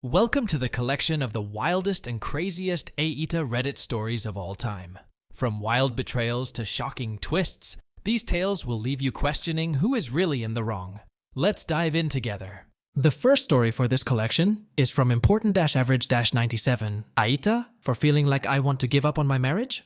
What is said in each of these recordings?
Welcome to the collection of the wildest and craziest AITA Reddit stories of all time. From wild betrayals to shocking twists, these tales will leave you questioning who is really in the wrong. Let's dive in together. The first story for this collection is from important-average-97. AITA, for feeling like I want to give up on my marriage?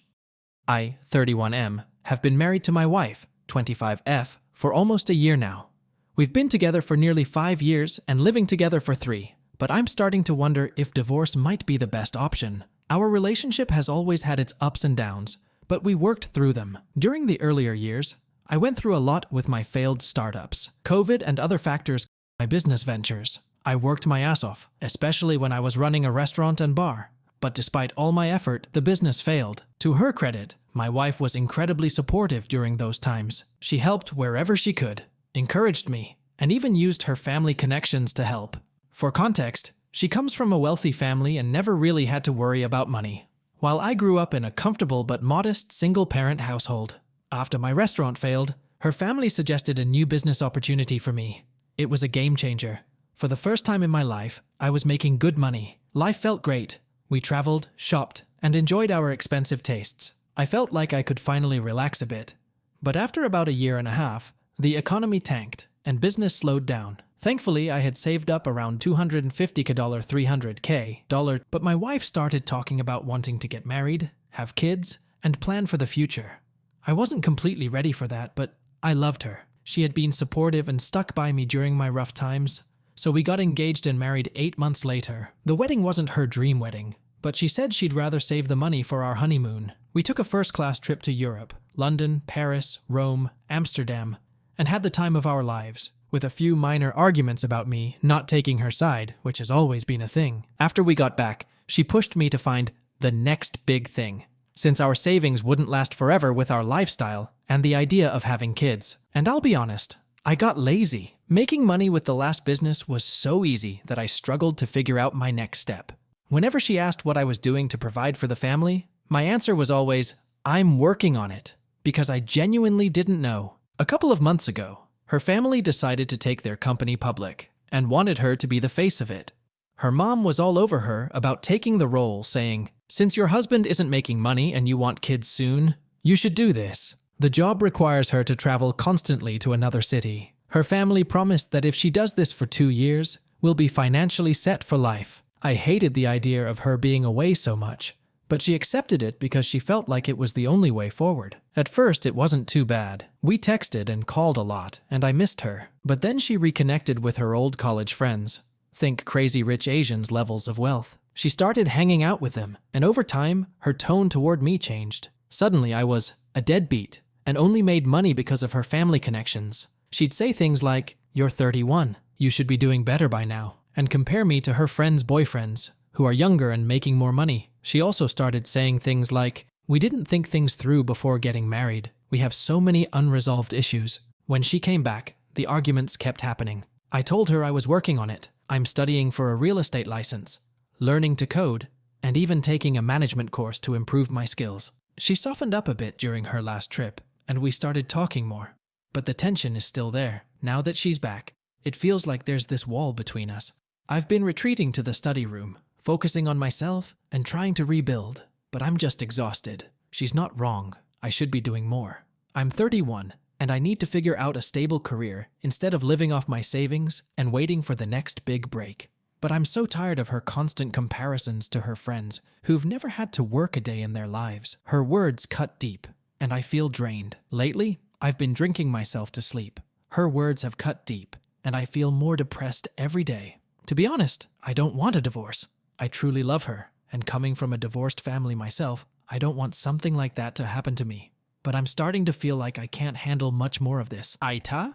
I, 31M, have been married to my wife, 25F, for almost a year now. We've been together for nearly 5 years and living together for 3. But I'm starting to wonder if divorce might be the best option. Our relationship has always had its ups and downs, but we worked through them. During the earlier years, I went through a lot with my failed startups, COVID and other factors, my business ventures. I worked my ass off, especially when I was running a restaurant and bar. But despite all my effort, the business failed. To her credit, my wife was incredibly supportive during those times. She helped wherever she could, encouraged me, and even used her family connections to help. For context, she comes from a wealthy family and never really had to worry about money, while I grew up in a comfortable but modest single-parent household. After my restaurant failed, her family suggested a new business opportunity for me. It was a game changer. For the first time in my life, I was making good money. Life felt great. We traveled, shopped, and enjoyed our expensive tastes. I felt like I could finally relax a bit. But after about a year and a half, the economy tanked and business slowed down. Thankfully, I had saved up around $250,000, $300K, but my wife started talking about wanting to get married, have kids, and plan for the future. I wasn't completely ready for that, but I loved her. She had been supportive and stuck by me during my rough times, so we got engaged and married 8 months later. The wedding wasn't her dream wedding, but she said she'd rather save the money for our honeymoon. We took a first-class trip to Europe, London, Paris, Rome, Amsterdam, and had the time of our lives, with a few minor arguments about me not taking her side, which has always been a thing. After we got back, she pushed me to find the next big thing, since our savings wouldn't last forever with our lifestyle and the idea of having kids. And I'll be honest, I got lazy. Making money with the last business was so easy that I struggled to figure out my next step. Whenever she asked what I was doing to provide for the family, my answer was always, I'm working on it, because I genuinely didn't know. A couple of months ago, her family decided to take their company public and wanted her to be the face of it. Her mom was all over her about taking the role, saying, since your husband isn't making money and you want kids soon, you should do this. The job requires her to travel constantly to another city. Her family promised that if she does this for 2 years, we'll be financially set for life. I hated the idea of her being away so much, but she accepted it because she felt like it was the only way forward. At first, it wasn't too bad. We texted and called a lot, and I missed her. But then she reconnected with her old college friends. Think Crazy Rich Asians levels of wealth. She started hanging out with them, and over time, her tone toward me changed. Suddenly, I was a deadbeat and only made money because of her family connections. She'd say things like, you're 31, you should be doing better by now, and compare me to her friends' boyfriends, who are younger and making more money. She also started saying things like, we didn't think things through before getting married. We have so many unresolved issues. When she came back, the arguments kept happening. I told her I was working on it. I'm studying for a real estate license, learning to code, and even taking a management course to improve my skills. She softened up a bit during her last trip, and we started talking more. But the tension is still there. Now that she's back, it feels like there's this wall between us. I've been retreating to the study room, focusing on myself and trying to rebuild, but I'm just exhausted. She's not wrong. I should be doing more. I'm 31, and I need to figure out a stable career instead of living off my savings and waiting for the next big break. But I'm so tired of her constant comparisons to her friends who've never had to work a day in their lives. Her words cut deep, and I feel drained. Lately, I've been drinking myself to sleep. Her words have cut deep, and I feel more depressed every day. To be honest, I don't want a divorce. I truly love her, and coming from a divorced family myself, I don't want something like that to happen to me. But I'm starting to feel like I can't handle much more of this. AITA?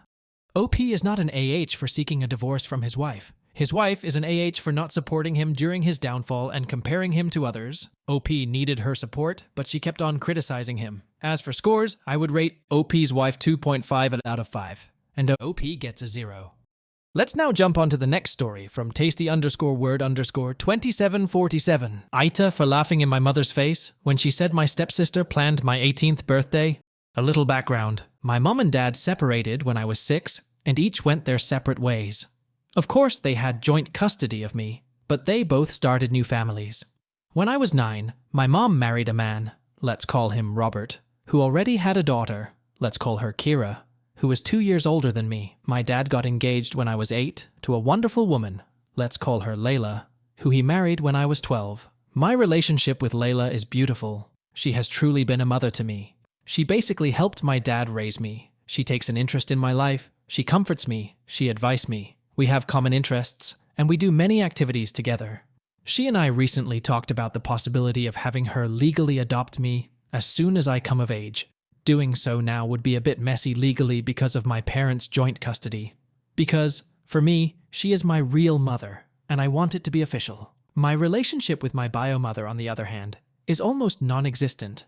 OP is not an AH for seeking a divorce from his wife. His wife is an AH for not supporting him during his downfall and comparing him to others. OP needed her support, but she kept on criticizing him. As for scores, I would rate OP's wife 2.5 out of 5. And OP gets a 0. Let's now jump onto the next story from tasty_word_2747. AITA for laughing in my mother's face when she said my stepsister planned my 18th birthday. A little background. My mom and dad separated when I was 6 and each went their separate ways. Of course, they had joint custody of me, but they both started new families. When I was 9, my mom married a man, let's call him Robert, who already had a daughter, let's call her Kira, who was 2 years older than me. My dad got engaged when I was 8 to a wonderful woman, let's call her Layla, who he married when I was 12. My relationship with Layla is beautiful. She has truly been a mother to me. She basically helped my dad raise me. She takes an interest in my life, she comforts me, she advises me. We have common interests, and we do many activities together. She and I recently talked about the possibility of having her legally adopt me as soon as I come of age. Doing so now would be a bit messy legally because of my parents' joint custody. Because, for me, she is my real mother, and I want it to be official. My relationship with my bio mother, on the other hand, is almost non-existent.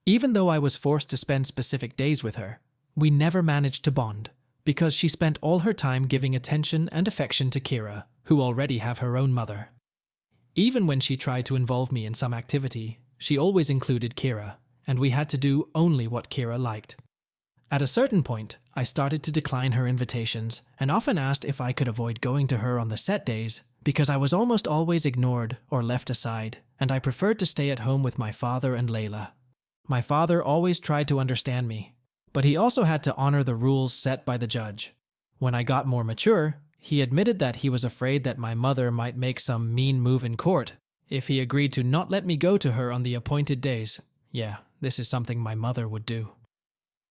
Even though I was forced to spend specific days with her, we never managed to bond, because she spent all her time giving attention and affection to Kira, who already have her own mother. Even when she tried to involve me in some activity, she always included Kira, and we had to do only what Kira liked. At a certain point, I started to decline her invitations and often asked if I could avoid going to her on the set days because I was almost always ignored or left aside, and I preferred to stay at home with my father and Layla. My father always tried to understand me, but he also had to honor the rules set by the judge. When I got more mature, he admitted that he was afraid that my mother might make some mean move in court if he agreed to not let me go to her on the appointed days. Yeah, this is something my mother would do.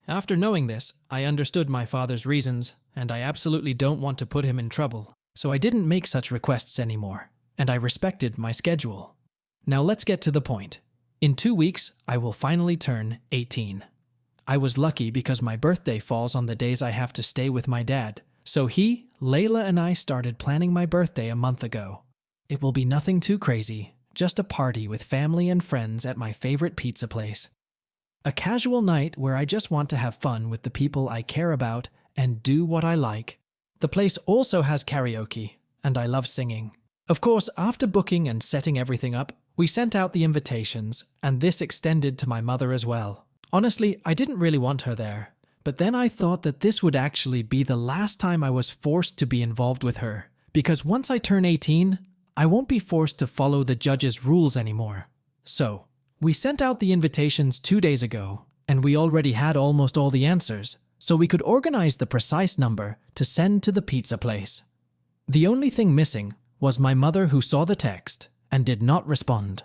After knowing this, I understood my father's reasons, and I absolutely don't want to put him in trouble, so I didn't make such requests anymore, and I respected my schedule. Now let's get to the point. In 2 weeks, I will finally turn 18. I was lucky because my birthday falls on the days I have to stay with my dad, so he, Layla, and I started planning my birthday a month ago. It will be nothing too crazy, just a party with family and friends at my favorite pizza place. A casual night where I just want to have fun with the people I care about and do what I like. The place also has karaoke, and I love singing. Of course, after booking and setting everything up, we sent out the invitations, and this extended to my mother as well. Honestly, I didn't really want her there, but then I thought that this would actually be the last time I was forced to be involved with her, because once I turn 18, I won't be forced to follow the judge's rules anymore. So, we sent out the invitations 2 days ago, and we already had almost all the answers, so we could organize the precise number to send to the pizza place. The only thing missing was my mother, who saw the text and did not respond.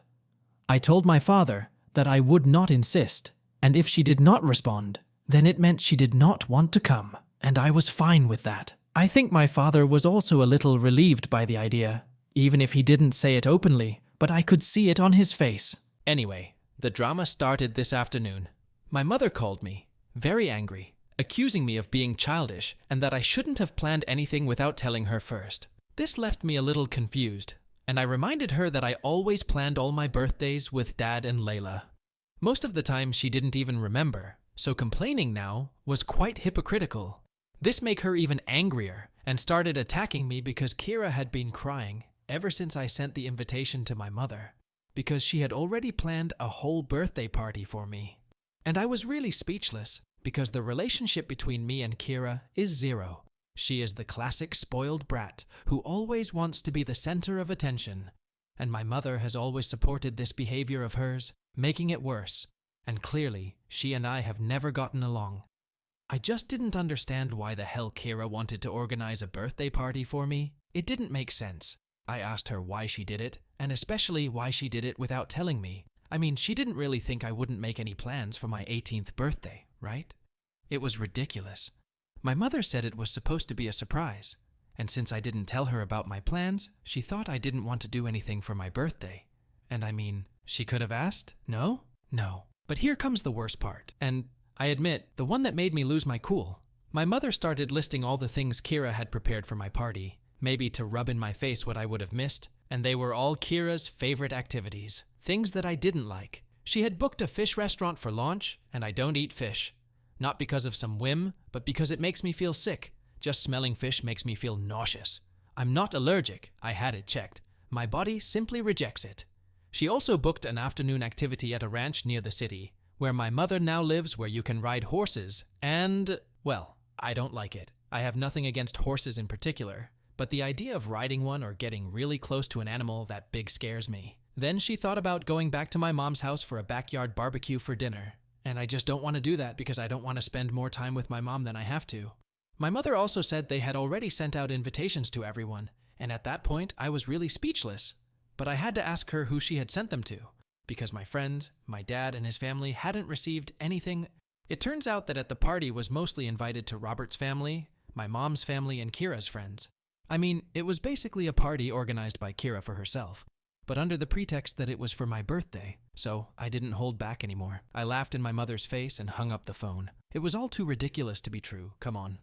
I told my father that I would not insist, and if she did not respond, then it meant she did not want to come, and I was fine with that. I think my father was also a little relieved by the idea, even if he didn't say it openly, but I could see it on his face. Anyway, the drama started this afternoon. My mother called me, very angry, accusing me of being childish and that I shouldn't have planned anything without telling her first. This left me a little confused, and I reminded her that I always planned all my birthdays with Dad and Layla. Most of the time she didn't even remember, so complaining now was quite hypocritical. This made her even angrier and started attacking me because Kira had been crying ever since I sent the invitation to my mother, because she had already planned a whole birthday party for me. And I was really speechless, because the relationship between me and Kira is zero. She is the classic spoiled brat who always wants to be the center of attention, and my mother has always supported this behavior of hers, making it worse, and clearly she and I have never gotten along. I just didn't understand why the hell Kira wanted to organize a birthday party for me. It didn't make sense. I asked her why she did it, and especially why she did it without telling me. I mean, she didn't really think I wouldn't make any plans for my 18th birthday, right? It was ridiculous. My mother said it was supposed to be a surprise, and since I didn't tell her about my plans, she thought I didn't want to do anything for my birthday. And I mean, she could have asked, no? No. But here comes the worst part, and I admit, the one that made me lose my cool. My mother started listing all the things Kira had prepared for my party, maybe to rub in my face what I would have missed, and they were all Kira's favorite activities, things that I didn't like. She had booked a fish restaurant for launch, and I don't eat fish. Not because of some whim, but because it makes me feel sick. Just smelling fish makes me feel nauseous. I'm not allergic, I had it checked. My body simply rejects it. She also booked an afternoon activity at a ranch near the city, where my mother now lives, where you can ride horses, and, well, I don't like it. I have nothing against horses in particular, but the idea of riding one or getting really close to an animal that big scares me. Then she thought about going back to my mom's house for a backyard barbecue for dinner, and I just don't want to do that because I don't want to spend more time with my mom than I have to. My mother also said they had already sent out invitations to everyone, and at that point I was really speechless. But I had to ask her who she had sent them to, because my friends, my dad, and his family hadn't received anything. It turns out that at the party was mostly invited to Robert's family, my mom's family, and Kira's friends. I mean, it was basically a party organized by Kira for herself, but under the pretext that it was for my birthday, so I didn't hold back anymore. I laughed in my mother's face and hung up the phone. It was all too ridiculous to be true, come on.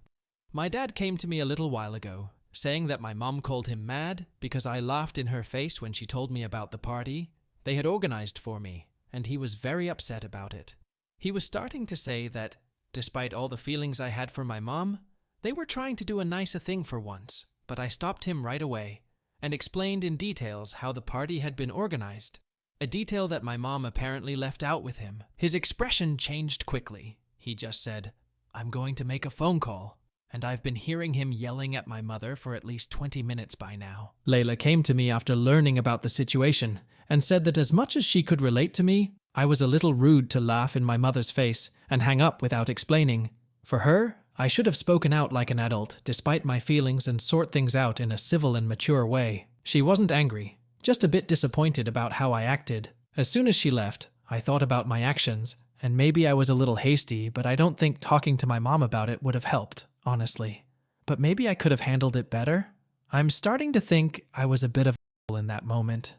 My dad came to me a little while ago, saying that my mom called him mad because I laughed in her face when she told me about the party they had organized for me, and he was very upset about it. He was starting to say that, despite all the feelings I had for my mom, they were trying to do a nicer thing for once, but I stopped him right away and explained in details how the party had been organized, a detail that my mom apparently left out with him. His expression changed quickly. He just said, "I'm going to make a phone call," and I've been hearing him yelling at my mother for at least 20 minutes by now. Layla came to me after learning about the situation and said that as much as she could relate to me, I was a little rude to laugh in my mother's face and hang up without explaining. For her, I should have spoken out like an adult, despite my feelings, and sort things out in a civil and mature way. She wasn't angry, just a bit disappointed about how I acted. As soon as she left, I thought about my actions, and maybe I was a little hasty, but I don't think talking to my mom about it would have helped, honestly. But maybe I could have handled it better? I'm starting to think I was a bit of a in that moment.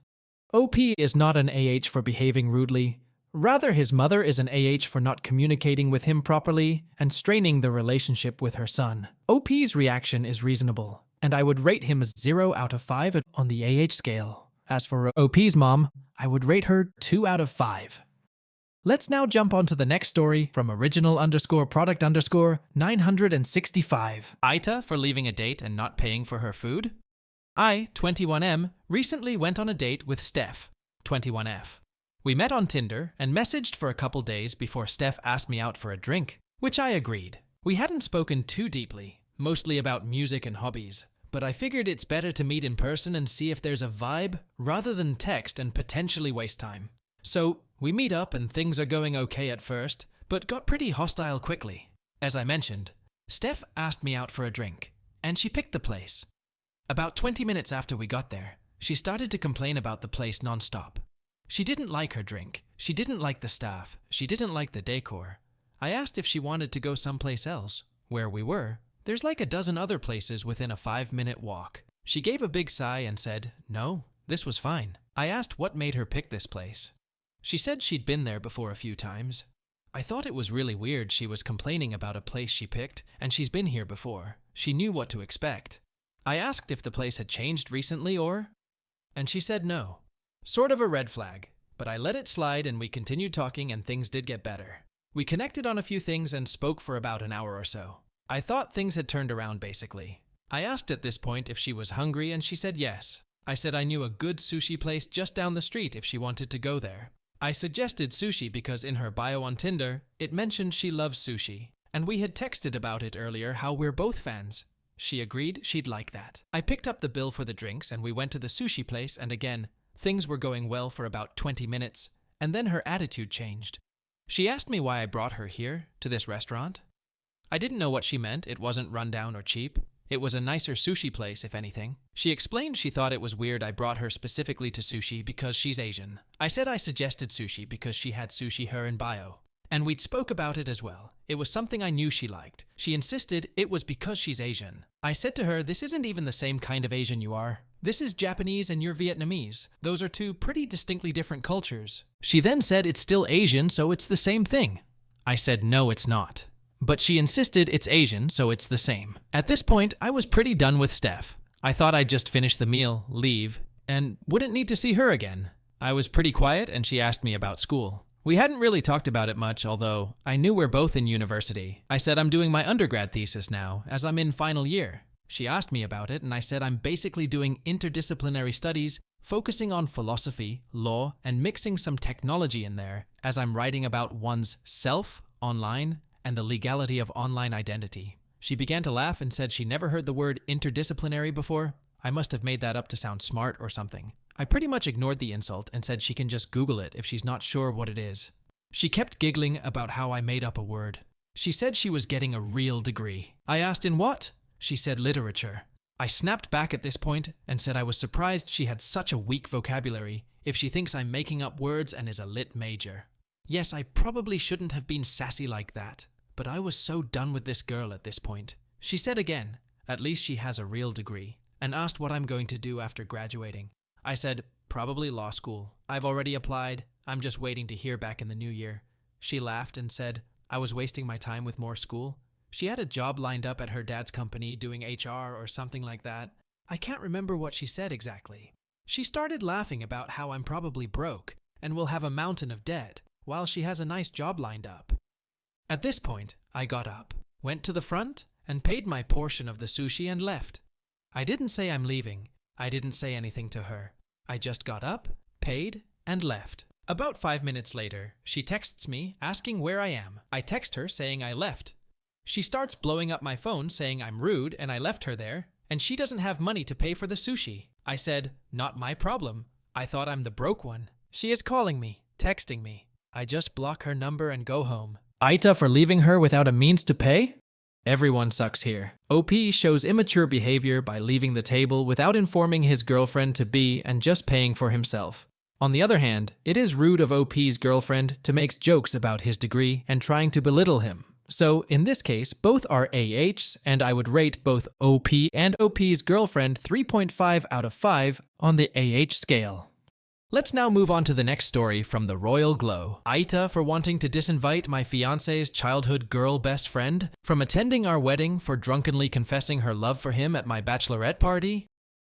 OP is not an AH for behaving rudely. Rather, his mother is an AH for not communicating with him properly and straining the relationship with her son. OP's reaction is reasonable, and I would rate him as 0 out of 5 on the AH scale. As for OP's mom, I would rate her 2 out of 5. Let's now jump on to the next story from original_product_965. AITA for leaving a date and not paying for her food? I, 21M, recently went on a date with Steph, 21F. We met on Tinder and messaged for a couple days before Steph asked me out for a drink, which I agreed. We hadn't spoken too deeply, mostly about music and hobbies, but I figured it's better to meet in person and see if there's a vibe rather than text and potentially waste time. So, we meet up and things are going okay at first, but got pretty hostile quickly. As I mentioned, Steph asked me out for a drink, and she picked the place. About 20 minutes after we got there, she started to complain about the place nonstop. She didn't like her drink, she didn't like the staff, she didn't like the decor. I asked if she wanted to go someplace else. Where we were, there's like a dozen other places within a 5-minute walk. She gave a big sigh and said, no, this was fine. I asked what made her pick this place. She said she'd been there before a few times. I thought it was really weird she was complaining about a place she picked, and she's been here before. She knew what to expect. I asked if the place had changed recently and she said no. Sort of a red flag, but I let it slide and we continued talking and things did get better. We connected on a few things and spoke for about an hour or so. I thought things had turned around basically. I asked at this point if she was hungry and she said yes. I said I knew a good sushi place just down the street if she wanted to go there. I suggested sushi because in her bio on Tinder, it mentioned she loves sushi, and we had texted about it earlier how we're both fans. She agreed she'd like that. I picked up the bill for the drinks and we went to the sushi place, and again, things were going well for about 20 minutes, and then her attitude changed. She asked me why I brought her here, to this restaurant. I didn't know what she meant. It wasn't rundown or cheap. It was a nicer sushi place, if anything. She explained she thought it was weird I brought her specifically to sushi because she's Asian. I said I suggested sushi because she had sushi her in bio. And we'd spoke about it as well. It was something I knew she liked. She insisted it was because she's Asian. I said to her, this isn't even the same kind of Asian you are. This is Japanese and you're Vietnamese. Those are two pretty distinctly different cultures. She then said it's still Asian, so it's the same thing. I said no, it's not. But she insisted it's Asian, so it's the same. At this point, I was pretty done with Steph. I thought I'd just finish the meal, leave, and wouldn't need to see her again. I was pretty quiet and she asked me about school. We hadn't really talked about it much, although I knew we're both in university. I said I'm doing my undergrad thesis now, as I'm in final year. She asked me about it and I said I'm basically doing interdisciplinary studies, focusing on philosophy, law, and mixing some technology in there, as I'm writing about one's self online and the legality of online identity. She began to laugh and said she never heard the word interdisciplinary before. I must have made that up to sound smart or something. I pretty much ignored the insult and said she can just Google it if she's not sure what it is. She kept giggling about how I made up a word. She said she was getting a real degree. I asked in what? She said literature. I snapped back at this point and said I was surprised she had such a weak vocabulary if she thinks I'm making up words and is a lit major. Yes, I probably shouldn't have been sassy like that, but I was so done with this girl at this point. She said again, at least she has a real degree, and asked what I'm going to do after graduating. I said, probably law school. I've already applied. I'm just waiting to hear back in the new year. She laughed and said I was wasting my time with more school. She had a job lined up at her dad's company doing HR or something like that. I can't remember what she said exactly. She started laughing about how I'm probably broke and will have a mountain of debt while she has a nice job lined up. At this point, I got up, went to the front, and paid my portion of the sushi and left. I didn't say I'm leaving. I didn't say anything to her. I just got up, paid, and left. About 5 minutes later, she texts me asking where I am. I text her saying I left. She starts blowing up my phone saying I'm rude and I left her there, and she doesn't have money to pay for the sushi. I said, not my problem. I thought I'm the broke one. She is calling me, texting me. I just block her number and go home. AITA for leaving her without a means to pay? Everyone sucks here. OP shows immature behavior by leaving the table without informing his girlfriend-to-be and just paying for himself. On the other hand, it is rude of OP's girlfriend to make jokes about his degree and trying to belittle him. So, in this case, both are AHs, and I would rate both OP and OP's girlfriend 3.5 out of 5 on the AH scale. Let's now move on to the next story from the Royal Glow. AITA for wanting to disinvite my fiancé's childhood girl best friend from attending our wedding for drunkenly confessing her love for him at my bachelorette party.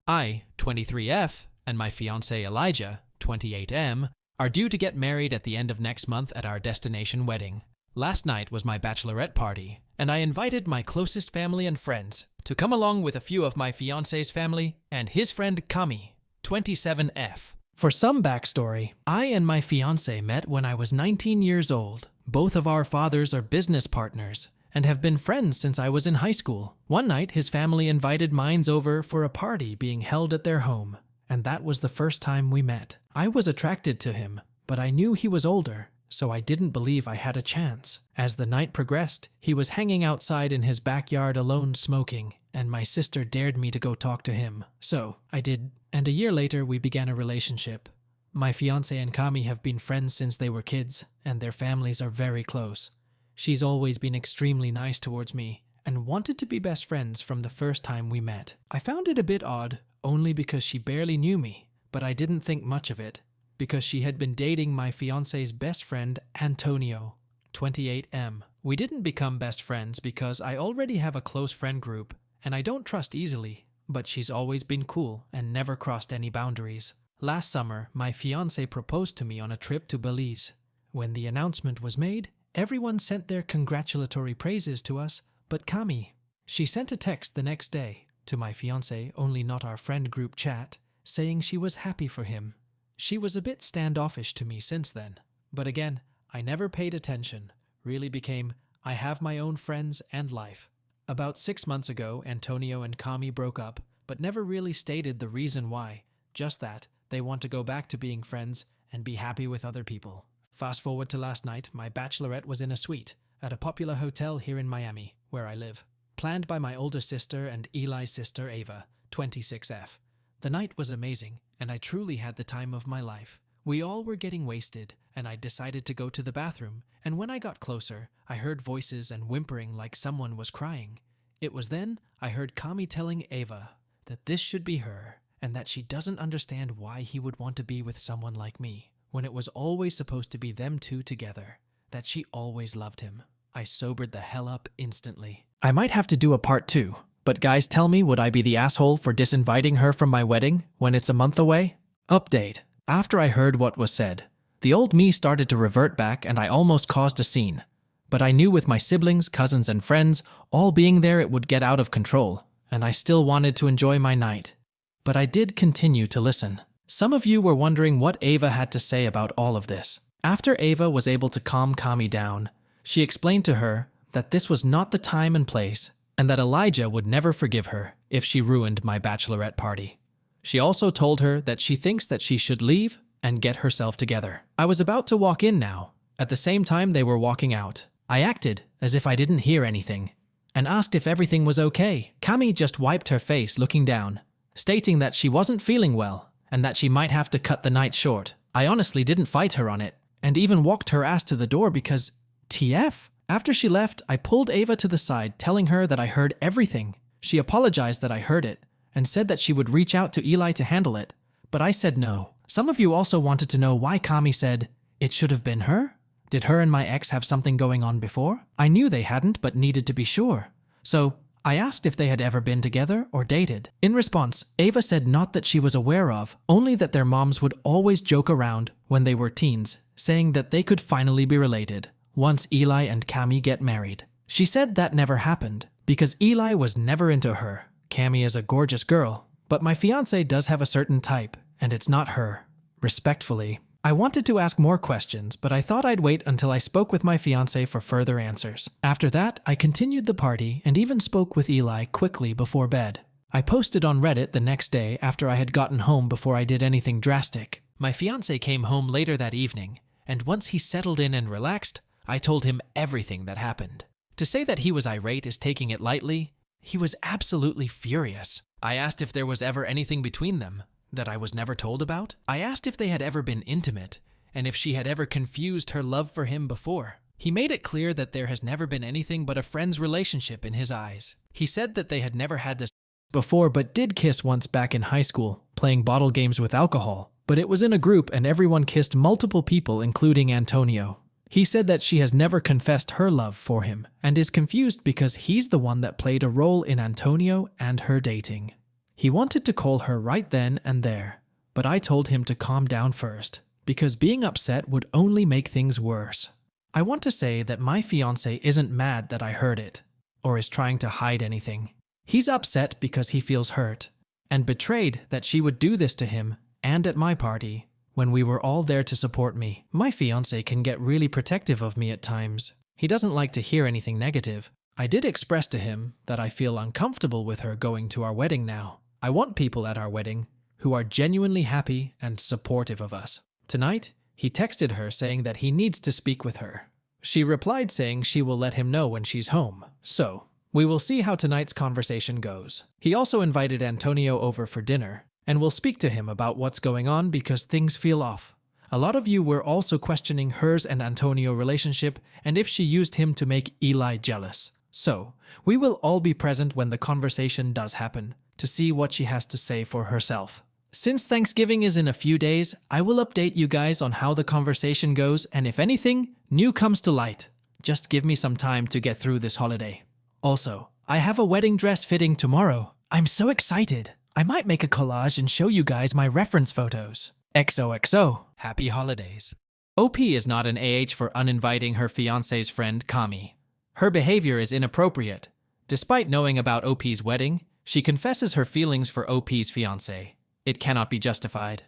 I, 23F, and my fiancé Elijah, 28M, are due to get married at the end of next month at our destination wedding. Last night was my bachelorette party, and I invited my closest family and friends to come along with a few of my fiancé's family and his friend Kami, 27F. For some backstory, I and my fiancé met when I was 19 years old. Both of our fathers are business partners and have been friends since I was in high school. One night, his family invited mine over for a party being held at their home, and that was the first time we met. I was attracted to him, but I knew he was older, so I didn't believe I had a chance. As the night progressed, he was hanging outside in his backyard alone smoking, and my sister dared me to go talk to him. So I did, and a year later we began a relationship. My fiancé and Kami have been friends since they were kids, and their families are very close. She's always been extremely nice towards me, and wanted to be best friends from the first time we met. I found it a bit odd, only because she barely knew me, but I didn't think much of it, because she had been dating my fiancé's best friend, Antonio, 28M. We didn't become best friends because I already have a close friend group, and I don't trust easily, but she's always been cool and never crossed any boundaries. Last summer, my fiancé proposed to me on a trip to Belize. When the announcement was made, everyone sent their congratulatory praises to us, but Kami. She sent a text the next day to my fiancé, only not our friend group chat, saying she was happy for him. She was a bit standoffish to me since then, but again, I never paid attention, really became, I have my own friends and life. About 6 months ago, Antonio and Kami broke up, but never really stated the reason why, just that they want to go back to being friends and be happy with other people. Fast forward to last night, my bachelorette was in a suite at a popular hotel here in Miami, where I live, planned by my older sister and Eli's sister Ava, 26F. The night was amazing, and I truly had the time of my life. We all were getting wasted, and I decided to go to the bathroom, and when I got closer, I heard voices and whimpering like someone was crying. It was then I heard Kami telling Ava that this should be her, and that she doesn't understand why he would want to be with someone like me, when it was always supposed to be them two together, that she always loved him. I sobered the hell up instantly. I might have to do a part 2. But guys, tell me, would I be the asshole for disinviting her from my wedding when it's a month away? Update. After I heard what was said, the old me started to revert back and I almost caused a scene. But I knew with my siblings, cousins, and friends all being there it would get out of control, and I still wanted to enjoy my night. But I did continue to listen. Some of you were wondering what Ava had to say about all of this. After Ava was able to calm Kami down, she explained to her that this was not the time and place, and that Elijah would never forgive her if she ruined my bachelorette party. She also told her that she thinks that she should leave and get herself together. I was about to walk in now. At the same time they were walking out, I acted as if I didn't hear anything and asked if everything was okay. Cami just wiped her face looking down, stating that she wasn't feeling well and that she might have to cut the night short. I honestly didn't fight her on it and even walked her ass to the door because TF? After she left, I pulled Ava to the side, telling her that I heard everything. She apologized that I heard it and said that she would reach out to Eli to handle it, but I said no. Some of you also wanted to know why Cami said it should have been her. Did her and my ex have something going on before? I knew they hadn't, but needed to be sure. So I asked if they had ever been together or dated. In response, Ava said not that she was aware of, only that their moms would always joke around when they were teens, saying that they could finally be related once Eli and Cami get married. She said that never happened because Eli was never into her. Cami is a gorgeous girl, but my fiance does have a certain type, and it's not her. Respectfully, I wanted to ask more questions, but I thought I'd wait until I spoke with my fiance for further answers. After that, I continued the party and even spoke with Eli quickly before bed. I posted on Reddit the next day after I had gotten home before I did anything drastic. My fiance came home later that evening, and once he settled in and relaxed, I told him everything that happened. To say that he was irate is taking it lightly. He was absolutely furious. I asked if there was ever anything between them that I was never told about. I asked if they had ever been intimate and if she had ever confused her love for him before. He made it clear that there has never been anything but a friend's relationship in his eyes. He said that they had never had this before but did kiss once back in high school, playing bottle games with alcohol. But it was in a group and everyone kissed multiple people, including Antonio. He said that she has never confessed her love for him and is confused because he's the one that played a role in Antonio and her dating. He wanted to call her right then and there, but I told him to calm down first because being upset would only make things worse. I want to say that my fiancé isn't mad that I heard it or is trying to hide anything. He's upset because he feels hurt and betrayed that she would do this to him and at my party when we were all there to support me. My fiancé can get really protective of me at times. He doesn't like to hear anything negative. I did express to him that I feel uncomfortable with her going to our wedding now. I want people at our wedding who are genuinely happy and supportive of us. Tonight, he texted her saying that he needs to speak with her. She replied saying she will let him know when she's home. So, we will see how tonight's conversation goes. He also invited Antonio over for dinner and will speak to him about what's going on because things feel off. A lot of you were also questioning hers and Antonio relationship and if she used him to make Eli jealous. So, we will all be present when the conversation does happen to see what she has to say for herself. Since Thanksgiving is in a few days, I will update you guys on how the conversation goes and if anything new comes to light. Just give me some time to get through this holiday. Also, I have a wedding dress fitting tomorrow. I'm so excited. I might make a collage and show you guys my reference photos. XOXO. Happy holidays. OP is not an AH for uninviting her fiancé's friend Cami. Her behavior is inappropriate. Despite knowing about OP's wedding, she confesses her feelings for OP's fiancé. It cannot be justified.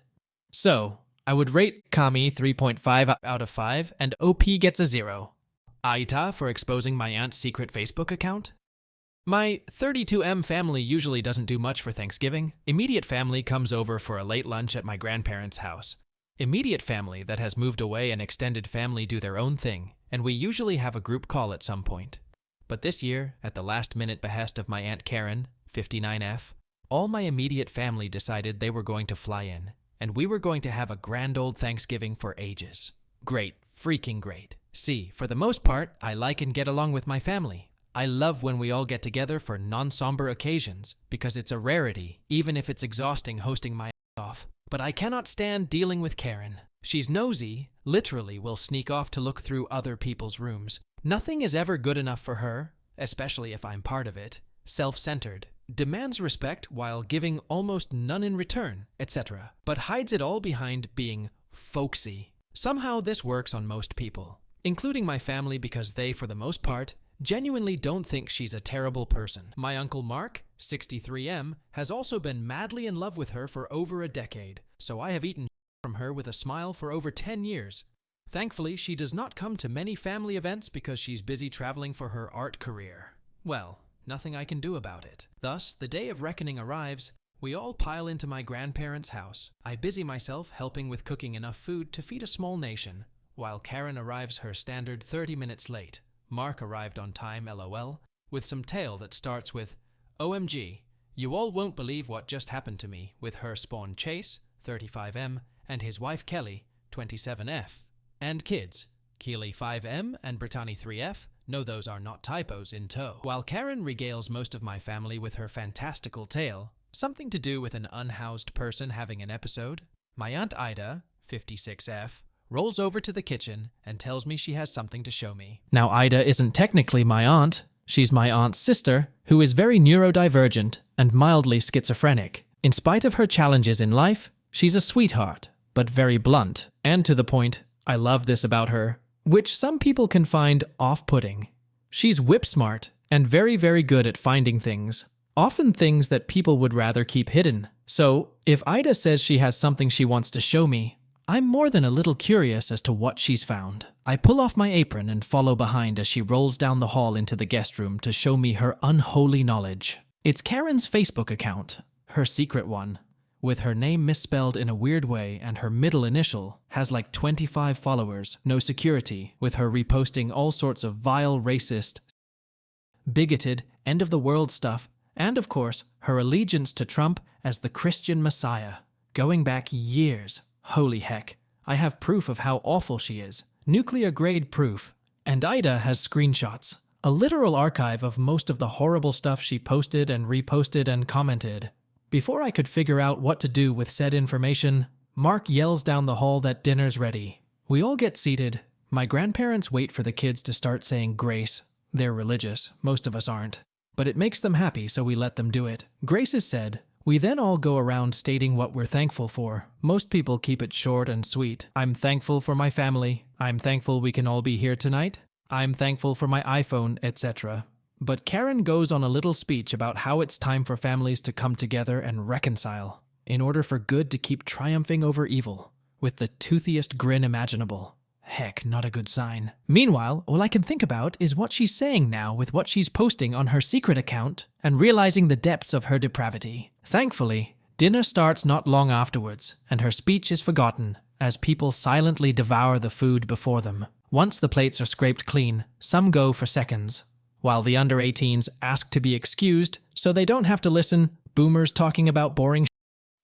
So, I would rate Cami 3.5 out of 5 and OP gets a 0. AITA for exposing my aunt's secret Facebook account. My 32M family usually doesn't do much for Thanksgiving. Immediate family comes over for a late lunch at my grandparents' house. Immediate family that has moved away and extended family do their own thing, and we usually have a group call at some point. But this year, at the last-minute behest of my Aunt Karen, 59F, all my immediate family decided they were going to fly in, and we were going to have a grand old Thanksgiving for ages. Great, freaking great. See, for the most part, I like and get along with my family. I love when we all get together for non-somber occasions, because it's a rarity, even if it's exhausting hosting my ass off. But I cannot stand dealing with Karen. She's nosy, literally will sneak off to look through other people's rooms. Nothing is ever good enough for her, especially if I'm part of it. Self-centered, demands respect while giving almost none in return, etc., but hides it all behind being folksy. Somehow this works on most people, including my family, because they, for the most part, genuinely don't think she's a terrible person. My uncle Mark, 63M, has also been madly in love with her for over a decade, so I have eaten from her with a smile for over 10 years. Thankfully, she does not come to many family events because she's busy traveling for her art career. Well, nothing I can do about it. Thus, the day of reckoning arrives. We all pile into my grandparents' house. I busy myself helping with cooking enough food to feed a small nation, while Karen arrives her standard 30 minutes late. Mark arrived on time, lol, with some tale that starts with, OMG, you all won't believe what just happened to me, with her spawn Chase, 35M, and his wife Kelly, 27F, and kids, Keely 5M and Brittany 3F. No, those are not typos in tow. While Karen regales most of my family with her fantastical tale, something to do with an unhoused person having an episode, my Aunt Ida, 56F, rolls over to the kitchen and tells me she has something to show me. Now, Ida isn't technically my aunt. She's my aunt's sister, who is very neurodivergent and mildly schizophrenic. In spite of her challenges in life, she's a sweetheart, but very blunt and to the point. I love this about her, which some people can find off-putting. She's whip-smart and very, very good at finding things, often things that people would rather keep hidden. So, if Ida says she has something she wants to show me, I'm more than a little curious as to what she's found. I pull off my apron and follow behind as she rolls down the hall into the guest room to show me her unholy knowledge. It's Karen's Facebook account, her secret one, with her name misspelled in a weird way and her middle initial has like 25 followers, no security, with her reposting all sorts of vile, racist, bigoted, end-of-the-world stuff, and of course, her allegiance to Trump as the Christian Messiah, going back years. Holy heck, I have proof of how awful she is. Nuclear-grade proof. And Ida has screenshots. A literal archive of most of the horrible stuff she posted and reposted and commented. Before I could figure out what to do with said information, Mark yells down the hall that dinner's ready. We all get seated. My grandparents wait for the kids to start saying grace. They're religious, most of us aren't. But it makes them happy, so we let them do it. Grace is said. We then all go around stating what we're thankful for. Most people keep it short and sweet. I'm thankful for my family. I'm thankful we can all be here tonight. I'm thankful for my iPhone, etc. But Karen goes on a little speech about how it's time for families to come together and reconcile, in order for good to keep triumphing over evil, with the toothiest grin imaginable. Heck, not a good sign. Meanwhile, all I can think about is what she's saying now with what she's posting on her secret account and realizing the depths of her depravity. Thankfully, dinner starts not long afterwards, and her speech is forgotten as people silently devour the food before them. Once the plates are scraped clean, some go for seconds, while the under 18s ask to be excused so they don't have to listen boomers talking about boring shit.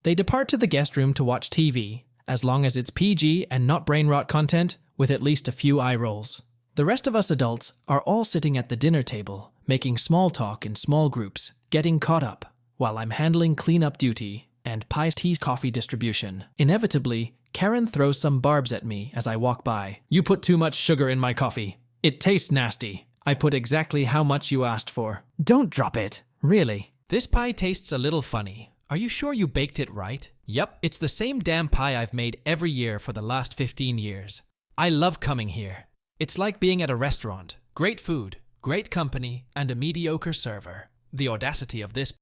They depart to the guest room to watch TV, as long as it's PG and not brain rot content, with at least a few eye rolls. The rest of us adults are all sitting at the dinner table, making small talk in small groups, getting caught up, while I'm handling cleanup duty and tea coffee distribution. Inevitably, Karen throws some barbs at me as I walk by. You put too much sugar in my coffee. It tastes nasty. I put exactly how much you asked for. Don't drop it. Really. This pie tastes a little funny. Are you sure you baked it right? Yep, it's the same damn pie I've made every year for the last 15 years. I love coming here. It's like being at a restaurant. Great food, great company, and a mediocre server. The audacity of this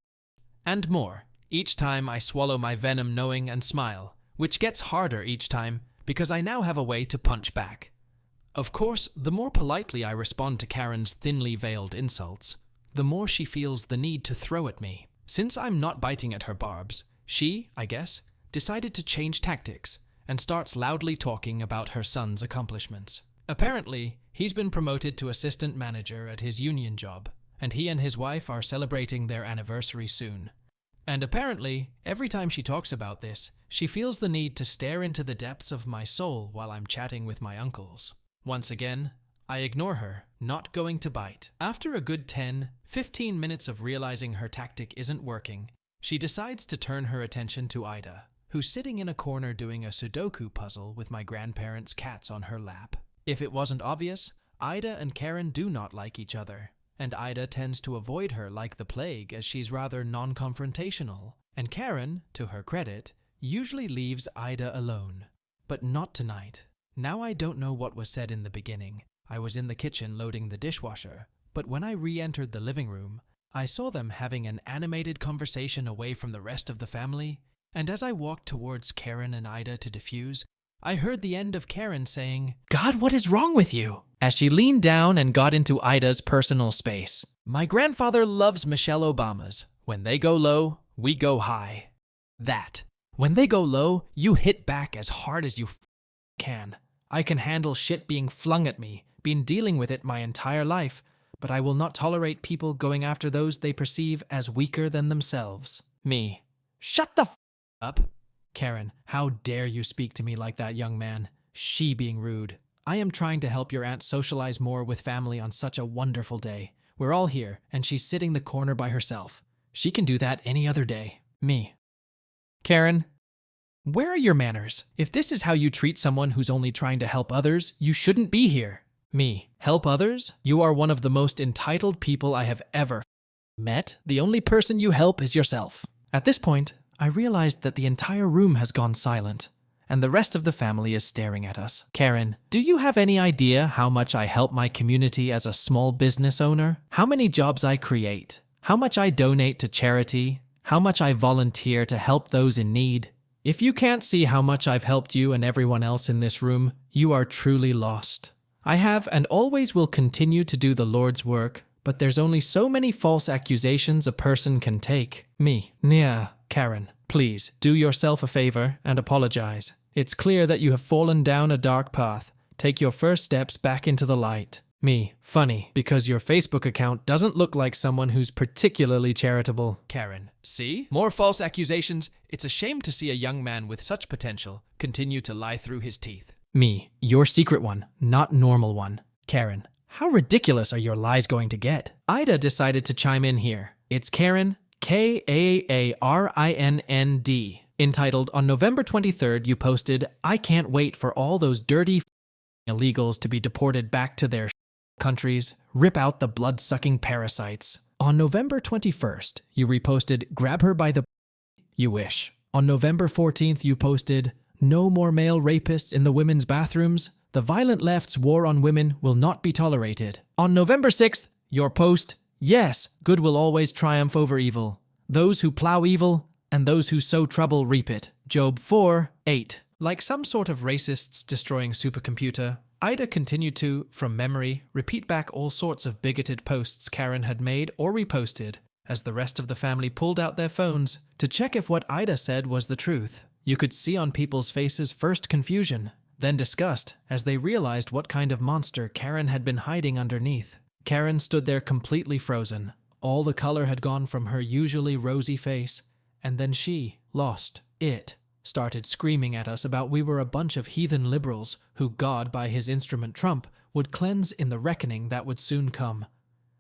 and more. Each time I swallow my venom knowing and smile, which gets harder each time because I now have a way to punch back. Of course, the more politely I respond to Karen's thinly veiled insults, the more she feels the need to throw at me. Since I'm not biting at her barbs, she, I guess, decided to change tactics and starts loudly talking about her son's accomplishments. Apparently, he's been promoted to assistant manager at his union job, and he and his wife are celebrating their anniversary soon. And apparently, every time she talks about this, she feels the need to stare into the depths of my soul while I'm chatting with my uncles. Once again, I ignore her, not going to bite. After a good 10-15 minutes of realizing her tactic isn't working, she decides to turn her attention to Ida, who's sitting in a corner doing a Sudoku puzzle with my grandparents' cats on her lap. If it wasn't obvious, Ida and Karen do not like each other, and Ida tends to avoid her like the plague as she's rather non-confrontational. And Karen, to her credit, usually leaves Ida alone. But not tonight. Now I don't know what was said in the beginning. I was in the kitchen loading the dishwasher, but when I re-entered the living room, I saw them having an animated conversation away from the rest of the family, and as I walked towards Karen and Ida to diffuse, I heard the end of Karen saying, "God, what is wrong with you?" as she leaned down and got into Ida's personal space. My grandfather loves Michelle Obama's. When they go low, we go high. That. When they go low, you hit back as hard as you can. I can handle shit being flung at me, been dealing with it my entire life, but I will not tolerate people going after those they perceive as weaker than themselves. Me. Shut the up. Karen, how dare you speak to me like that, young man? She being rude. I am trying to help your aunt socialize more with family on such a wonderful day. We're all here, and she's sitting the corner by herself. She can do that any other day. Me. Karen, where are your manners? If this is how you treat someone who's only trying to help others, you shouldn't be here. Me. Help others? You are one of the most entitled people I have ever met. The only person you help is yourself. At this point, I realized that the entire room has gone silent, and the rest of the family is staring at us. Karen, do you have any idea how much I help my community as a small business owner? How many jobs I create? How much I donate to charity? How much I volunteer to help those in need? If you can't see how much I've helped you and everyone else in this room, you are truly lost. I have and always will continue to do the Lord's work, but there's only so many false accusations a person can take. Me. Yeah, Karen, please do yourself a favor and apologize. It's clear that you have fallen down a dark path. Take your first steps back into the light. Me. Funny, because your Facebook account doesn't look like someone who's particularly charitable. Karen. See? More false accusations. It's a shame to see a young man with such potential continue to lie through his teeth. Me. Your secret one, not normal one. Karen. How ridiculous are your lies going to get? Ida decided to chime in here. It's Karen, Kaarind, entitled, on November 23rd, you posted, I can't wait for all those dirty illegals to be deported back to their countries, rip out the blood-sucking parasites. On November 21st, you reposted, grab her by the you wish. On November 14th, you posted, no more male rapists in the women's bathrooms. The violent left's war on women will not be tolerated. On November 6th, your post, yes, good will always triumph over evil. Those who plow evil and those who sow trouble reap it. Job 4:8. Like some sort of racists destroying supercomputer, Ida continued to, from memory, repeat back all sorts of bigoted posts Karen had made or reposted, as the rest of the family pulled out their phones to check if what Ida said was the truth. You could see on people's faces first confusion, then disgust, as they realized what kind of monster Karen had been hiding underneath. Karen stood there completely frozen. All the color had gone from her usually rosy face, and then she, lost it, started screaming at us about we were a bunch of heathen liberals who God, by his instrument Trump, would cleanse in the reckoning that would soon come.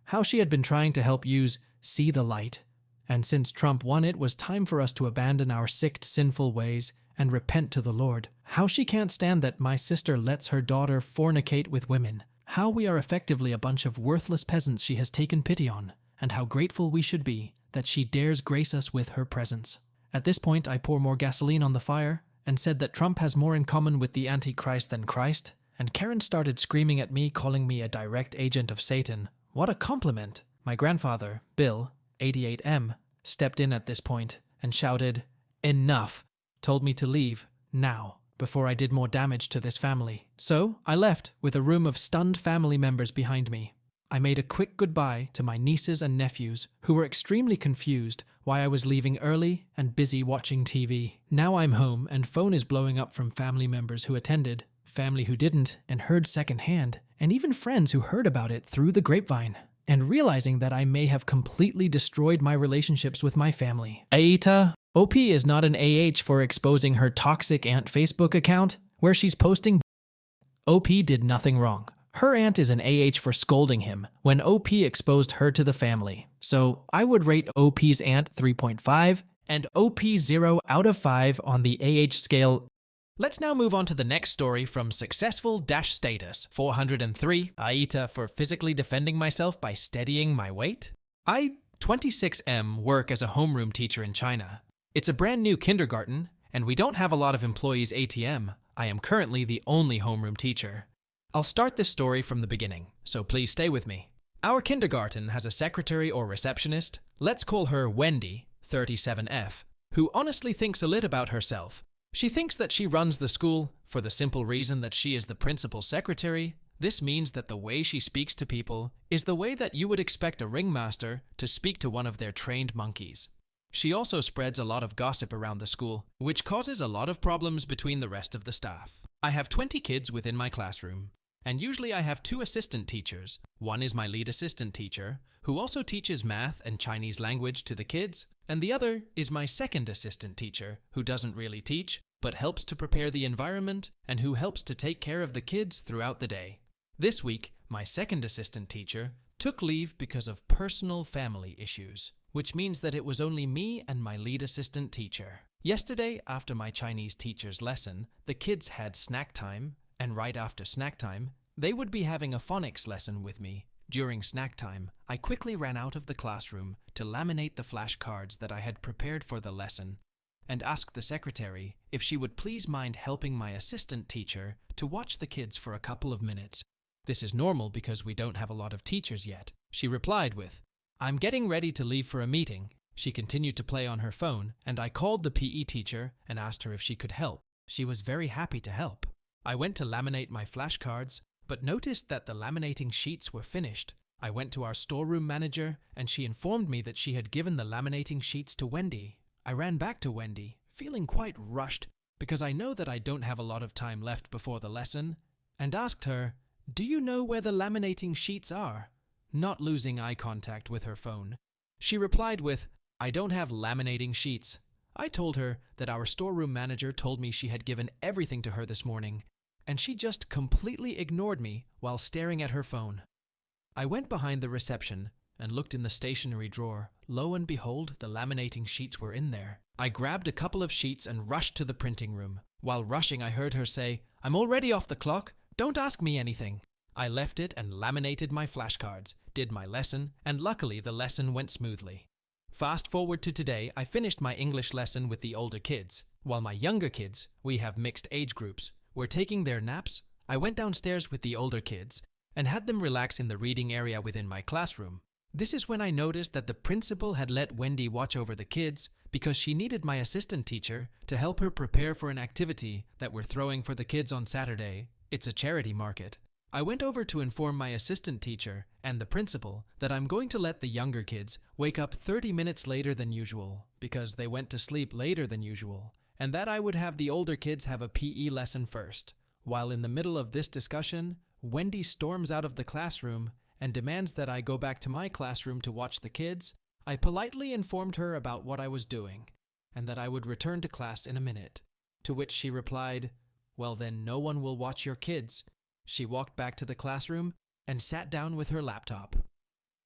How she had been trying to help use see the light, and since Trump won it was time for us to abandon our sick, sinful ways and repent to the Lord. How she can't stand that my sister lets her daughter fornicate with women. How we are effectively a bunch of worthless peasants she has taken pity on, and how grateful we should be that she dares grace us with her presence. At this point, I pour more gasoline on the fire and said that Trump has more in common with the Antichrist than Christ, and Karen started screaming at me, calling me a direct agent of Satan. What a compliment! My grandfather, Bill, 88M, stepped in at this point and shouted, enough, told me to leave, now, before I did more damage to this family. So, I left with a room of stunned family members behind me. I made a quick goodbye to my nieces and nephews, who were extremely confused why I was leaving early and busy watching TV. Now I'm home and phone is blowing up from family members who attended, family who didn't and heard secondhand, and even friends who heard about it through the grapevine. And realizing that I may have completely destroyed my relationships with my family. AITA, OP is not an AH for exposing her toxic aunt Facebook account, where she's posting. OP did nothing wrong. Her aunt is an AH for scolding him when OP exposed her to the family. So I would rate OP's aunt 3.5 and OP 0 out of 5 on the AH scale. Let's now move on to the next story from Successful-Status 403, AITA for physically defending myself by steadying my weight. I, 26M, work as a homeroom teacher in China. It's a brand new kindergarten, and we don't have a lot of employees ATM. I am currently the only homeroom teacher. I'll start this story from the beginning, so please stay with me. Our kindergarten has a secretary or receptionist, let's call her Wendy, 37F, who honestly thinks a lit about herself. She thinks that she runs the school for the simple reason that she is the principal secretary, This means that the way she speaks to people is the way that you would expect a ringmaster to speak to one of their trained monkeys. She also spreads a lot of gossip around the school, which causes a lot of problems between the rest of the staff. I have 20 kids within my classroom, and usually I have 2 assistant teachers. One is my lead assistant teacher, who also teaches math and Chinese language to the kids, and the other is my second assistant teacher, who doesn't really teach, but helps to prepare the environment and who helps to take care of the kids throughout the day. This week, my second assistant teacher took leave because of personal family issues, which means that it was only me and my lead assistant teacher. Yesterday, after my Chinese teacher's lesson, the kids had snack time, and right after snack time, they would be having a phonics lesson with me. During snack time, I quickly ran out of the classroom to laminate the flashcards that I had prepared for the lesson and asked the secretary if she would please mind helping my assistant teacher to watch the kids for a couple of minutes. This is normal because we don't have a lot of teachers yet. She replied with, "I'm getting ready to leave for a meeting." She continued to play on her phone, and I called the PE teacher and asked her if she could help. She was very happy to help. I went to laminate my flashcards, but noticed that the laminating sheets were finished. I went to our storeroom manager, and she informed me that she had given the laminating sheets to Wendy. I ran back to Wendy, feeling quite rushed, because I know that I don't have a lot of time left before the lesson, and asked her, "Do you know where the laminating sheets are?" Not losing eye contact with her phone. She replied with, "I don't have laminating sheets." I told her that our storeroom manager told me she had given everything to her this morning, and she just completely ignored me while staring at her phone. I went behind the reception and looked in the stationery drawer. Lo and behold, the laminating sheets were in there. I grabbed a couple of sheets and rushed to the printing room. While rushing, I heard her say, "I'm already off the clock. Don't ask me anything." I left it and laminated my flashcards, did my lesson, and luckily the lesson went smoothly. Fast forward to today, I finished my English lesson with the older kids. While my younger kids, we have mixed age groups, were taking their naps, I went downstairs with the older kids and had them relax in the reading area within my classroom. This is when I noticed that the principal had let Wendy watch over the kids because she needed my assistant teacher to help her prepare for an activity that we're throwing for the kids on Saturday. It's a charity market. I went over to inform my assistant teacher and the principal that I'm going to let the younger kids wake up 30 minutes later than usual because they went to sleep later than usual, and that I would have the older kids have a PE lesson first. While in the middle of this discussion, Wendy storms out of the classroom and demands that I go back to my classroom to watch the kids. I politely informed her about what I was doing and that I would return to class in a minute, to which she replied, "Well then, no one will watch your kids." She walked back to the classroom and sat down with her laptop.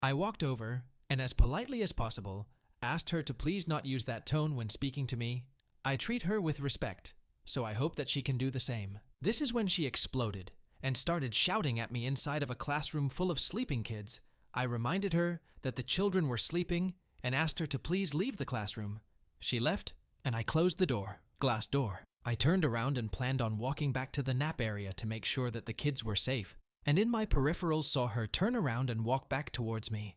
I walked over and, as politely as possible, asked her to please not use that tone when speaking to me. I treat her with respect, so I hope that she can do the same. This is when she exploded and started shouting at me inside of a classroom full of sleeping kids. I reminded her that the children were sleeping and asked her to please leave the classroom. She left, and I closed the door, glass door. I turned around and planned on walking back to the nap area to make sure that the kids were safe, and in my peripherals saw her turn around and walk back towards me.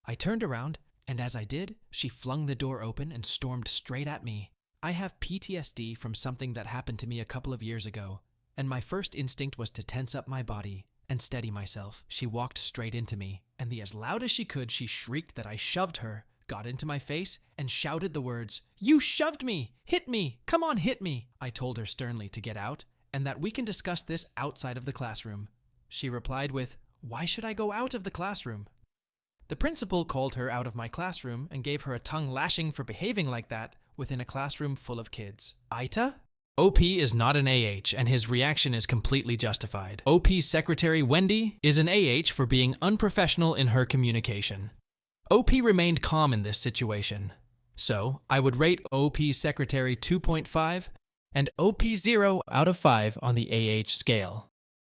I turned around, and as I did, she flung the door open and stormed straight at me. I have PTSD from something that happened to me a couple of years ago, and my first instinct was to tense up my body and steady myself. She walked straight into me, and as loud as she could, she shrieked that I shoved her, got into my face, and shouted the words, "You shoved me! Hit me! Come on, hit me!" I told her sternly to get out, and that we can discuss this outside of the classroom. She replied with, "Why should I go out of the classroom?" The principal called her out of my classroom and gave her a tongue lashing for behaving like that within a classroom full of kids. AITA? OP is not an AH, and his reaction is completely justified. OP's secretary, Wendy, is an AH for being unprofessional in her communication. OP remained calm in this situation. So, I would rate OP's secretary 2.5 and OP 0 out of 5 on the AH scale.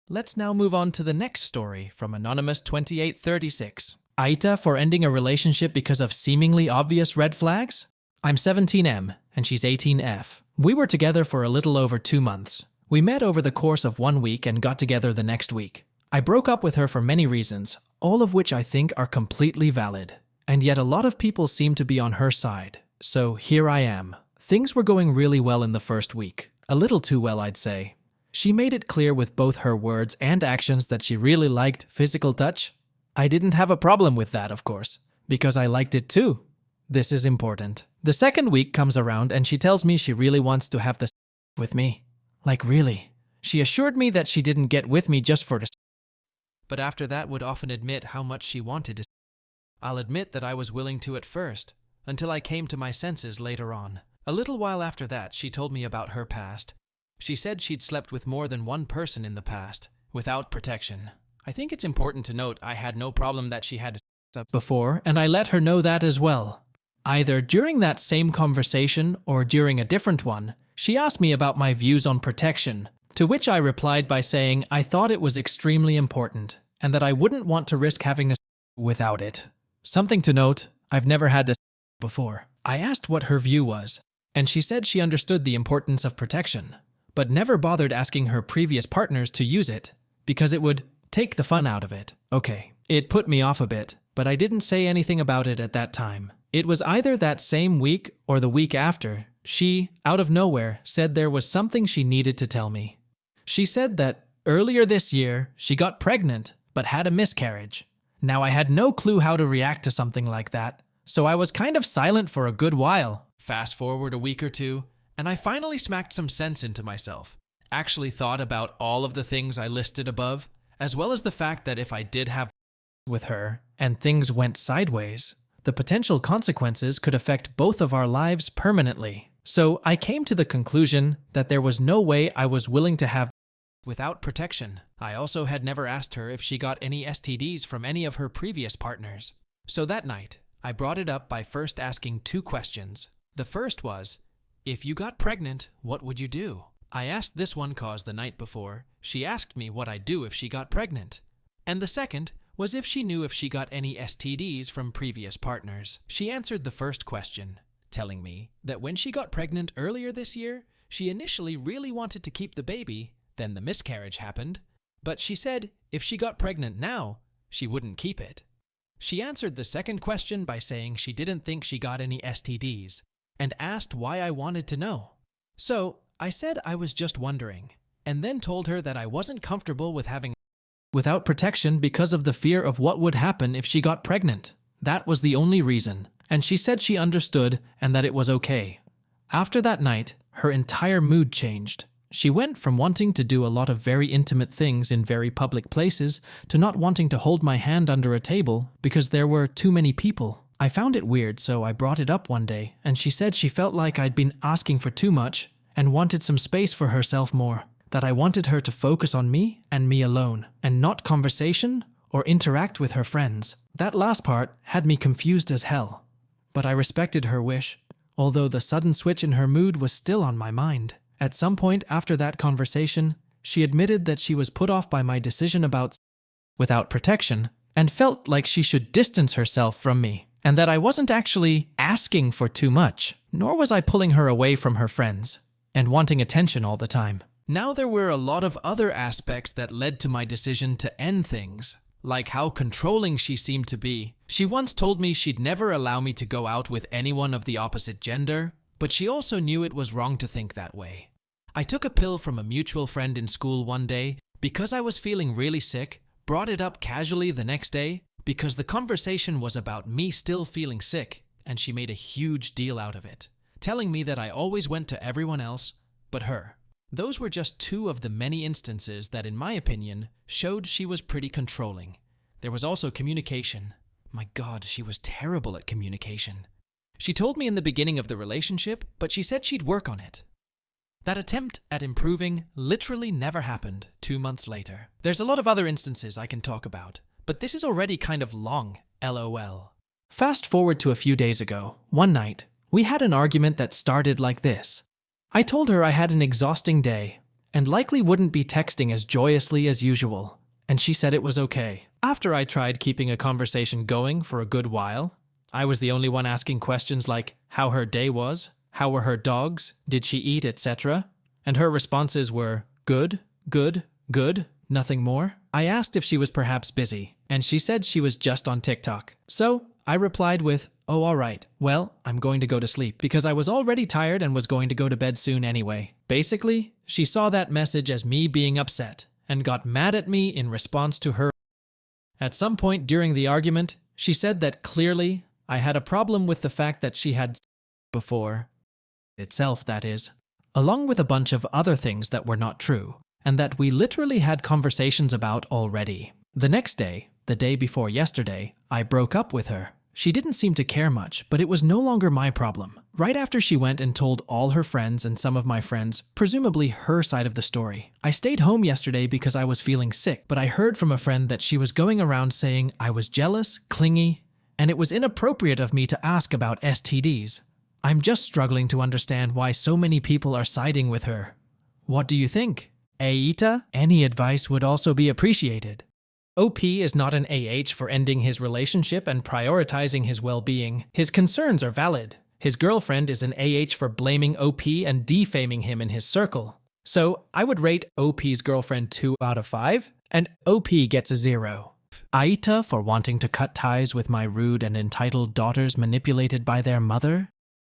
Let's now move on to the next story from Anonymous 2836. AITA for ending a relationship because of seemingly obvious red flags? I'm 17M, and she's 18F. We were together for a little over 2 months. We met over the course of 1 week and got together the next week. I broke up with her for many reasons, all of which I think are completely valid. And yet a lot of people seem to be on her side. So here I am. Things were going really well in the first week. A little too well, I'd say. She made it clear with both her words and actions that she really liked physical touch. I didn't have a problem with that, of course, because I liked it too. This is important. The second week comes around and she tells me she really wants to have this with me. Like really. She assured me that she didn't get with me just for the but after that would often admit how much she wanted to. I'll admit that I was willing to at first, until I came to my senses later on. A little while after that, she told me about her past. She said she'd slept with more than one person in the past, without protection. I think it's important to note I had no problem that she had before, and I let her know that as well. Either during that same conversation or during a different one, she asked me about my views on protection, to which I replied by saying I thought it was extremely important, and that I wouldn't want to risk having a without it. Something to note, I've never had this before. I asked what her view was, and she said she understood the importance of protection, but never bothered asking her previous partners to use it, because it would take the fun out of it. Okay, it put me off a bit, but I didn't say anything about it at that time. It was either that same week or the week after, she, out of nowhere, said there was something she needed to tell me. She said that earlier this year, she got pregnant, but had a miscarriage. Now I had no clue how to react to something like that, so I was kind of silent for a good while. Fast forward a week or two, and I finally smacked some sense into myself. Actually thought about all of the things I listed above, as well as the fact that if I did have with her and things went sideways, the potential consequences could affect both of our lives permanently. So I came to the conclusion that there was no way I was willing to have without protection. I also had never asked her if she got any STDs from any of her previous partners. So that night, I brought it up by first asking 2 questions. The first was, if you got pregnant, what would you do? I asked this one cause the night before, she asked me what I'd do if she got pregnant. And the second was if she knew if she got any STDs from previous partners. She answered the first question, telling me that when she got pregnant earlier this year, she initially really wanted to keep the baby, then the miscarriage happened, but she said if she got pregnant now, she wouldn't keep it. She answered the second question by saying she didn't think she got any STDs, and asked why I wanted to know. So I said I was just wondering, and then told her that I wasn't comfortable with having without protection because of the fear of what would happen if she got pregnant. That was the only reason, and she said she understood and that it was okay. After that night, her entire mood changed. She went from wanting to do a lot of very intimate things in very public places to not wanting to hold my hand under a table because there were too many people. I found it weird, so I brought it up one day, and she said she felt like I'd been asking for too much and wanted some space for herself more. That I wanted her to focus on me and me alone, and not conversation or interact with her friends. That last part had me confused as hell. But I respected her wish, although the sudden switch in her mood was still on my mind. At some point after that conversation, she admitted that she was put off by my decision about without protection, and felt like she should distance herself from me, and that I wasn't actually asking for too much, nor was I pulling her away from her friends, and wanting attention all the time. Now there were a lot of other aspects that led to my decision to end things, like how controlling she seemed to be. She once told me she'd never allow me to go out with anyone of the opposite gender, but she also knew it was wrong to think that way. I took a pill from a mutual friend in school one day because I was feeling really sick, brought it up casually the next day because the conversation was about me still feeling sick, and she made a huge deal out of it, telling me that I always went to everyone else but her. Those were just 2 of the many instances that, in my opinion, showed she was pretty controlling. There was also communication. My God, she was terrible at communication. She told me in the beginning of the relationship, but she said she'd work on it. That attempt at improving literally never happened 2 months later. There's a lot of other instances I can talk about, but this is already kind of long, LOL. Fast forward to a few days ago. One night, we had an argument that started like this. I told her I had an exhausting day and likely wouldn't be texting as joyously as usual, and she said it was okay. After I tried keeping a conversation going for a good while, I was the only one asking questions like how her day was, how were her dogs, did she eat, etc., and her responses were good, good, good, nothing more. I asked if she was perhaps busy, and she said she was just on TikTok. So I replied with, oh, all right, well, I'm going to go to sleep because I was already tired and was going to go to bed soon anyway. Basically, She saw that message as me being upset and got mad at me in response to her. At some point during the argument, she said that clearly I had a problem with the fact that she had before itself, that is, along with a bunch of other things that were not true, and that we literally had conversations about already. The next day, the day before yesterday, I broke up with her. She didn't seem to care much, but it was no longer my problem. Right after she went and told all her friends and some of my friends, presumably her side of the story. I stayed home yesterday because I was feeling sick, but I heard from a friend that she was going around saying I was jealous, clingy, and it was inappropriate of me to ask about STDs. I'm just struggling to understand why so many people are siding with her. What do you think? AITA? Any advice would also be appreciated. OP is not an AH for ending his relationship and prioritizing his well-being. His concerns are valid. His girlfriend is an AH for blaming OP and defaming him in his circle. So I would rate OP's girlfriend 2 out of 5, and OP gets a 0. AITA for wanting to cut ties with my rude and entitled daughters manipulated by their mother.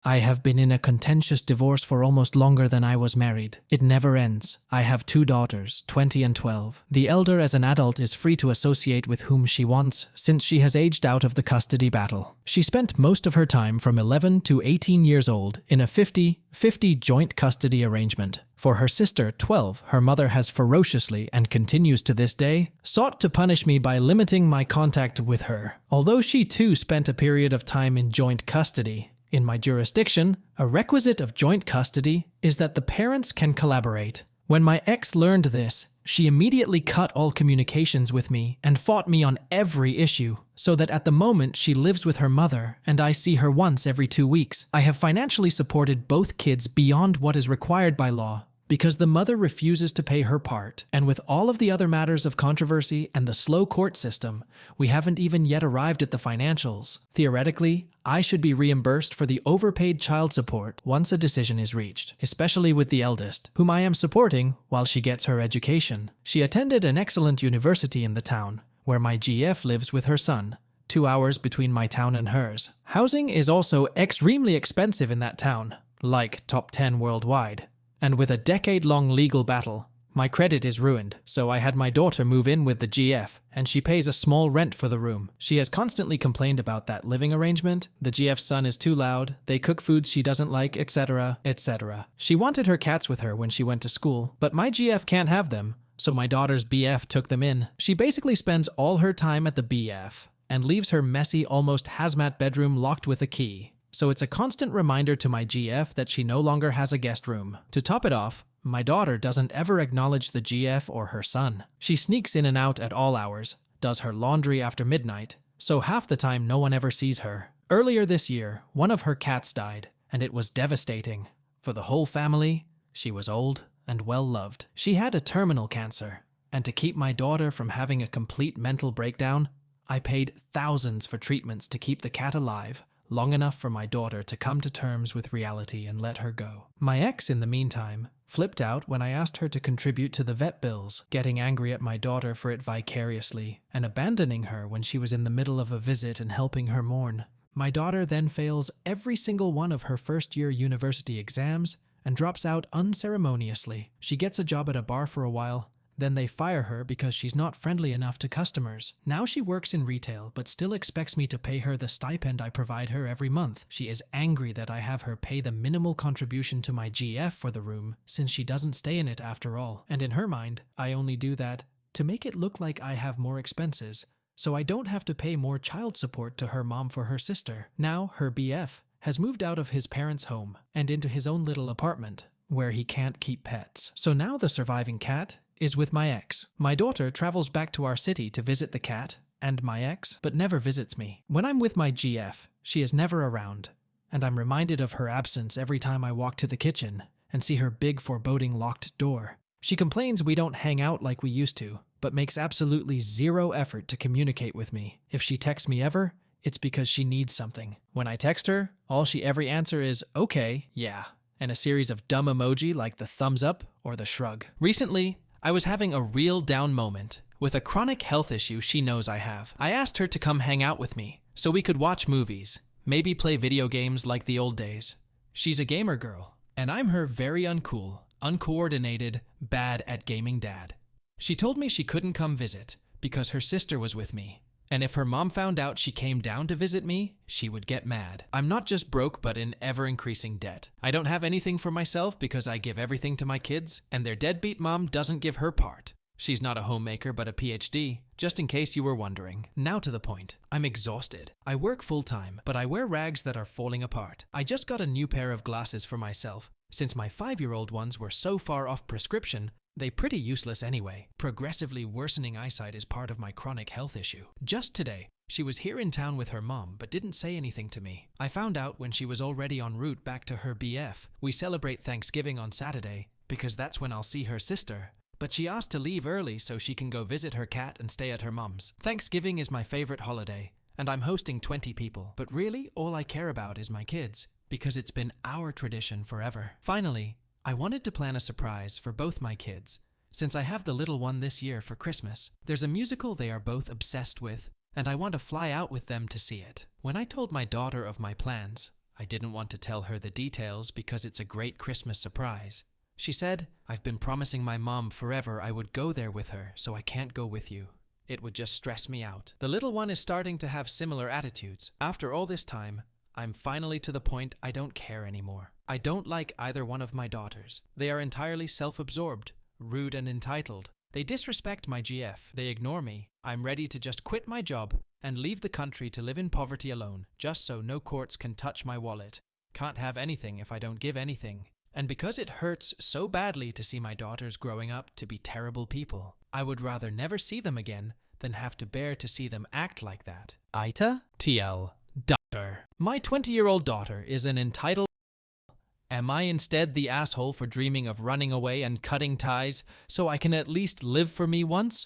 I have been in a contentious divorce for almost longer than I was married. It never ends. I have 2 daughters, 20 and 12. The elder as an adult is free to associate with whom she wants since she has aged out of the custody battle. She spent most of her time from 11 to 18 years old in a 50-50 joint custody arrangement. For her sister, 12, her mother has ferociously, and continues to this day, sought to punish me by limiting my contact with her. Although she too spent a period of time in joint custody, in my jurisdiction, a requisite of joint custody is that the parents can collaborate. When my ex learned this, she immediately cut all communications with me and fought me on every issue, so that at the moment she lives with her mother and I see her once every 2 weeks. I have financially supported both kids beyond what is required by law, because the mother refuses to pay her part, and with all of the other matters of controversy and the slow court system, we haven't even yet arrived at the financials. Theoretically, I should be reimbursed for the overpaid child support once a decision is reached, especially with the eldest, whom I am supporting while she gets her education. She attended an excellent university in the town, where my GF lives with her son, 2 hours between my town and hers. Housing is also extremely expensive in that town, like top 10 worldwide. And with a decade-long legal battle, my credit is ruined, so I had my daughter move in with the GF, and she pays a small rent for the room. She has constantly complained about that living arrangement. The GF's son is too loud, they cook foods she doesn't like, etc., etc. She wanted her cats with her when she went to school, but my GF can't have them, so my daughter's BF took them in. She basically spends all her time at the BF, and leaves her messy, almost hazmat bedroom locked with a key. So it's a constant reminder to my GF that she no longer has a guest room. To top it off, my daughter doesn't ever acknowledge the GF or her son. She sneaks in and out at all hours, does her laundry after midnight, so half the time no one ever sees her. Earlier this year, one of her cats died, and it was devastating. For the whole family, she was old and well loved. She had a terminal cancer, and to keep my daughter from having a complete mental breakdown, I paid thousands for treatments to keep the cat alive, long enough for my daughter to come to terms with reality and let her go. My ex, in the meantime, flipped out when I asked her to contribute to the vet bills, getting angry at my daughter for it vicariously, and abandoning her when she was in the middle of a visit and helping her mourn. My daughter then fails every single one of her first-year university exams and drops out unceremoniously. She gets a job at a bar for a while, then they fire her because she's not friendly enough to customers. Now she works in retail, but still expects me to pay her the stipend I provide her every month. She is angry that I have her pay the minimal contribution to my GF for the room, since she doesn't stay in it after all. And in her mind, I only do that to make it look like I have more expenses, so I don't have to pay more child support to her mom for her sister. Now her BF has moved out of his parents' home and into his own little apartment, where he can't keep pets. So now the surviving cat is with my ex. My daughter travels back to our city to visit the cat and my ex, but never visits me. When I'm with my GF, she is never around, and I'm reminded of her absence every time I walk to the kitchen and see her big foreboding locked door. She complains we don't hang out like we used to, but makes absolutely zero effort to communicate with me. If she texts me ever, it's because she needs something. When I text her, all she ever answer is, okay, yeah, and a series of dumb emoji like the thumbs up or the shrug. Recently, I was having a real down moment with a chronic health issue she knows I have. I asked her to come hang out with me so we could watch movies, maybe play video games like the old days. She's a gamer girl, and I'm her very uncool, uncoordinated, bad at gaming dad. She told me she couldn't come visit because her sister was with me. And if her mom found out she came down to visit me, she would get mad. I'm not just broke, but in ever-increasing debt. I don't have anything for myself because I give everything to my kids, and their deadbeat mom doesn't give her part. She's not a homemaker, but a PhD, just in case you were wondering. Now to the point. I'm exhausted. I work full-time, but I wear rags that are falling apart. I just got a new pair of glasses for myself. Since my 5-year-old ones were so far off prescription, they pretty useless anyway. Progressively worsening eyesight is part of my chronic health issue. Just today, she was here in town with her mom, but didn't say anything to me. I found out when she was already en route back to her BF. We celebrate Thanksgiving on Saturday, because that's when I'll see her sister. But she asked to leave early so she can go visit her cat and stay at her mom's. Thanksgiving is my favorite holiday, and I'm hosting 20 people. But really, all I care about is my kids, because it's been our tradition forever. Finally, I wanted to plan a surprise for both my kids, since I have the little one this year for Christmas. There's a musical they are both obsessed with, and I want to fly out with them to see it. When I told my daughter of my plans, I didn't want to tell her the details because it's a great Christmas surprise. She said, "I've been promising my mom forever I would go there with her, so I can't go with you. It would just stress me out." The little one is starting to have similar attitudes. After all this time, I'm finally to the point I don't care anymore. I don't like either one of my daughters. They are entirely self-absorbed, rude and entitled. They disrespect my GF. They ignore me. I'm ready to just quit my job and leave the country to live in poverty alone, just so no courts can touch my wallet. Can't have anything if I don't give anything. And because it hurts so badly to see my daughters growing up to be terrible people, I would rather never see them again than have to bear to see them act like that. AITA? TL. Daughter. My 20-year-old daughter is an entitled. Am I instead the asshole for dreaming of running away and cutting ties so I can at least live for me once?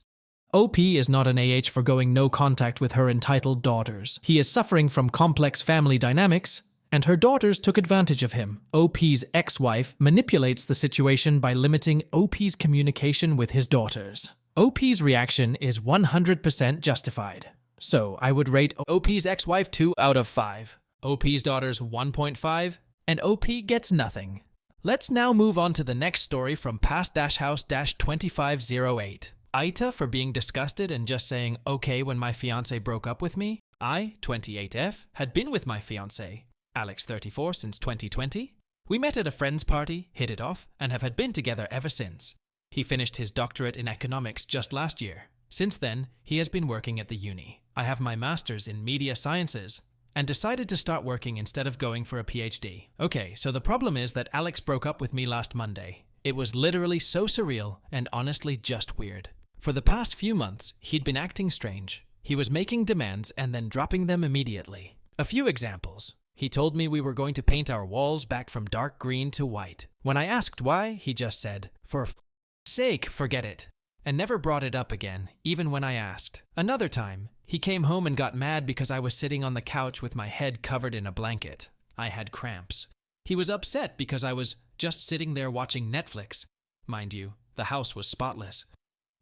OP is not an AH for going no contact with her entitled daughters. He is suffering from complex family dynamics, and her daughters took advantage of him. OP's ex-wife manipulates the situation by limiting OP's communication with his daughters. OP's reaction is 100% justified. So I would rate OP's ex-wife 2 out of 5, OP's daughters 1.5, and OP gets nothing. Let's now move on to the next story from past-house-2508. AITA for being disgusted and just saying okay when my fiancé broke up with me. I, 28F, had been with my fiancé, Alex 34, since 2020. We met at a friend's party, hit it off, and have had been together ever since. He finished his doctorate in economics just last year. Since then, he has been working at the uni. I have my master's in media sciences and decided to start working instead of going for a PhD. Okay, so the problem is that Alex broke up with me last Monday. It was literally so surreal and honestly just weird. For the past few months, he'd been acting strange. He was making demands and then dropping them immediately. A few examples. He told me we were going to paint our walls back from dark green to white. When I asked why, he just said, "For f***'s sake, forget it," and never brought it up again, even when I asked. Another time, he came home and got mad because I was sitting on the couch with my head covered in a blanket. I had cramps. He was upset because I was just sitting there watching Netflix. Mind you, the house was spotless.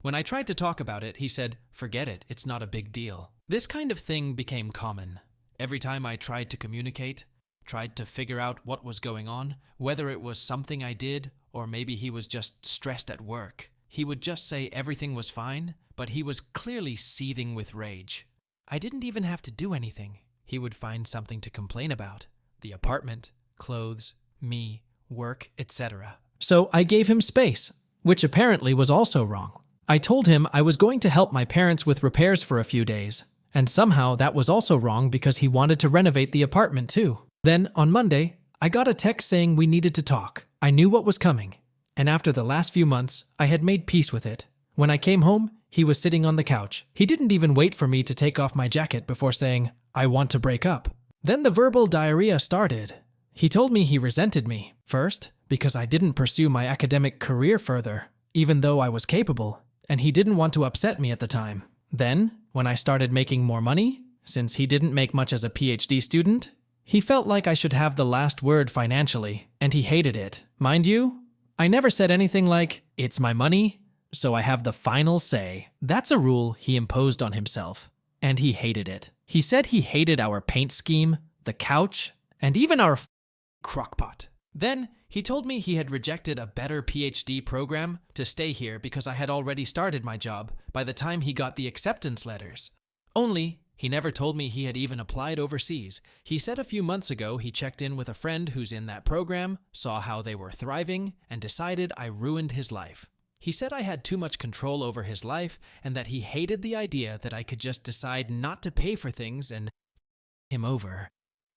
When I tried to talk about it, he said, "Forget it, it's not a big deal." This kind of thing became common. Every time I tried to communicate, tried to figure out what was going on, whether it was something I did or maybe he was just stressed at work, he would just say everything was fine, but he was clearly seething with rage. I didn't even have to do anything. He would find something to complain about. The apartment, clothes, me, work, etc. So I gave him space, which apparently was also wrong. I told him I was going to help my parents with repairs for a few days, and somehow that was also wrong because he wanted to renovate the apartment too. Then, on Monday, I got a text saying we needed to talk. I knew what was coming, and after the last few months, I had made peace with it. When I came home, he was sitting on the couch. He didn't even wait for me to take off my jacket before saying, "I want to break up." Then the verbal diarrhea started. He told me he resented me. First, because I didn't pursue my academic career further, even though I was capable, and he didn't want to upset me at the time. Then, when I started making more money, since he didn't make much as a PhD student, he felt like I should have the last word financially, and he hated it. Mind you, I never said anything like, "It's my money, so I have the final say." That's a rule he imposed on himself, and he hated it. He said he hated our paint scheme, the couch, and even our crockpot. Then, He told me he had rejected a better PhD program to stay here because I had already started my job by the time he got the acceptance letters. Only, he never told me he had even applied overseas. He said a few months ago he checked in with a friend who's in that program, saw how they were thriving, and decided I ruined his life. He said I had too much control over his life and that he hated the idea that I could just decide not to pay for things and him over.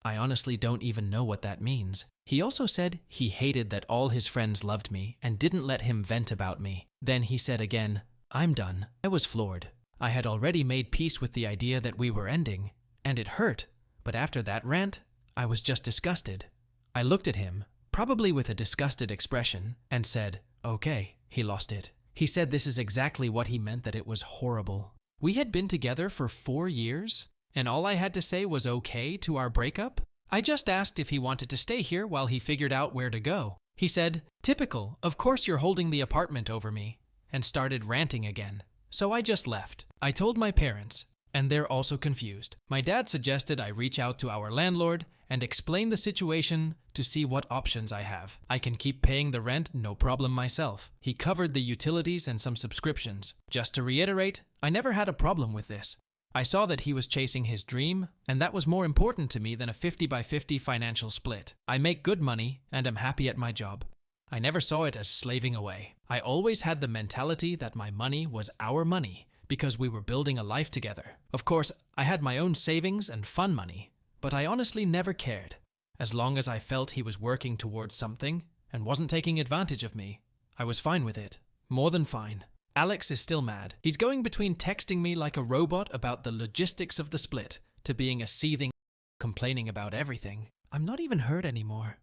I honestly don't even know what that means. He also said he hated that all his friends loved me and didn't let him vent about me. Then he said again, "I'm done." I was floored. I had already made peace with the idea that we were ending, and it hurt. But after that rant, I was just disgusted. I looked at him, probably with a disgusted expression, and said, "Okay." He lost it. He said this is exactly what he meant, that it was horrible. We had been together for 4 years, and all I had to say was okay to our breakup? I just asked if he wanted to stay here while he figured out where to go. He said, "Typical, of course you're holding the apartment over me," and started ranting again. So I just left. I told my parents, and they're also confused. My dad suggested I reach out to our landlord and explain the situation to see what options I have. I can keep paying the rent, no problem myself. He covered the utilities and some subscriptions. Just to reiterate, I never had a problem with this. I saw that he was chasing his dream, and that was more important to me than a 50-by-50 financial split. I make good money, and am happy at my job. I never saw it as slaving away. I always had the mentality that my money was our money because we were building a life together. Of course, I had my own savings and fun money, but I honestly never cared. As long as I felt he was working towards something and wasn't taking advantage of me, I was fine with it. More than fine. Alex is still mad. He's going between texting me like a robot about the logistics of the split to being a seething, complaining about everything. I'm not even hurt anymore.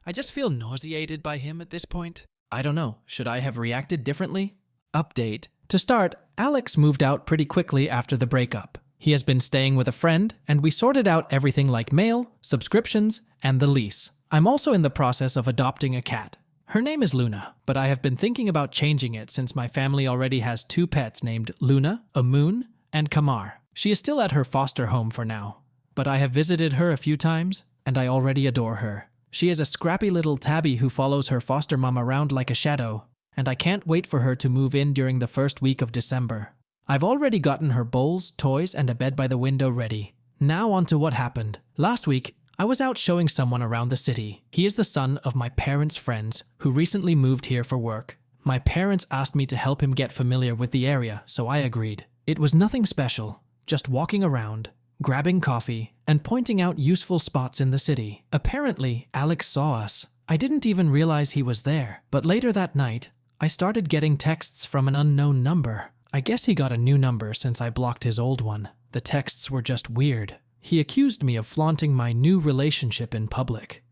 I just feel nauseated by him at this point. I don't know. Should I have reacted differently? Update. To start, Alex moved out pretty quickly after the breakup. He has been staying with a friend, and we sorted out everything like mail, subscriptions, and the lease. I'm also in the process of adopting a cat. Her name is Luna, but I have been thinking about changing it since my family already has 2 pets named Luna, Amun, and Kamar. She is still at her foster home for now, but I have visited her a few times, and I already adore her. She is a scrappy little tabby who follows her foster mom around like a shadow, and I can't wait for her to move in during the first week of December. I've already gotten her bowls, toys, and a bed by the window ready. Now on to what happened. Last week, I was out showing someone around the city. He is the son of my parents' friends who recently moved here for work. My parents asked me to help him get familiar with the area, so I agreed. It was nothing special, just walking around, grabbing coffee, and pointing out useful spots in the city. Apparently, Alex saw us. I didn't even realize he was there, but later that night, I started getting texts from an unknown number. I guess he got a new number since I blocked his old one. The texts were just weird. He accused me of flaunting my new relationship in public,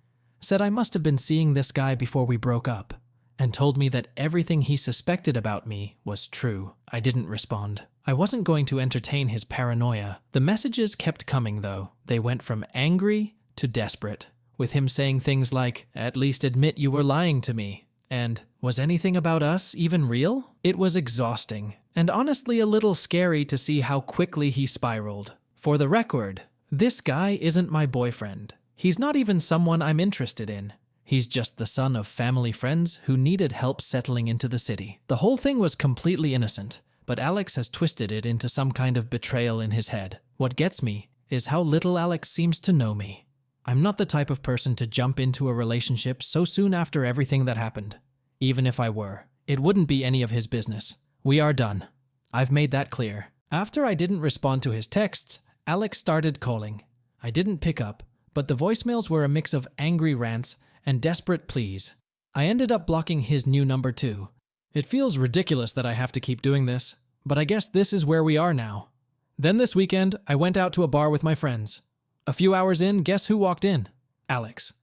said I must have been seeing this guy before we broke up, and told me that everything he suspected about me was true. I didn't respond. I wasn't going to entertain his paranoia. The messages kept coming though. They went from angry to desperate, with him saying things like, "At least admit you were lying to me," and "Was anything about us even real?" It was exhausting, and honestly a little scary to see how quickly he spiraled. For the record, this guy isn't my boyfriend. He's not even someone I'm interested in. He's just the son of family friends who needed help settling into the city. The whole thing was completely innocent, but Alex has twisted it into some kind of betrayal in his head. What gets me is how little Alex seems to know me. I'm not the type of person to jump into a relationship so soon after everything that happened. Even if I were, it wouldn't be any of his business. We are done. I've made that clear. After I didn't respond to his texts, Alex started calling. I didn't pick up, but the voicemails were a mix of angry rants and desperate pleas. I ended up blocking his new number too. It feels ridiculous that I have to keep doing this, but I guess this is where we are now. Then this weekend, I went out to a bar with my friends. A few hours in, guess who walked in? Alex.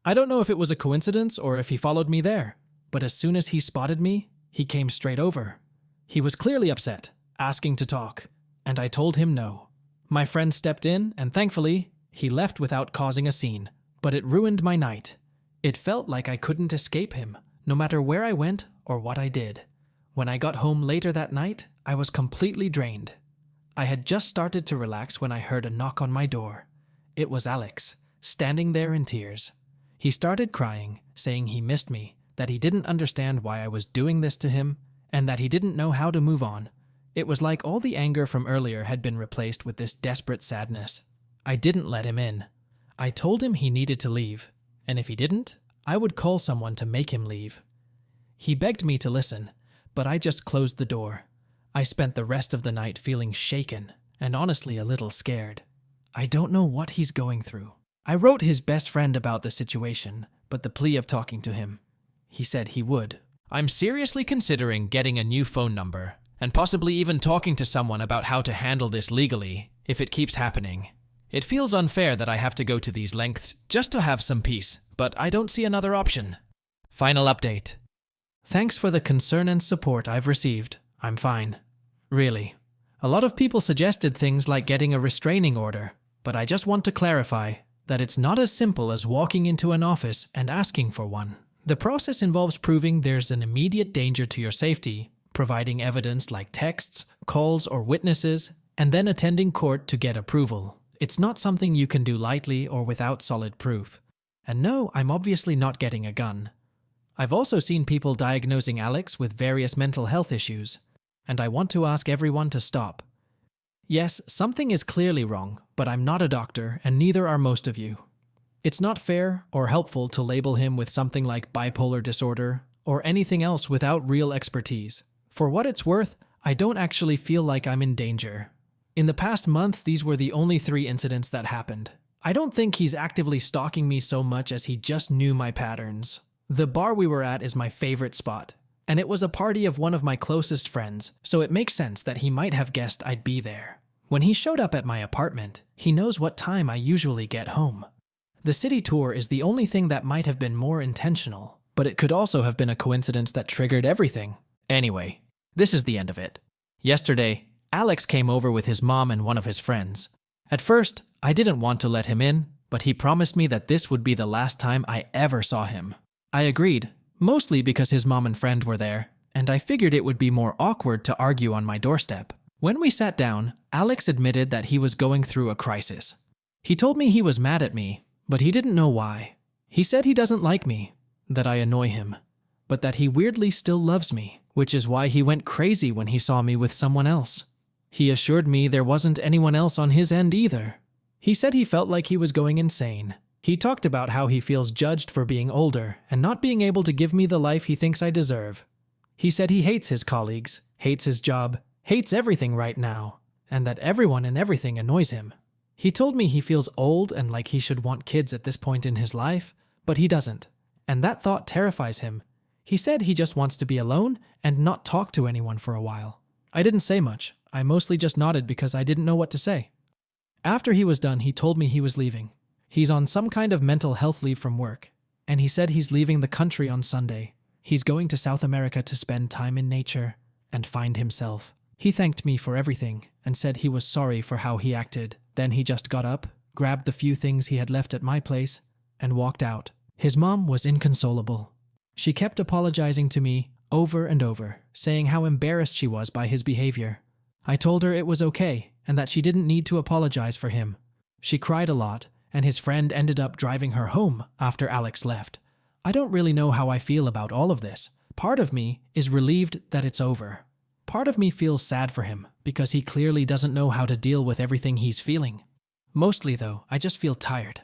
I don't know if it was a coincidence or if he followed me there, but as soon as he spotted me, he came straight over. He was clearly upset, asking to talk, and I told him no. My friend stepped in, and thankfully, he left without causing a scene, but it ruined my night. It felt like I couldn't escape him, no matter where I went or what I did. When I got home later that night, I was completely drained. I had just started to relax when I heard a knock on my door. It was Alex, standing there in tears. He started crying, saying he missed me, that he didn't understand why I was doing this to him, and that he didn't know how to move on. It was like all the anger from earlier had been replaced with this desperate sadness. I didn't let him in. I told him he needed to leave, and if he didn't, I would call someone to make him leave. He begged me to listen, but I just closed the door. I spent the rest of the night feeling shaken and honestly a little scared. I don't know what he's going through. I wrote his best friend about the situation, but the plea of talking to him. He said he would. I'm seriously considering getting a new phone number, and possibly even talking to someone about how to handle this legally, if it keeps happening. It feels unfair that I have to go to these lengths just to have some peace, but I don't see another option. Final update. Thanks for the concern and support I've received. I'm fine. Really. A lot of people suggested things like getting a restraining order, but I just want to clarify that it's not as simple as walking into an office and asking for one. The process involves proving there's an immediate danger to your safety, providing evidence like texts, calls, or witnesses, and then attending court to get approval. It's not something you can do lightly or without solid proof. And no, I'm obviously not getting a gun. I've also seen people diagnosing Alex with various mental health issues, and I want to ask everyone to stop. Yes, something is clearly wrong, but I'm not a doctor, and neither are most of you. It's not fair or helpful to label him with something like bipolar disorder or anything else without real expertise. For what it's worth, I don't actually feel like I'm in danger. In the past month, these were the only 3 incidents that happened. I don't think he's actively stalking me so much as he just knew my patterns. The bar we were at is my favorite spot, and it was a party of one of my closest friends, so it makes sense that he might have guessed I'd be there. When he showed up at my apartment, he knows what time I usually get home. The city tour is the only thing that might have been more intentional, but it could also have been a coincidence that triggered everything. Anyway, this is the end of it. Yesterday, Alex came over with his mom and one of his friends. At first, I didn't want to let him in, but he promised me that this would be the last time I ever saw him. I agreed, mostly because his mom and friend were there, and I figured it would be more awkward to argue on my doorstep. When we sat down, Alex admitted that he was going through a crisis. He told me he was mad at me, but he didn't know why. He said he doesn't like me, that I annoy him, but that he weirdly still loves me, which is why he went crazy when he saw me with someone else. He assured me there wasn't anyone else on his end either. He said he felt like he was going insane. He talked about how he feels judged for being older and not being able to give me the life he thinks I deserve. He said he hates his colleagues, hates his job, hates everything right now, and that everyone and everything annoys him. He told me he feels old and like he should want kids at this point in his life, but he doesn't, and that thought terrifies him. He said he just wants to be alone and not talk to anyone for a while. I didn't say much. I mostly just nodded because I didn't know what to say. After he was done, he told me he was leaving. He's on some kind of mental health leave from work, and he said he's leaving the country on Sunday. He's going to South America to spend time in nature and find himself. He thanked me for everything and said he was sorry for how he acted. Then he just got up, grabbed the few things he had left at my place, and walked out. His mom was inconsolable. She kept apologizing to me over and over, saying how embarrassed she was by his behavior. I told her it was okay and that she didn't need to apologize for him. She cried a lot, and his friend ended up driving her home after Alex left. I don't really know how I feel about all of this. Part of me is relieved that it's over. Part of me feels sad for him because he clearly doesn't know how to deal with everything he's feeling. Mostly though, I just feel tired.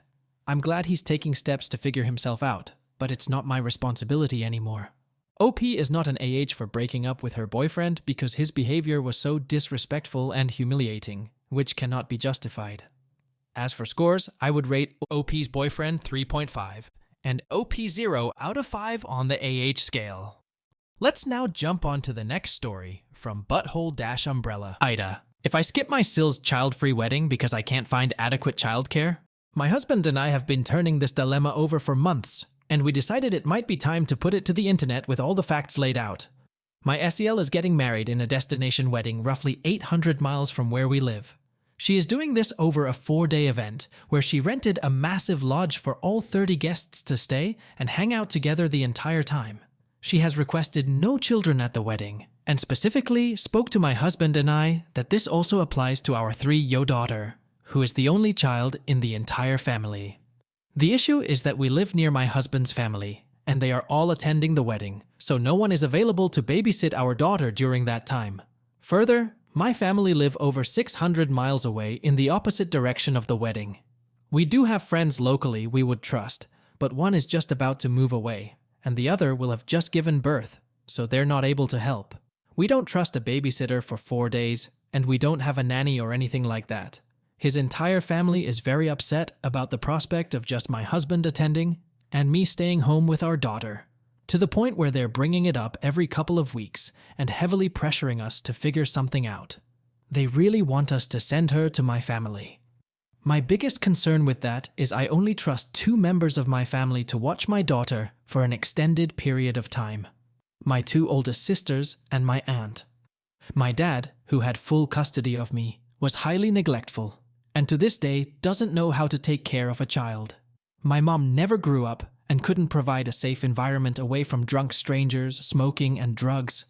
I'm glad he's taking steps to figure himself out, but it's not my responsibility anymore. OP is not an AH for breaking up with her boyfriend because his behavior was so disrespectful and humiliating, which cannot be justified. As for scores, I would rate OP's boyfriend 3.5 and OP 0 out of 5 on the AH scale. Let's now jump on to the next story from Butthole-Umbrella. AITA. If I skip my Sil's child-free wedding because I can't find adequate childcare? My husband and I have been turning this dilemma over for months, and we decided it might be time to put it to the internet with all the facts laid out. My SEL is getting married in a destination wedding roughly 800 miles from where we live. She is doing this over a 4-day event where she rented a massive lodge for all 30 guests to stay and hang out together the entire time. She has requested no children at the wedding, and specifically spoke to my husband and I that this also applies to our 3-year-old daughter, who is the only child in the entire family. The issue is that we live near my husband's family, and they are all attending the wedding, so no one is available to babysit our daughter during that time. Further, my family live over 600 miles away in the opposite direction of the wedding. We do have friends locally we would trust, but one is just about to move away, and the other will have just given birth, so they're not able to help. We don't trust a babysitter for 4 days, and we don't have a nanny or anything like that. His entire family is very upset about the prospect of just my husband attending and me staying home with our daughter, to the point where they're bringing it up every couple of weeks and heavily pressuring us to figure something out. They really want us to send her to my family. My biggest concern with that is I only trust 2 members of my family to watch my daughter for an extended period of time. My 2 oldest sisters and my aunt. My dad, who had full custody of me, was highly neglectful, and to this day doesn't know how to take care of a child. My mom never grew up and couldn't provide a safe environment away from drunk strangers, smoking, and drugs.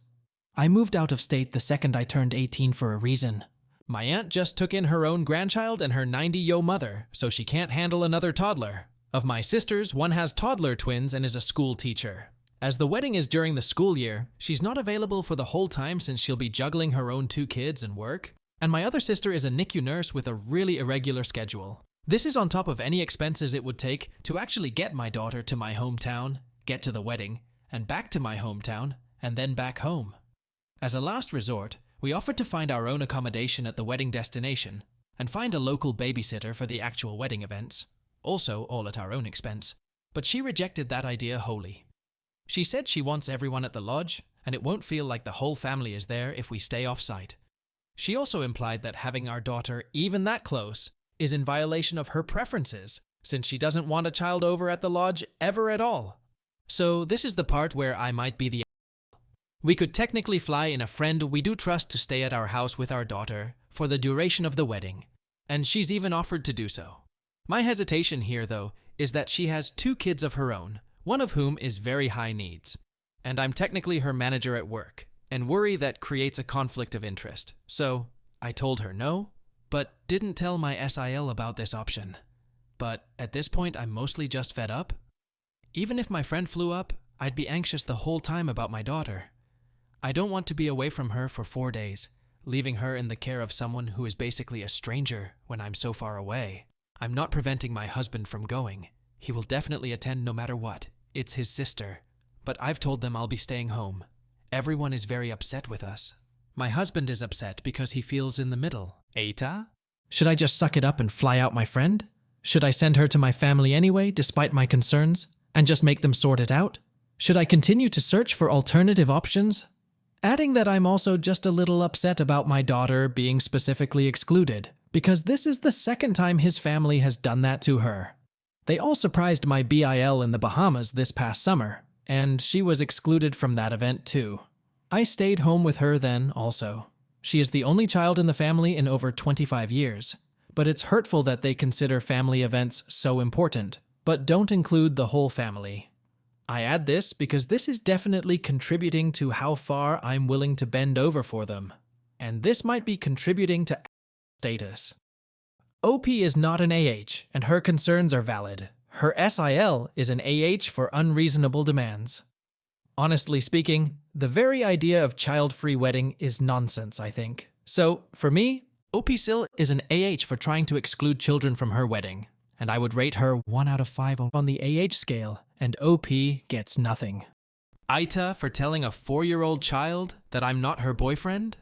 I moved out of state the second I turned 18 for a reason. My aunt just took in her own grandchild and her 90-year-old mother, so she can't handle another toddler. Of my sisters, one has toddler twins and is a school teacher. As the wedding is during the school year, she's not available for the whole time since she'll be juggling her own 2 kids and work. And my other sister is a NICU nurse with a really irregular schedule. This is on top of any expenses it would take to actually get my daughter to my hometown, get to the wedding, and back to my hometown, and then back home. As a last resort, we offered to find our own accommodation at the wedding destination and find a local babysitter for the actual wedding events, also all at our own expense, but she rejected that idea wholly. She said she wants everyone at the lodge, and it won't feel like the whole family is there if we stay off-site. She also implied that having our daughter even that close is in violation of her preferences, since she doesn't want a child over at the lodge ever at all. So this is the part where I might be the We could technically fly in a friend we do trust to stay at our house with our daughter for the duration of the wedding, and she's even offered to do so. My hesitation here, though, is that she has 2 kids of her own, one of whom is very high needs, and I'm technically her manager at work, and worry that creates a conflict of interest. So I told her no, but didn't tell my SIL about this option. But at this point, I'm mostly just fed up. Even if my friend flew up, I'd be anxious the whole time about my daughter. I don't want to be away from her for 4 days, leaving her in the care of someone who is basically a stranger when I'm so far away. I'm not preventing my husband from going. He will definitely attend no matter what. It's his sister. But I've told them I'll be staying home. Everyone is very upset with us. My husband is upset because he feels in the middle. AITA? Should I just suck it up and fly out my friend? Should I send her to my family anyway, despite my concerns, and just make them sort it out? Should I continue to search for alternative options? Adding that I'm also just a little upset about my daughter being specifically excluded, because this is the second time his family has done that to her. They all surprised my BIL in the Bahamas this past summer, and she was excluded from that event too. I stayed home with her then also. She is the only child in the family in over 25 years, but it's hurtful that they consider family events so important, but don't include the whole family. I add this because this is definitely contributing to how far I'm willing to bend over for them, and this might be contributing to status. OP is not an AH, and her concerns are valid. Her SIL is an AH for unreasonable demands. Honestly speaking, the very idea of child-free wedding is nonsense, I think. So, for me, OP-SIL is an AH for trying to exclude children from her wedding, and I would rate her 1 out of 5 on the AH scale, and OP gets nothing. AITA for telling a 4-year-old child that I'm not her boyfriend?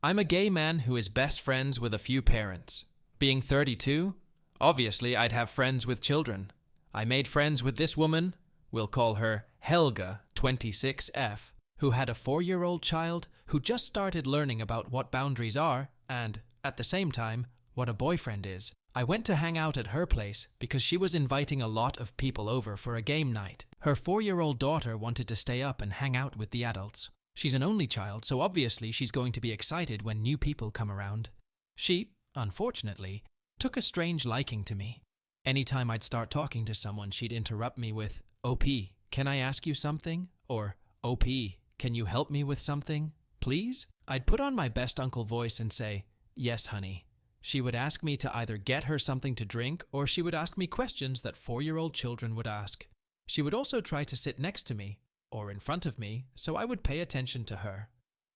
I'm a gay man who is best friends with a few parents. Being 32, obviously I'd have friends with children. I made friends with this woman, we'll call her Helga, 26F, who had a 4-year-old child who just started learning about what boundaries are and, at the same time, what a boyfriend is. I went to hang out at her place because she was inviting a lot of people over for a game night. Her 4-year-old daughter wanted to stay up and hang out with the adults. She's an only child, so obviously she's going to be excited when new people come around. She, unfortunately, took a strange liking to me. Anytime I'd start talking to someone, she'd interrupt me with, "OP, can I ask you something?" Or, "OP, can you help me with something, please?" I'd put on my best uncle voice and say, "Yes, honey." She would ask me to either get her something to drink or she would ask me questions that 4-year-old children would ask. She would also try to sit next to me or in front of me so I would pay attention to her.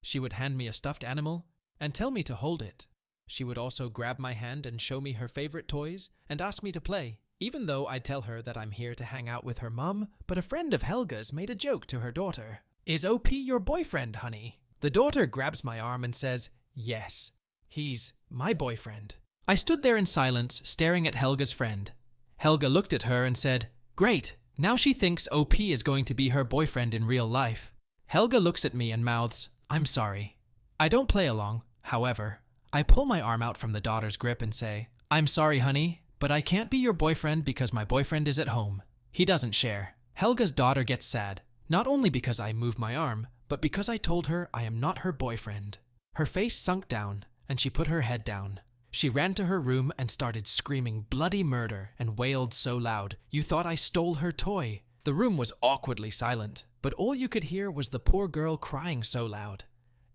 She would hand me a stuffed animal and tell me to hold it. She would also grab my hand and show me her favorite toys and ask me to play, even though I'd tell her that I'm here to hang out with her mom, but a friend of Helga's made a joke to her daughter. "Is OP your boyfriend, honey?" The daughter grabs my arm and says, "Yes, he's my boyfriend." I stood there in silence, staring at Helga's friend. Helga looked at her and said, "Great, now she thinks OP is going to be her boyfriend in real life." Helga looks at me and mouths, "I'm sorry." I don't play along, however. I pull my arm out from the daughter's grip and say, "I'm sorry, honey, but I can't be your boyfriend because my boyfriend is at home. He doesn't share." Helga's daughter gets sad, not only because I move my arm, but because I told her I am not her boyfriend. Her face sunk down, and she put her head down. She ran to her room and started screaming bloody murder and wailed so loud, "You thought I stole her toy." The room was awkwardly silent, but all you could hear was the poor girl crying so loud.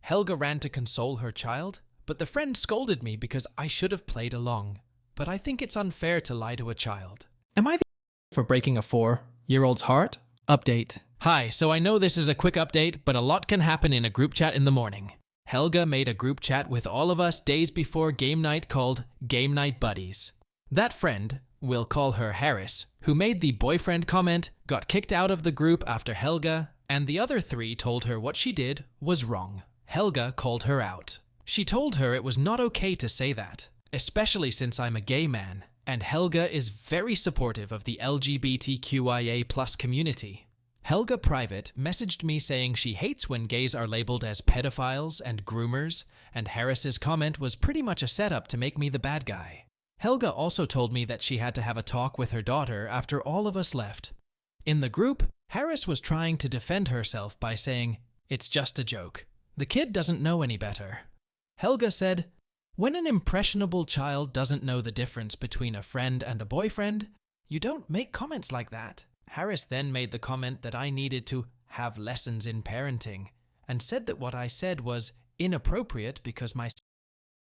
Helga ran to console her child, but the friend scolded me because I should have played along. But I think it's unfair to lie to a child. Am I the for breaking a 4-year-old's heart? Update. Hi, so I know this is a quick update, but a lot can happen in a group chat in the morning. Helga made a group chat with all of us days before game night called Game Night Buddies. That friend, we'll call her Harris, who made the boyfriend comment, got kicked out of the group after Helga, and the other 3 told her what she did was wrong. Helga called her out. She told her it was not okay to say that, especially since I'm a gay man, and Helga is very supportive of the LGBTQIA+ community. Helga Private messaged me saying she hates when gays are labeled as pedophiles and groomers, and Harris's comment was pretty much a setup to make me the bad guy. Helga also told me that she had to have a talk with her daughter after all of us left. In the group, Harris was trying to defend herself by saying, "It's just a joke. The kid doesn't know any better." Helga said, "When an impressionable child doesn't know the difference between a friend and a boyfriend, you don't make comments like that." Harris then made the comment that I needed to have lessons in parenting, and said that what I said was inappropriate because my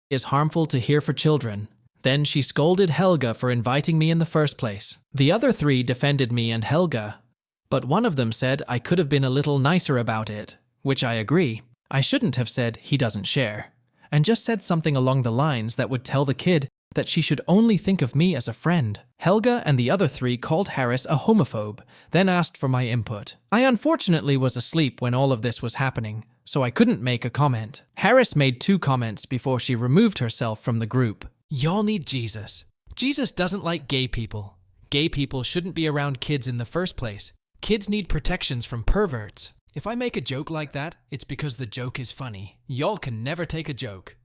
is harmful to hear for children. Then she scolded Helga for inviting me in the first place. The other 3 defended me and Helga, but one of them said I could have been a little nicer about it, which I agree. I shouldn't have said he doesn't share, and just said something along the lines that would tell the kid that she should only think of me as a friend. Helga and the other 3 called Harris a homophobe, then asked for my input. I unfortunately was asleep when all of this was happening, so I couldn't make a comment. Harris made 2 comments before she removed herself from the group. "Y'all need Jesus. Jesus doesn't like gay people. Gay people shouldn't be around kids in the first place. Kids need protections from perverts. If I make a joke like that, it's because the joke is funny. Y'all can never take a joke."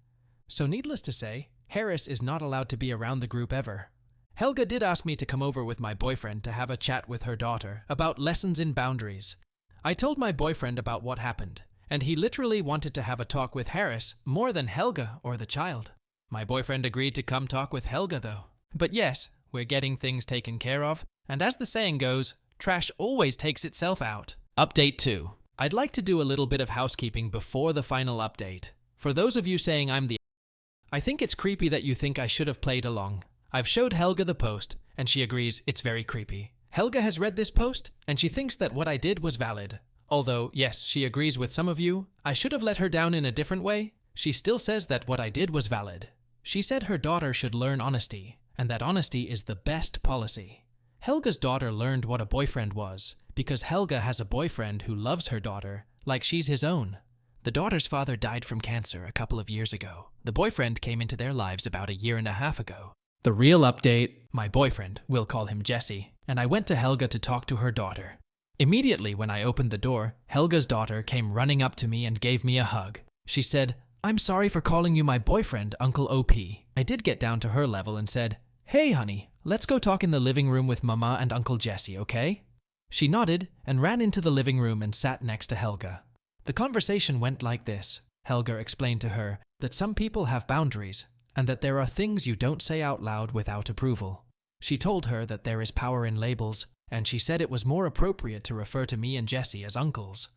So needless to say, Harris is not allowed to be around the group ever. Helga did ask me to come over with my boyfriend to have a chat with her daughter about lessons in boundaries. I told my boyfriend about what happened, and he literally wanted to have a talk with Harris more than Helga or the child. My boyfriend agreed to come talk with Helga though. But yes, we're getting things taken care of, and as the saying goes, trash always takes itself out. Update 2. I'd like to do a little bit of housekeeping before the final update. For those of you saying I think it's creepy that you think I should have played along. I've showed Helga the post, and she agrees it's very creepy. Helga has read this post, and she thinks that what I did was valid. Although, yes, she agrees with some of you, I should have let her down in a different way. She still says that what I did was valid. She said her daughter should learn honesty, and that honesty is the best policy. Helga's daughter learned what a boyfriend was, because Helga has a boyfriend who loves her daughter like she's his own. The daughter's father died from cancer a couple of years ago. The boyfriend came into their lives about 1.5 years ago. The real update, my boyfriend, we'll call him Jesse, and I went to Helga to talk to her daughter. Immediately when I opened the door, Helga's daughter came running up to me and gave me a hug. She said, "I'm sorry for calling you my boyfriend, Uncle OP." I did get down to her level and said, "Hey honey, let's go talk in the living room with Mama and Uncle Jesse, okay?" She nodded and ran into the living room and sat next to Helga. The conversation went like this. Helga explained to her that some people have boundaries and that there are things you don't say out loud without approval. She told her that there is power in labels, and she said it was more appropriate to refer to me and Jesse as uncles.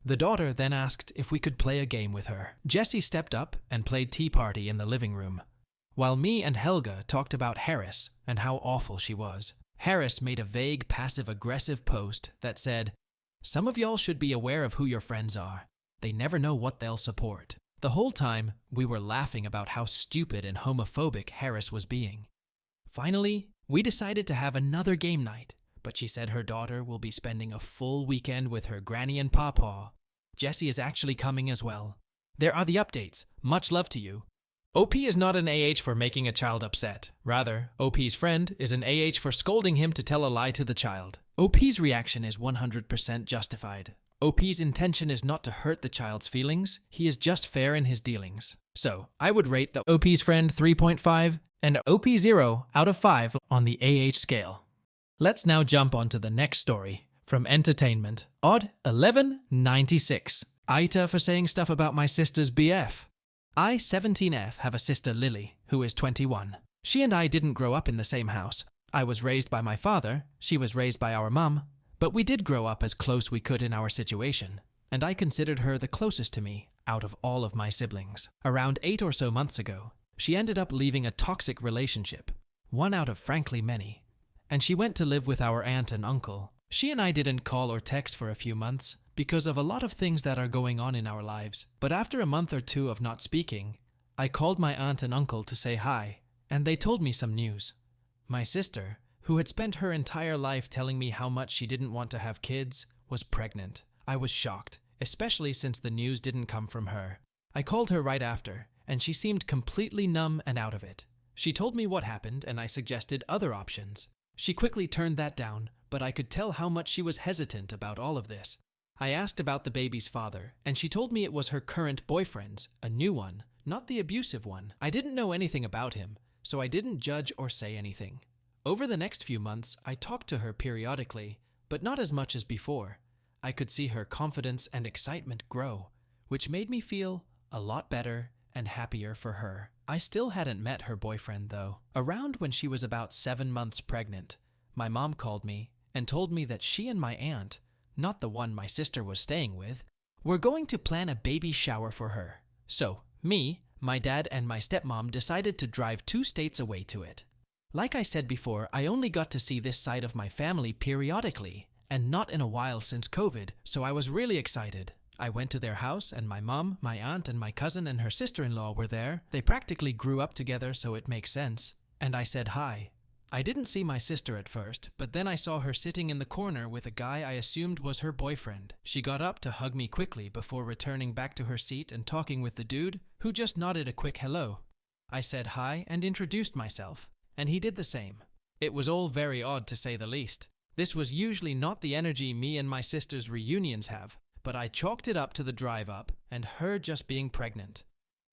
The daughter then asked if we could play a game with her. Jesse stepped up and played Tea Party in the living room. while me and Helga talked about Harris and how awful she was. Harris made a vague, passive-aggressive post that said, "Some of y'all should be aware of who your friends are. They never know what they'll support." The whole time, we were laughing about how stupid and homophobic Harris was being. Finally, we decided to have another game night, but she said her daughter will be spending a full weekend with her granny and pawpaw. Jessie is actually coming as well. There are the updates. Much love to you. OP is not an AH for making a child upset. Rather, OP's friend is an AH for scolding him to tell a lie to the child. OP's reaction is 100% justified. OP's intention is not to hurt the child's feelings, he is just fair in his dealings. So, I would rate the OP's friend 3.5 and OP 0 out of 5 on the AH scale. Let's now jump on to the next story. From Entertainment, Odd 1196. AITA for saying stuff about my sister's BF. I, 17F, have a sister Lily, who is 21. She and I didn't grow up in the same house. I was raised by my father, she was raised by our mum, but we did grow up as close we could in our situation, and I considered her the closest to me out of all of my siblings. Around 8 or so months ago, she ended up leaving a toxic relationship, one out of frankly many, and she went to live with our aunt and uncle. She and I didn't call or text for a few months because of a lot of things that are going on in our lives. But after a month or two of not speaking, I called my aunt and uncle to say hi, and they told me some news. My sister, who had spent her entire life telling me how much she didn't want to have kids, was pregnant. I was shocked, especially since the news didn't come from her. I called her right after, and she seemed completely numb and out of it. She told me what happened, and I suggested other options. She quickly turned that down, but I could tell how much she was hesitant about all of this. I asked about the baby's father, and she told me it was her current boyfriend's, a new one, not the abusive one. I didn't know anything about him, so I didn't judge or say anything. Over the next few months, I talked to her periodically, but not as much as before. I could see her confidence and excitement grow, which made me feel a lot better and happier for her. I still hadn't met her boyfriend, though. Around when she was about 7 months pregnant, my mom called me and told me that she and my aunt, not the one my sister was staying with, were going to plan a baby shower for her. So, me, my dad, and my stepmom decided to drive 2 states away to it. Like I said before, I only got to see this side of my family periodically, and not in a while since COVID, so I was really excited. I went to their house, and my mom, my aunt, and my cousin and her sister-in-law were there. They practically grew up together, so it makes sense. And I said hi. I didn't see my sister at first, but then I saw her sitting in the corner with a guy I assumed was her boyfriend. She got up to hug me quickly before returning back to her seat and talking with the dude, who just nodded a quick hello. I said hi and introduced myself, and he did the same. It was all very odd, to say the least. This was usually not the energy me and my sister's reunions have, but I chalked it up to the drive up and her just being pregnant.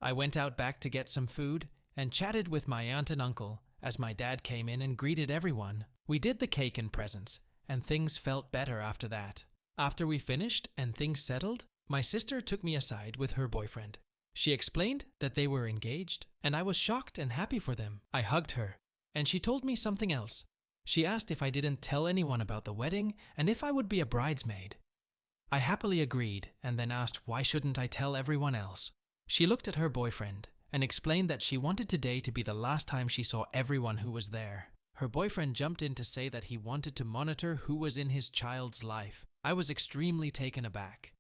I went out back to get some food and chatted with my aunt and uncle as my dad came in and greeted everyone. We did the cake and presents, and things felt better after that. After we finished and things settled, my sister took me aside with her boyfriend. She explained that they were engaged, and I was shocked and happy for them. I hugged her, and she told me something else. She asked if I didn't tell anyone about the wedding and if I would be a bridesmaid. I happily agreed and then asked why shouldn't I tell everyone else. She looked at her boyfriend and explained that she wanted today to be the last time she saw everyone who was there. Her boyfriend jumped in to say that he wanted to monitor who was in his child's life. I was extremely taken aback.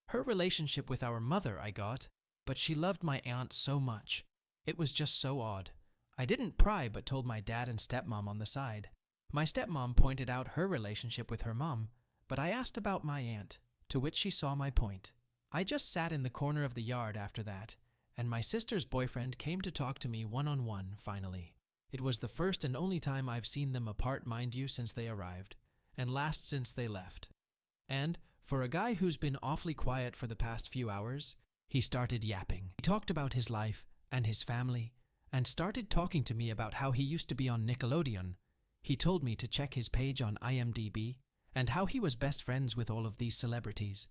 Her relationship with our mother I got, but she loved my aunt so much. It was just so odd. I didn't pry but told my dad and stepmom on the side. My stepmom pointed out her relationship with her mom, but I asked about my aunt, to which she saw my point. I just sat in the corner of the yard after that, and my sister's boyfriend came to talk to me one-on-one finally. It was the first and only time I've seen them apart, mind you, since they arrived, and last since they left. And, for a guy who's been awfully quiet for the past few hours, he started yapping. He talked about his life and his family, and started talking to me about how he used to be on Nickelodeon. He told me to check his page on IMDb, and how he was best friends with all of these celebrities.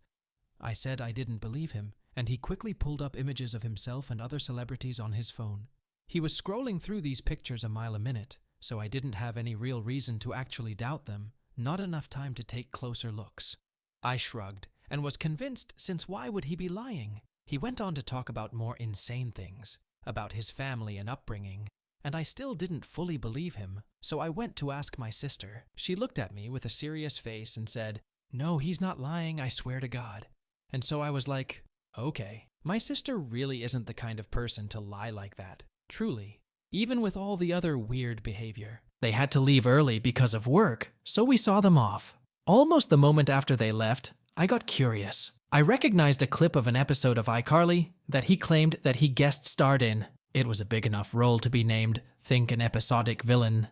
I said I didn't believe him, and he quickly pulled up images of himself and other celebrities on his phone. He was scrolling through these pictures a mile a minute, so I didn't have any real reason to actually doubt them, not enough time to take closer looks. I shrugged, and was convinced, since why would he be lying? He went on to talk about more insane things, about his family and upbringing, and I still didn't fully believe him, so I went to ask my sister. She looked at me with a serious face and said, "No, he's not lying, I swear to God." And so I was like, okay. My sister really isn't the kind of person to lie like that, truly, even with all the other weird behavior. They had to leave early because of work, so we saw them off. Almost the moment after they left, I got curious. I recognized a clip of an episode of iCarly that he claimed that he guest starred in. It was a big enough role to be named, think an episodic villain.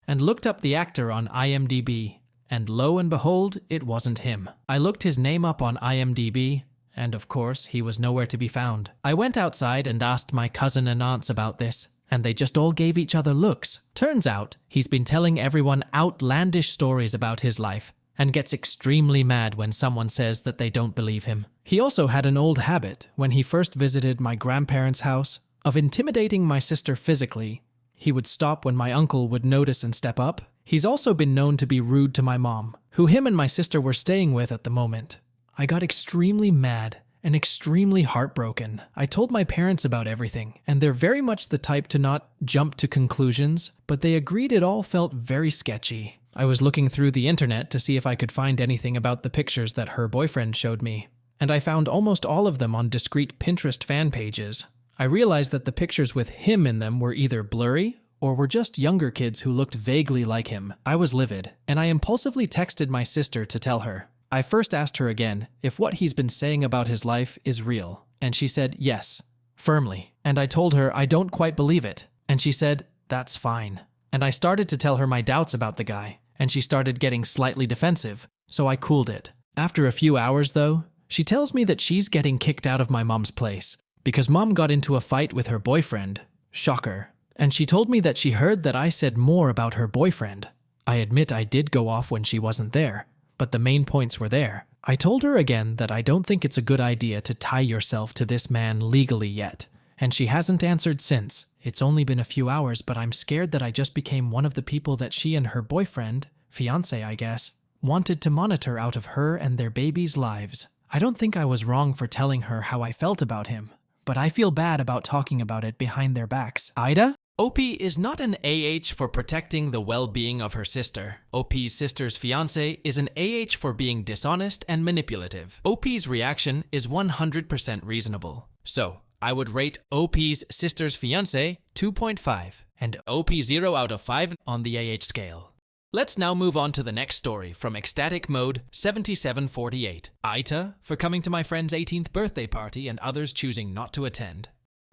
And looked up the actor on IMDb, and lo and behold, it wasn't him. I looked his name up on IMDb, and of course, he was nowhere to be found. I went outside and asked my cousin and aunts about this, and they just all gave each other looks. Turns out, he's been telling everyone outlandish stories about his life, and gets extremely mad when someone says that they don't believe him. He also had an old habit, when he first visited my grandparents' house, of intimidating my sister physically. He would stop when my uncle would notice and step up. He's also been known to be rude to my mom, who him and my sister were staying with at the moment. I got extremely mad and extremely heartbroken. I told my parents about everything, and they're very much the type to not jump to conclusions, but they agreed it all felt very sketchy. I was looking through the internet to see if I could find anything about the pictures that her boyfriend showed me, and I found almost all of them on discrete Pinterest fan pages. I realized that the pictures with him in them were either blurry or were just younger kids who looked vaguely like him. I was livid, and I impulsively texted my sister to tell her. I first asked her again if what he's been saying about his life is real, and she said yes, firmly. And I told her I don't quite believe it, and she said, "That's fine." And I started to tell her my doubts about the guy, and she started getting slightly defensive, so I cooled it. After a few hours, though, she tells me that she's getting kicked out of my mom's place because mom got into a fight with her boyfriend. Shocker. And she told me that she heard that I said more about her boyfriend. I admit I did go off when she wasn't there, but the main points were there. I told her again that I don't think it's a good idea to tie yourself to this man legally yet, and she hasn't answered since. It's only been a few hours, but I'm scared that I just became one of the people that she and her boyfriend, fiancé I guess, wanted to monitor out of her and their babies' lives. I don't think I was wrong for telling her how I felt about him, but I feel bad about talking about it behind their backs. AITA? OP is not an AH for protecting the well-being of her sister. OP's sister's fiancé is an AH for being dishonest and manipulative. OP's reaction is 100% reasonable. So, I would rate OP's sister's fiancé 2.5 and OP 0 out of 5 on the AH scale. Let's now move on to the next story from Ecstatic Mode 7748. AITA for coming to my friend's 18th birthday party and others choosing not to attend.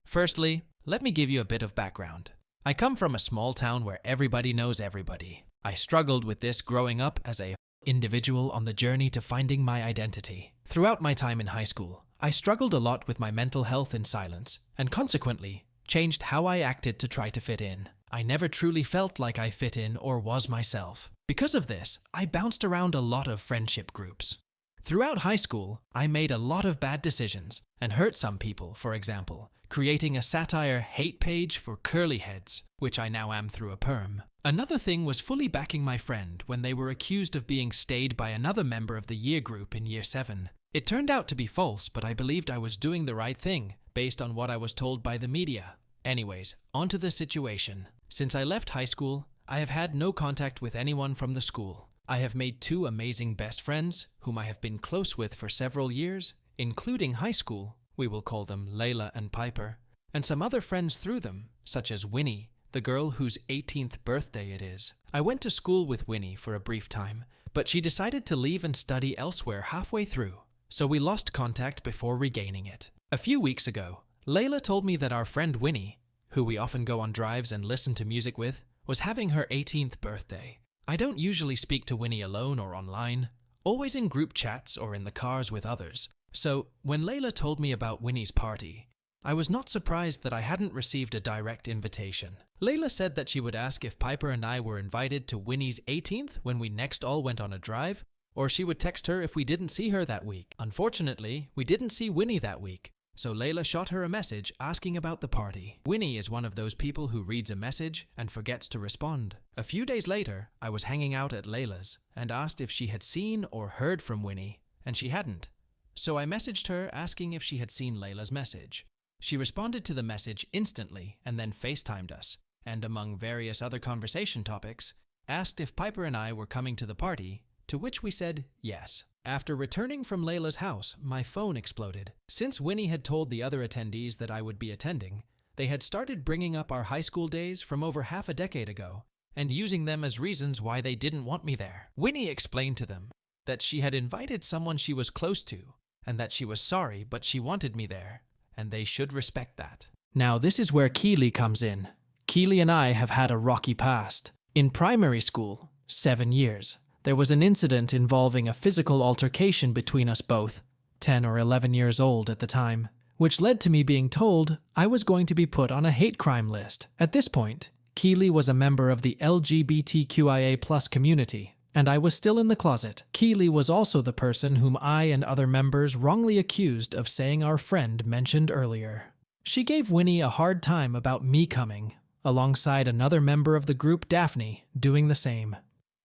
Firstly, let me give you a bit of background. I come from a small town where everybody knows everybody. I struggled with this growing up as an individual on the journey to finding my identity. Throughout my time in high school, I struggled a lot with my mental health in silence, and consequently, changed how I acted to try to fit in. I never truly felt like I fit in or was myself. Because of this, I bounced around a lot of friendship groups. Throughout high school, I made a lot of bad decisions and hurt some people, for example, creating a satire hate page for curly heads, which I now am through a perm. Another thing was fully backing my friend when they were accused of being stayed by another member of the year group in year 7. It turned out to be false, but I believed I was doing the right thing, based on what I was told by the media. Anyways, onto the situation. Since I left high school, I have had no contact with anyone from the school. I have made 2 amazing best friends, whom I have been close with for several years, including high school. We will call them Layla and Piper, and some other friends through them, such as Winnie, the girl whose 18th birthday it is. I went to school with Winnie for a brief time, but she decided to leave and study elsewhere halfway through, so we lost contact before regaining it. A few weeks ago, Layla told me that our friend Winnie, who we often go on drives and listen to music with, was having her 18th birthday. I don't usually speak to Winnie alone or online, always in group chats or in the cars with others. So, when Layla told me about Winnie's party, I was not surprised that I hadn't received a direct invitation. Layla said that she would ask if Piper and I were invited to Winnie's 18th when we next all went on a drive, or she would text her if we didn't see her that week. Unfortunately, we didn't see Winnie that week, so Layla shot her a message asking about the party. Winnie is one of those people who reads a message and forgets to respond. A few days later, I was hanging out at Layla's and asked if she had seen or heard from Winnie, and she hadn't. So I messaged her asking if she had seen Layla's message. She responded to the message instantly and then FaceTimed us. and among various other conversation topics, asked if Piper and I were coming to the party, to which we said yes. After returning from Layla's house, my phone exploded. Since Winnie had told the other attendees that I would be attending, they had started bringing up our high school days from over half a decade ago and using them as reasons why they didn't want me there. Winnie explained to them that she had invited someone she was close to and that she was sorry but she wanted me there, and they should respect that. Now this is where Keely comes in. Keely and I have had a rocky past. In primary school, 7 years, there was an incident involving a physical altercation between us both, 10 or 11 years old at the time, which led to me being told I was going to be put on a hate crime list. At this point, Keely was a member of the LGBTQIA+ community, and I was still in the closet. Keely was also the person whom I and other members wrongly accused of saying our friend mentioned earlier. She gave Winnie a hard time about me coming, alongside another member of the group, Daphne, doing the same.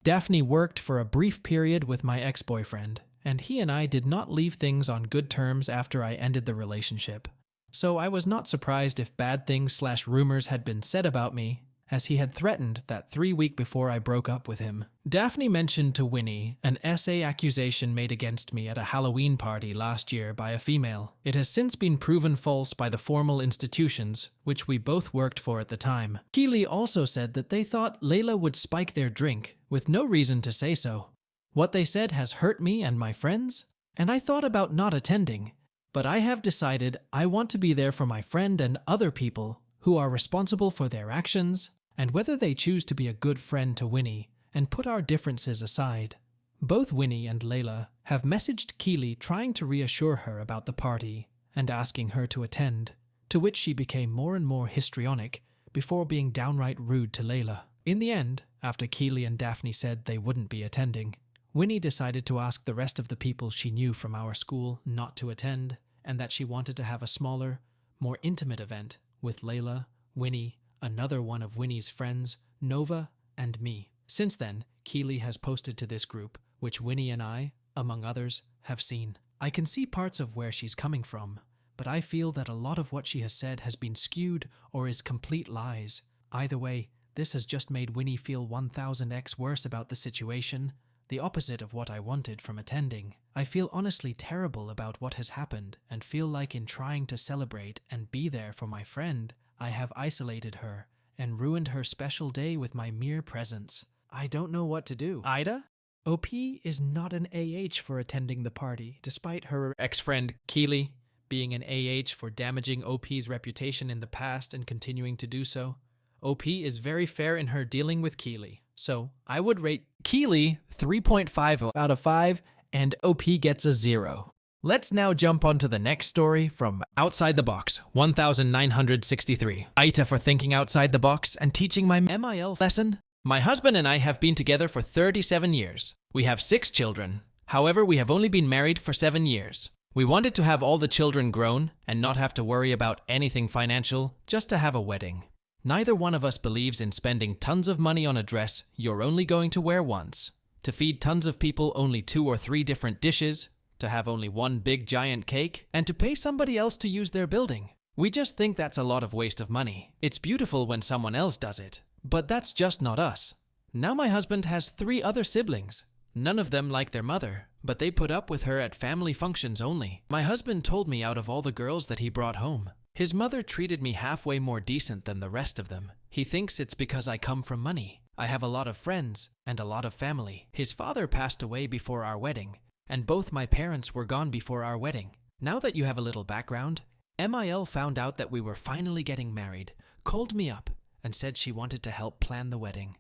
Daphne worked for a brief period with my ex-boyfriend, and he and I did not leave things on good terms after I ended the relationship. So I was not surprised if bad things/rumors had been said about me, as he had threatened that 3 weeks before I broke up with him. Daphne mentioned to Winnie an essay accusation made against me at a Halloween party last year by a female. It has since been proven false by the formal institutions, which we both worked for at the time. Keely also said that they thought Layla would spike their drink, with no reason to say so. What they said has hurt me and my friends, and I thought about not attending, but I have decided I want to be there for my friend and other people who are responsible for their actions, and whether they choose to be a good friend to Winnie and put our differences aside. Both Winnie and Layla have messaged Keely trying to reassure her about the party and asking her to attend, to which she became more and more histrionic before being downright rude to Layla. In the end, after Keely and Daphne said they wouldn't be attending, Winnie decided to ask the rest of the people she knew from our school not to attend, and that she wanted to have a smaller, more intimate event with Layla, Winnie, another one of Winnie's friends, Nova, and me. Since then, Keely has posted to this group, which Winnie and I, among others, have seen. I can see parts of where she's coming from, but I feel that a lot of what she has said has been skewed or is complete lies. Either way, this has just made Winnie feel 1000x worse about the situation, the opposite of what I wanted from attending. I feel honestly terrible about what has happened and feel like in trying to celebrate and be there for my friend, I have isolated her and ruined her special day with my mere presence. I don't know what to do. AITA? OP is not an AH for attending the party, despite her ex-friend Keely being an AH for damaging OP's reputation in the past and continuing to do so. OP is very fair in her dealing with Keely. So I would rate Keely 3.5 out of 5 and OP gets a 0. Let's now jump onto the next story from Outside the Box, 1963. AITA for thinking outside the box and teaching my MIL lesson. My husband and I have been together for 37 years. We have 6 children. However, we have only been married for 7 years. We wanted to have all the children grown and not have to worry about anything financial, just to have a wedding. Neither one of us believes in spending tons of money on a dress you're only going to wear once, to feed tons of people only 2 or 3 different dishes, to have only one big giant cake, and to pay somebody else to use their building. We just think that's a lot of waste of money. It's beautiful when someone else does it, but that's just not us. Now my husband has 3 other siblings. None of them like their mother, but they put up with her at family functions only. My husband told me out of all the girls that he brought home, his mother treated me halfway more decent than the rest of them. He thinks it's because I come from money. I have a lot of friends and a lot of family. His father passed away before our wedding, and both my parents were gone before our wedding. Now that you have a little background, MIL found out that we were finally getting married, called me up, and said she wanted to help plan the wedding.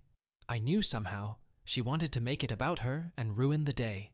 I knew somehow she wanted to make it about her and ruin the day.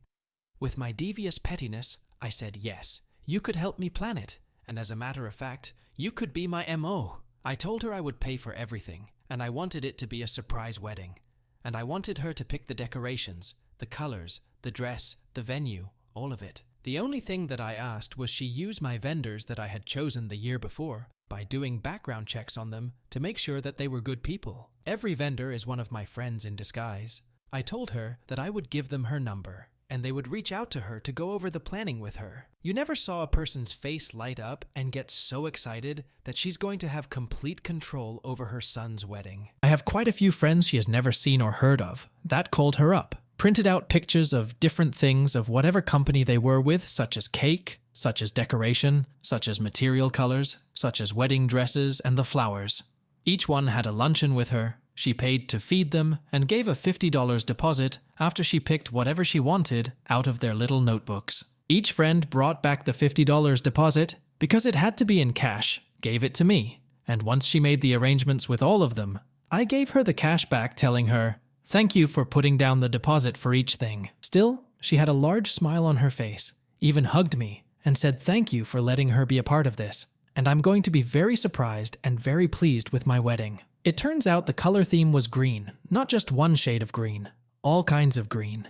With my devious pettiness, I said yes, you could help me plan it, and as a matter of fact, you could be my MO. I told her I would pay for everything, and I wanted it to be a surprise wedding. And I wanted her to pick the decorations, the colors, the dress, the venue, all of it. The only thing that I asked was she use my vendors that I had chosen the year before by doing background checks on them to make sure that they were good people. Every vendor is one of my friends in disguise. I told her that I would give them her number and they would reach out to her to go over the planning with her. You never saw a person's face light up and get so excited that she's going to have complete control over her son's wedding. I have quite a few friends she has never seen or heard of. That called her up, printed out pictures of different things of whatever company they were with, such as cake, such as decoration, such as material colors, such as wedding dresses and the flowers. Each one had a luncheon with her. She paid to feed them and gave a $50 deposit after she picked whatever she wanted out of their little notebooks. Each friend brought back the $50 deposit because it had to be in cash, gave it to me, and once she made the arrangements with all of them, I gave her the cash back telling her, "Thank you for putting down the deposit for each thing." Still, she had a large smile on her face, even hugged me, and said thank you for letting her be a part of this, and I'm going to be very surprised and very pleased with my wedding. It turns out the color theme was green, not just one shade of green, all kinds of green.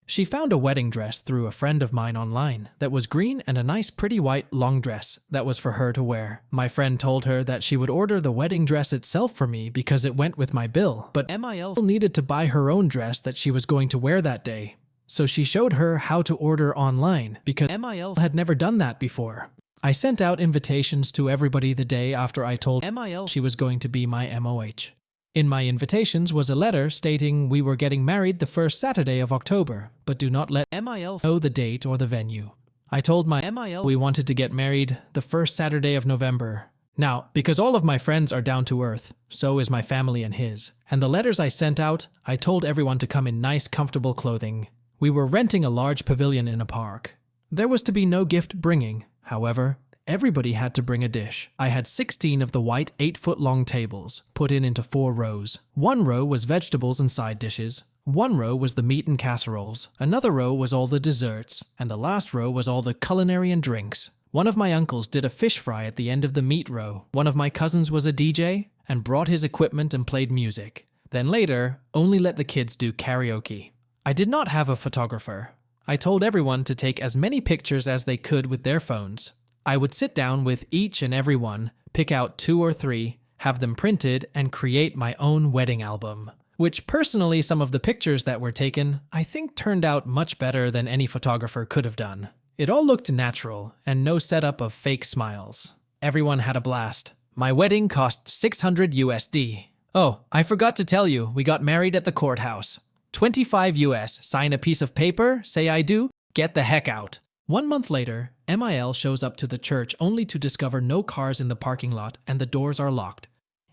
She found a wedding dress through a friend of mine online that was green and a nice pretty white long dress that was for her to wear. My friend told her that she would order the wedding dress itself for me because it went with my bill, but MIL needed to buy her own dress that she was going to wear that day. So she showed her how to order online because MIL had never done that before. I sent out invitations to everybody the day after I told MIL she was going to be my MOH. In my invitations was a letter stating we were getting married the first Saturday of October, but do not let MIL know the date or the venue. I told my MIL we wanted to get married the first Saturday of November. Now, because all of my friends are down to earth, so is my family and his, and the letters I sent out, I told everyone to come in nice, comfortable clothing. We were renting a large pavilion in a park. There was to be no gift bringing. However, everybody had to bring a dish. I had 16 of the white 8-foot-long tables, put into 4 rows. One row was vegetables and side dishes. One row was the meat and casseroles. Another row was all the desserts. And the last row was all the culinary and drinks. One of my uncles did a fish fry at the end of the meat row. One of my cousins was a DJ and brought his equipment and played music. Then later, only let the kids do karaoke. I did not have a photographer. I told everyone to take as many pictures as they could with their phones. I would sit down with each and every one, pick out 2 or 3, have them printed, and create my own wedding album. Which personally, some of the pictures that were taken, I think turned out much better than any photographer could have done. It all looked natural, and no setup of fake smiles. Everyone had a blast. My wedding cost 600 USD. Oh, I forgot to tell you, we got married at the courthouse. 25 US, sign a piece of paper, say I do, get the heck out. 1 month later, MIL shows up to the church only to discover no cars in the parking lot and the doors are locked.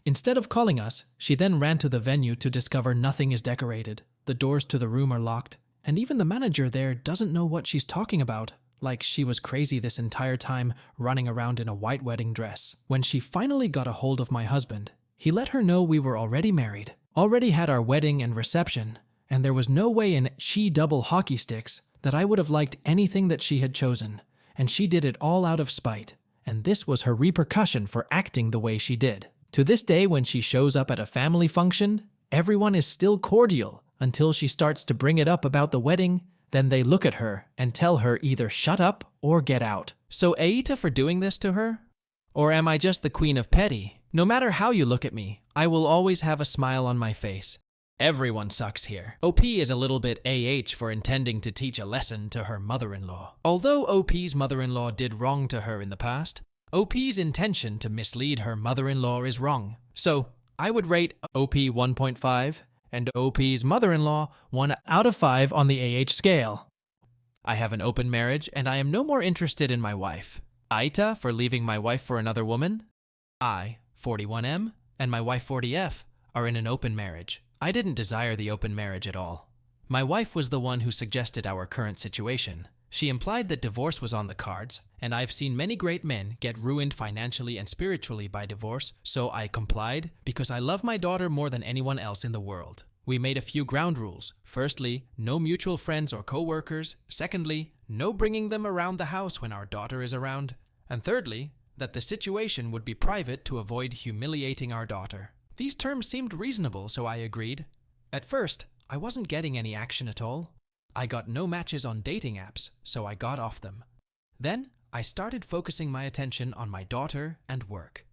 Instead of calling us, she then ran to the venue to discover nothing is decorated, the doors to the room are locked, and even the manager there doesn't know what she's talking about, like she was crazy this entire time running around in a white wedding dress. When she finally got a hold of my husband, he let her know we were already married, already had our wedding and reception, and there was no way in double hockey sticks that I would have liked anything that she had chosen, and she did it all out of spite, and this was her repercussion for acting the way she did. To this day, when she shows up at a family function, everyone is still cordial until she starts to bring it up about the wedding, then they look at her and tell her either shut up or get out. So AITA for doing this to her? Or am I just the queen of petty? No matter how you look at me, I will always have a smile on my face. Everyone sucks here. OP is a little bit AH for intending to teach a lesson to her mother-in-law. Although OP's mother-in-law did wrong to her in the past, OP's intention to mislead her mother-in-law is wrong. So, I would rate OP 1.5 and OP's mother-in-law 1 out of 5 on the AH scale. I have an open marriage and I am no more interested in my wife. AITA for leaving my wife for another woman. I, 41M, and my wife 40F are in an open marriage. I didn't desire the open marriage at all. My wife was the one who suggested our current situation. She implied that divorce was on the cards, and I've seen many great men get ruined financially and spiritually by divorce, so I complied because I love my daughter more than anyone else in the world. We made a few ground rules. Firstly, no mutual friends or co-workers. Secondly, no bringing them around the house when our daughter is around. And thirdly, that the situation would be private to avoid humiliating our daughter. These terms seemed reasonable, so I agreed. At first, I wasn't getting any action at all. I got no matches on dating apps, so I got off them. Then, I started focusing my attention on my daughter and work.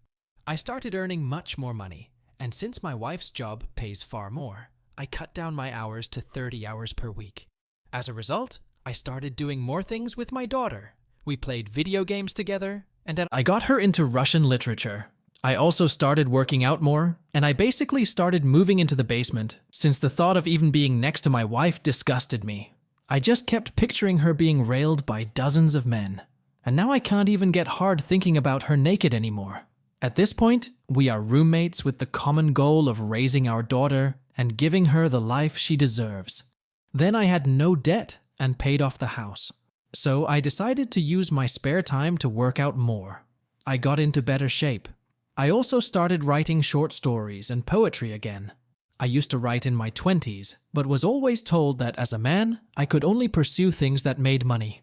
I started earning much more money, and since my wife's job pays far more, I cut down my hours to 30 hours per week. As a result, I started doing more things with my daughter. We played video games together, and then I got her into Russian literature. I also started working out more, and I basically started moving into the basement, since the thought of even being next to my wife disgusted me. I just kept picturing her being railed by dozens of men, and now I can't even get hard thinking about her naked anymore. At this point, we are roommates with the common goal of raising our daughter and giving her the life she deserves. Then I had no debt and paid off the house. So I decided to use my spare time to work out more. I got into better shape. I also started writing short stories and poetry again. I used to write in my 20s, but was always told that as a man, I could only pursue things that made money.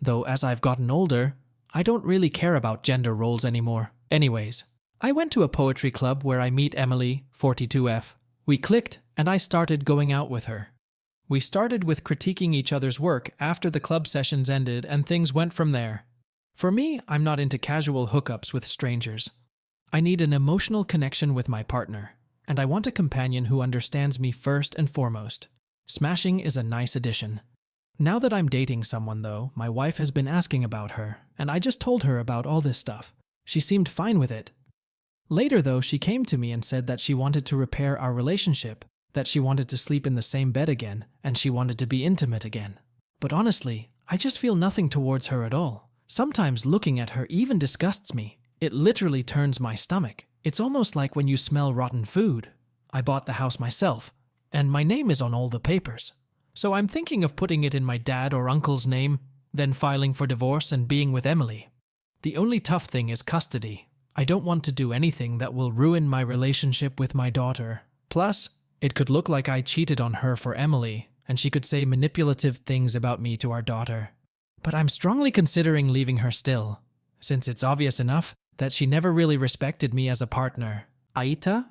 Though as I've gotten older, I don't really care about gender roles anymore. Anyways, I went to a poetry club where I meet Emily, 42F. We clicked, and I started going out with her. We started with critiquing each other's work after the club sessions ended, and things went from there. For me, I'm not into casual hookups with strangers. I need an emotional connection with my partner, and I want a companion who understands me first and foremost. Smashing is a nice addition. Now that I'm dating someone, though, my wife has been asking about her, and I just told her about all this stuff. She seemed fine with it. Later, though, she came to me and said that she wanted to repair our relationship, that she wanted to sleep in the same bed again, and she wanted to be intimate again. But honestly, I just feel nothing towards her at all. Sometimes looking at her even disgusts me. It literally turns my stomach. It's almost like when you smell rotten food. I bought the house myself, and my name is on all the papers. So I'm thinking of putting it in my dad or uncle's name, then filing for divorce and being with Emily. The only tough thing is custody. I don't want to do anything that will ruin my relationship with my daughter. Plus, it could look like I cheated on her for Emily, and she could say manipulative things about me to our daughter. But I'm strongly considering leaving her still, since it's obvious enough that she never really respected me as a partner. AITA?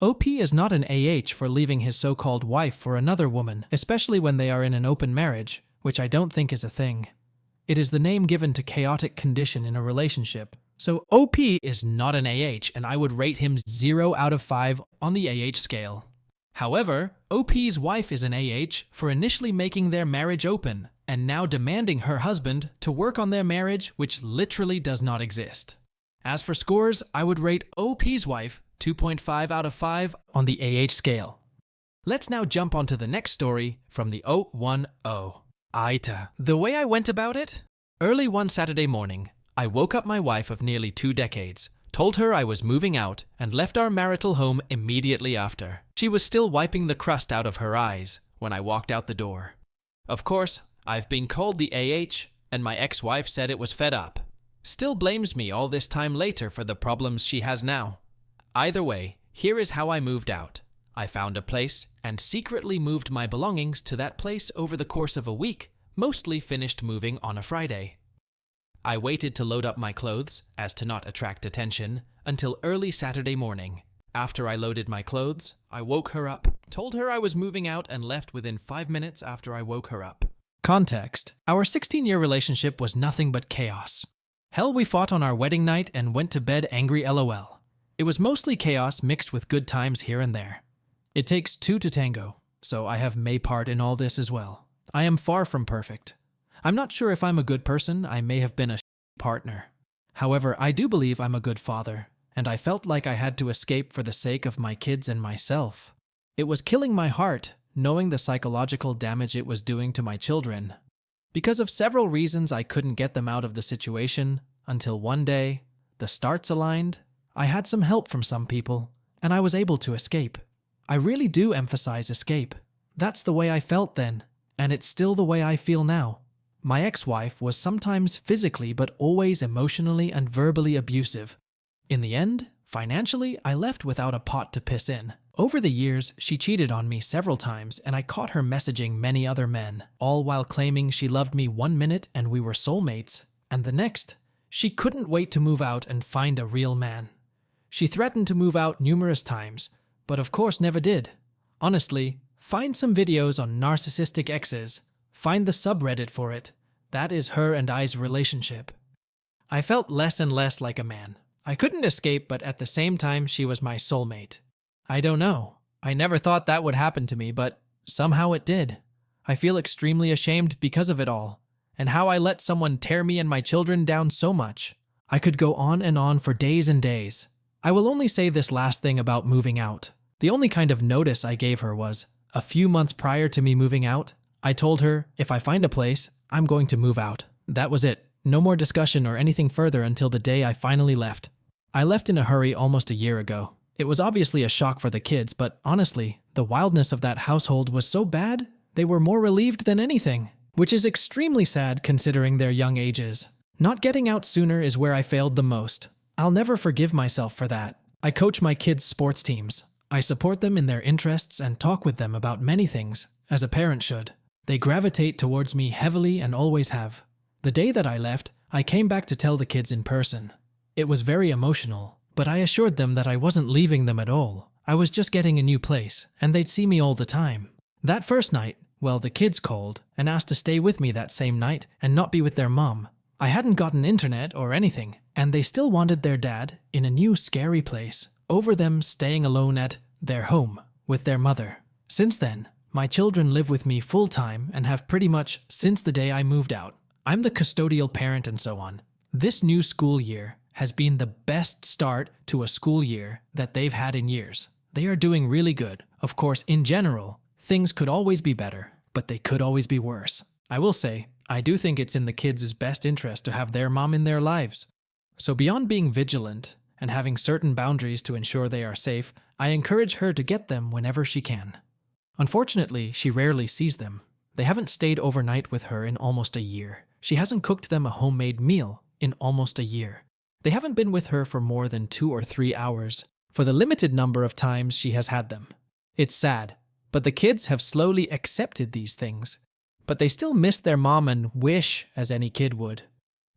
OP is not an AH for leaving his so-called wife for another woman, especially when they are in an open marriage, which I don't think is a thing. It is the name given to chaotic condition in a relationship. So OP is not an AH, and I would rate him 0 out of 5 on the AH scale. However, OP's wife is an AH for initially making their marriage open, and now demanding her husband to work on their marriage, which literally does not exist. As for scores, I would rate OP's wife 2.5 out of 5 on the AH scale. Let's now jump onto the next story from the 010. AITA. The way I went about it? Early one Saturday morning, I woke up my wife of nearly 2 decades, told her I was moving out, and left our marital home immediately after. She was still wiping the crust out of her eyes when I walked out the door. Of course, I've been called the AH, and my ex-wife said it was fed up. Still blames me all this time later for the problems she has now. Either way, here is how I moved out. I found a place and secretly moved my belongings to that place over the course of a week, mostly finished moving on a Friday. I waited to load up my clothes, as to not attract attention, until early Saturday morning. After I loaded my clothes, I woke her up, told her I was moving out, and left within 5 minutes after I woke her up. Context: our 16-year relationship was nothing but chaos. Hell, we fought on our wedding night and went to bed angry LOL. It was mostly chaos mixed with good times here and there. It takes 2 to tango, so I have my part in all this as well. I am far from perfect. I'm not sure if I'm a good person. I may have been a partner. However, I do believe I'm a good father, and I felt like I had to escape for the sake of my kids and myself. It was killing my heart, knowing the psychological damage it was doing to my children. Because of several reasons, I couldn't get them out of the situation until one day, the stars aligned. I had some help from some people, and I was able to escape. I really do emphasize escape. That's the way I felt then, and it's still the way I feel now. My ex-wife was sometimes physically but always emotionally and verbally abusive. In the end, financially, I left without a pot to piss in. Over the years, she cheated on me several times, and I caught her messaging many other men, all while claiming she loved me 1 minute and we were soulmates, and the next, she couldn't wait to move out and find a real man. She threatened to move out numerous times, but of course never did. Honestly, find some videos on narcissistic exes. Find the subreddit for it. That is her and I's relationship. I felt less and less like a man. I couldn't escape, but at the same time, she was my soulmate. I don't know. I never thought that would happen to me, but somehow it did. I feel extremely ashamed because of it all, and how I let someone tear me and my children down so much. I could go on and on for days and days. I will only say this last thing about moving out. The only kind of notice I gave her was, a few months prior to me moving out, I told her, if I find a place, I'm going to move out. That was it. No more discussion or anything further until the day I finally left. I left in a hurry almost a year ago. It was obviously a shock for the kids, but honestly, the wildness of that household was so bad, they were more relieved than anything, which is extremely sad considering their young ages. Not getting out sooner is where I failed the most. I'll never forgive myself for that. I coach my kids' sports teams. I support them in their interests and talk with them about many things, as a parent should. They gravitate towards me heavily and always have. The day that I left, I came back to tell the kids in person. It was very emotional, but I assured them that I wasn't leaving them at all. I was just getting a new place, and they'd see me all the time. That first night, well, the kids called and asked to stay with me that same night and not be with their mom. I hadn't gotten internet or anything, and they still wanted their dad in a new scary place, over them staying alone at their home with their mother. Since then, my children live with me full-time and have pretty much since the day I moved out. I'm the custodial parent and so on. This new school year has been the best start to a school year that they've had in years. They are doing really good. Of course, in general, things could always be better, but they could always be worse. I will say, I do think it's in the kids' best interest to have their mom in their lives. So beyond being vigilant and having certain boundaries to ensure they are safe, I encourage her to get them whenever she can. Unfortunately, she rarely sees them. They haven't stayed overnight with her in almost a year. She hasn't cooked them a homemade meal in almost a year. They haven't been with her for more than 2 or 3 hours, for the limited number of times she has had them. It's sad, but the kids have slowly accepted these things. But they still miss their mom and wish, as any kid would.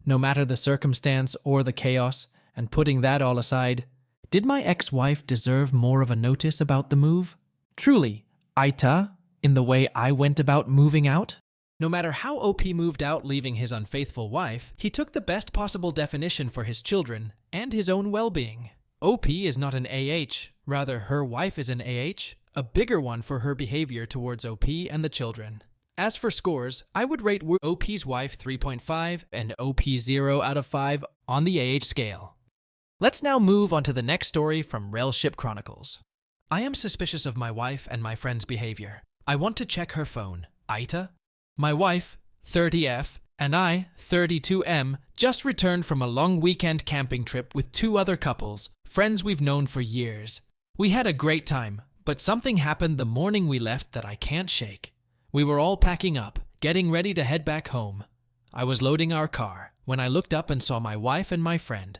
No matter the circumstance or the chaos, and putting that all aside, did my ex-wife deserve more of a notice about the move? Truly, AITA, in the way I went about moving out? No matter how OP moved out leaving his unfaithful wife, he took the best possible definition for his children and his own well-being. OP is not an AH, rather her wife is an AH, a bigger one for her behavior towards OP and the children. As for scores, I would rate OP's wife 3.5 and OP 0 out of 5 on the AH scale. Let's now move on to the next story from Rail Ship Chronicles. I am suspicious of my wife and my friend's behavior. I want to check her phone. AITA? My wife, 30F, and I, 32M, just returned from a long weekend camping trip with 2 other couples, friends we've known for years. We had a great time, but something happened the morning we left that I can't shake. We were all packing up, getting ready to head back home. I was loading our car when I looked up and saw my wife and my friend.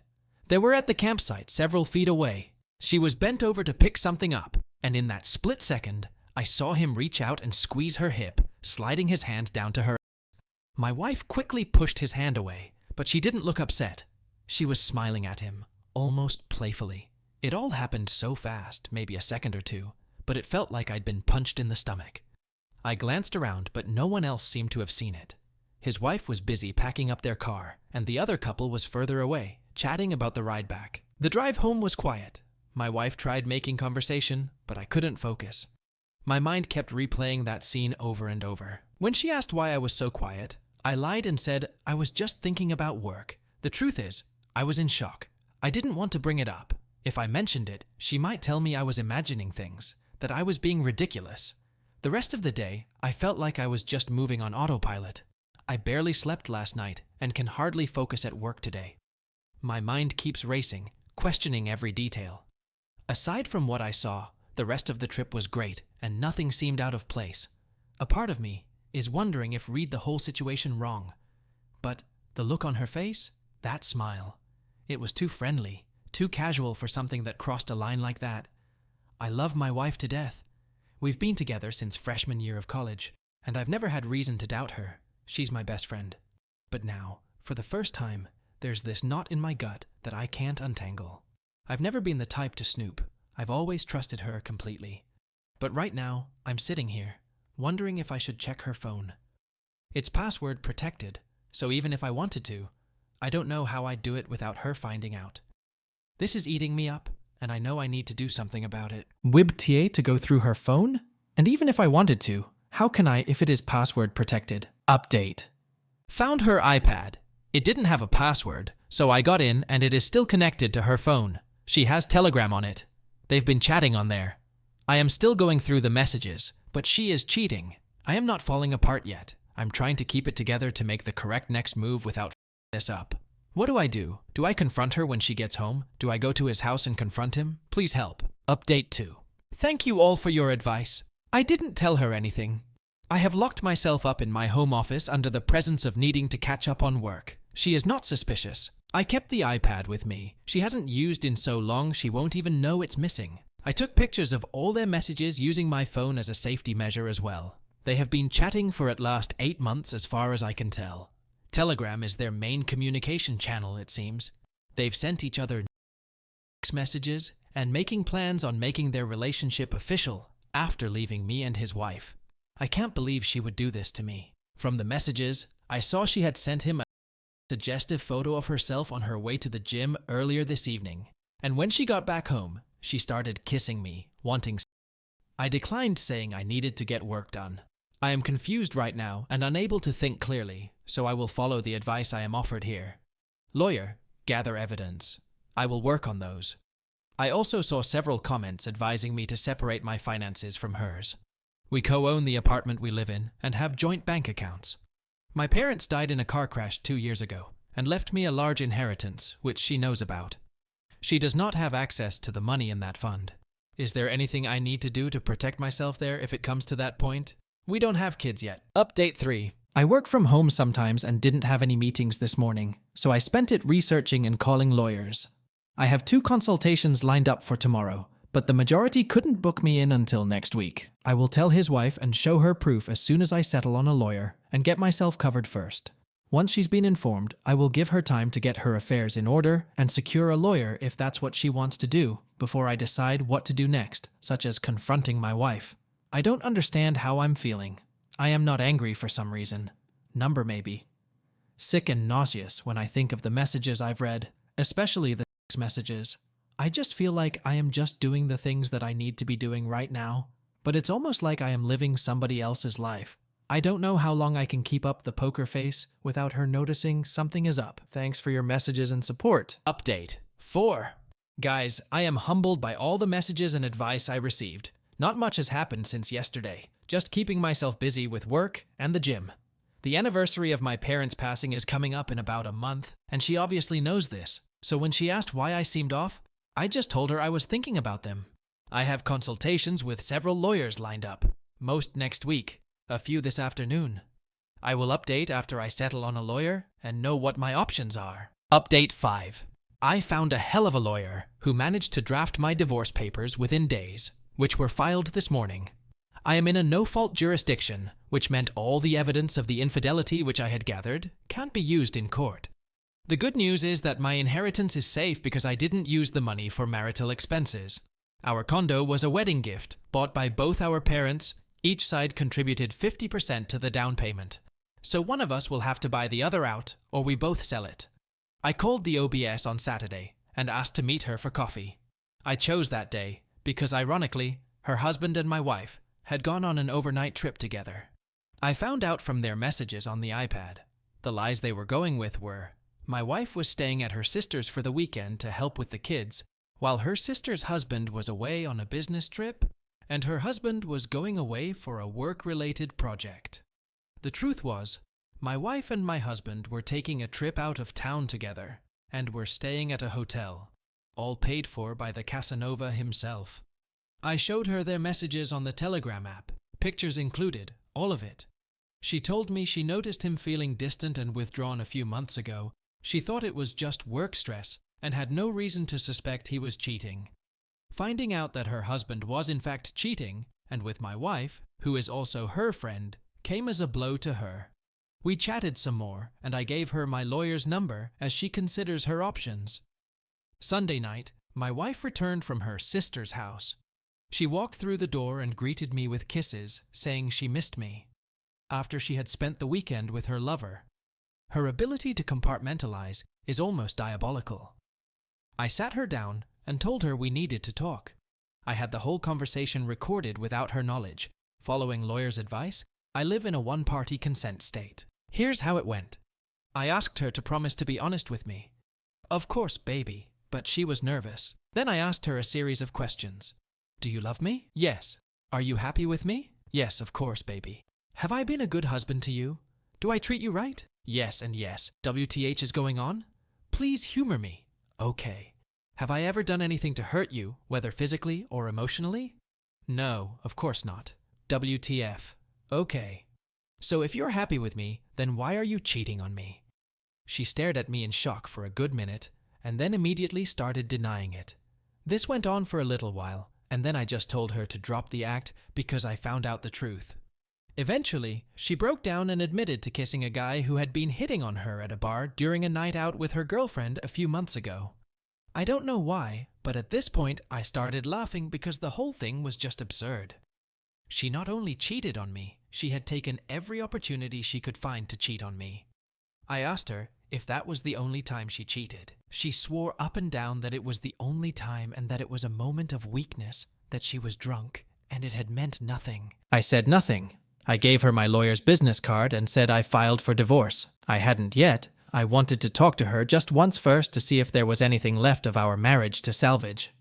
They were at the campsite several feet away. She was bent over to pick something up, and in that split second, I saw him reach out and squeeze her hip, sliding his hand down to her. My wife quickly pushed his hand away, but she didn't look upset. She was smiling at him, almost playfully. It all happened so fast, maybe a second or two, but it felt like I'd been punched in the stomach. I glanced around, but no one else seemed to have seen it. His wife was busy packing up their car, and the other couple was further away, chatting about the ride back. The drive home was quiet. My wife tried making conversation, but I couldn't focus. My mind kept replaying that scene over and over. When she asked why I was so quiet, I lied and said I was just thinking about work. The truth is, I was in shock. I didn't want to bring it up. If I mentioned it, she might tell me I was imagining things, that I was being ridiculous. The rest of the day, I felt like I was just moving on autopilot. I barely slept last night and can hardly focus at work today. My mind keeps racing, questioning every detail. Aside from what I saw, the rest of the trip was great and nothing seemed out of place. A part of me is wondering if read the whole situation wrong. But the look on her face, that smile, it was too friendly, too casual for something that crossed a line like that. I love my wife to death. We've been together since freshman year of college, and I've never had reason to doubt her. She's my best friend. But now, for the first time, there's this knot in my gut that I can't untangle. I've never been the type to snoop. I've always trusted her completely. But right now, I'm sitting here, wondering if I should check her phone. It's password protected, so even if I wanted to, I don't know how I'd do it without her finding out. This is eating me up, and I know I need to do something about it. WIBTA to go through her phone? And even if I wanted to, How can I if it is password protected? Update. Found her iPad. It didn't have a password, so I got in and it is still connected to her phone. She has Telegram on it. They've been chatting on there. I am still going through the messages, but she is cheating. I am not falling apart yet. I'm trying to keep it together to make the correct next move without this up. What do I do? Do I confront her when she gets home? Do I go to his house and confront him? Please help. Update 2. Thank you all for your advice. I didn't tell her anything. I have locked myself up in my home office under the presence of needing to catch up on work. She is not suspicious. I kept the iPad with me. She hasn't used in so long she won't even know it's missing. I took pictures of all their messages using my phone as a safety measure as well. They have been chatting for at last 8 months as far as I can tell. Telegram is their main communication channel, it seems. They've sent each other messages and making plans on making their relationship official after leaving me and his wife. I can't believe she would do this to me. From the messages, I saw she had sent him a suggestive photo of herself on her way to the gym earlier this evening. And when she got back home, she started kissing me, wanting sex. I declined, saying I needed to get work done. I am confused right now and unable to think clearly, so I will follow the advice I am offered here. Lawyer, gather evidence. I will work on those. I also saw several comments advising me to separate my finances from hers. We co-own the apartment we live in and have joint bank accounts. My parents died in a car crash 2 years ago and left me a large inheritance, which she knows about. She does not have access to the money in that fund. Is there anything I need to do to protect myself there if it comes to that point? We don't have kids yet. Update 3. I work from home sometimes and didn't have any meetings this morning, so I spent it researching and calling lawyers. I have 2 consultations lined up for tomorrow, but the majority couldn't book me in until next week. I will tell his wife and show her proof as soon as I settle on a lawyer and get myself covered first. Once she's been informed, I will give her time to get her affairs in order and secure a lawyer if that's what she wants to do before I decide what to do next, such as confronting my wife. I don't understand how I'm feeling. I am not angry for some reason. Number maybe. Sick and nauseous when I think of the messages I've read, especially the sex messages. I just feel like I am just doing the things that I need to be doing right now, but it's almost like I am living somebody else's life. I don't know how long I can keep up the poker face without her noticing something is up. Thanks for your messages and support. Update 4. Guys, I am humbled by all the messages and advice I received. Not much has happened since yesterday, just keeping myself busy with work and the gym. The anniversary of my parents' passing is coming up in about a month, and she obviously knows this. So when she asked why I seemed off, I just told her I was thinking about them. I have consultations with several lawyers lined up, most next week, a few this afternoon. I will update after I settle on a lawyer and know what my options are. Update 5. I found a hell of a lawyer who managed to draft my divorce papers within days, which were filed this morning. I am in a no-fault jurisdiction, which meant all the evidence of the infidelity which I had gathered can't be used in court. The good news is that my inheritance is safe because I didn't use the money for marital expenses. Our condo was a wedding gift bought by both our parents. Each side contributed 50% to the down payment. So one of us will have to buy the other out, or we both sell it. I called the OBS on Saturday and asked to meet her for coffee. I chose that day because, ironically, her husband and my wife had gone on an overnight trip together. I found out from their messages on the iPad. The lies they were going with were, my wife was staying at her sister's for the weekend to help with the kids, while her sister's husband was away on a business trip, and her husband was going away for a work-related project. The truth was, my wife and my husband were taking a trip out of town together, and were staying at a hotel, all paid for by the Casanova himself. I showed her their messages on the Telegram app, pictures included, all of it. She told me she noticed him feeling distant and withdrawn a few months ago. She thought it was just work stress and had no reason to suspect he was cheating. Finding out that her husband was in fact cheating, and with my wife, who is also her friend, came as a blow to her. We chatted some more, and I gave her my lawyer's number as she considers her options. Sunday night, my wife returned from her sister's house. She walked through the door and greeted me with kisses, saying she missed me, after she had spent the weekend with her lover. Her ability to compartmentalize is almost diabolical. I sat her down and told her we needed to talk. I had the whole conversation recorded without her knowledge, Following lawyer's advice, I live in a one-party consent state. Here's how it went. I asked her to promise to be honest with me. Of course, baby, but she was nervous. Then I asked her a series of questions. Do you love me? Yes. Are you happy with me? Yes, of course, baby. Have I been a good husband to you? Do I treat you right? Yes and yes. WTH is going on? Please humor me. Okay. Have I ever done anything to hurt you, whether physically or emotionally? No, of course not. WTF. Okay. So if you're happy with me, then why are you cheating on me? She stared at me in shock for a good minute, and then immediately started denying it. This went on for a little while, and then I just told her to drop the act because I found out the truth. Eventually, she broke down and admitted to kissing a guy who had been hitting on her at a bar during a night out with her girlfriend a few months ago. I don't know why, but at this point I started laughing because the whole thing was just absurd. She not only cheated on me, she had taken every opportunity she could find to cheat on me. I asked her if that was the only time she cheated. She swore up and down that it was the only time and that it was a moment of weakness, that she was drunk, and it had meant nothing. I said nothing. I gave her my lawyer's business card and said I filed for divorce. I hadn't yet. I wanted to talk to her just once first to see if there was anything left of our marriage to salvage.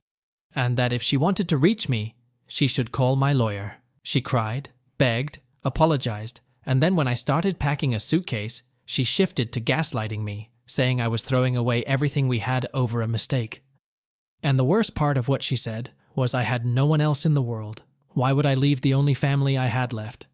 And that if she wanted to reach me, she should call my lawyer. She cried, begged, apologized, and then when I started packing a suitcase, she shifted to gaslighting me, saying I was throwing away everything we had over a mistake. And the worst part of what she said was I had no one else in the world. Why would I leave the only family I had left?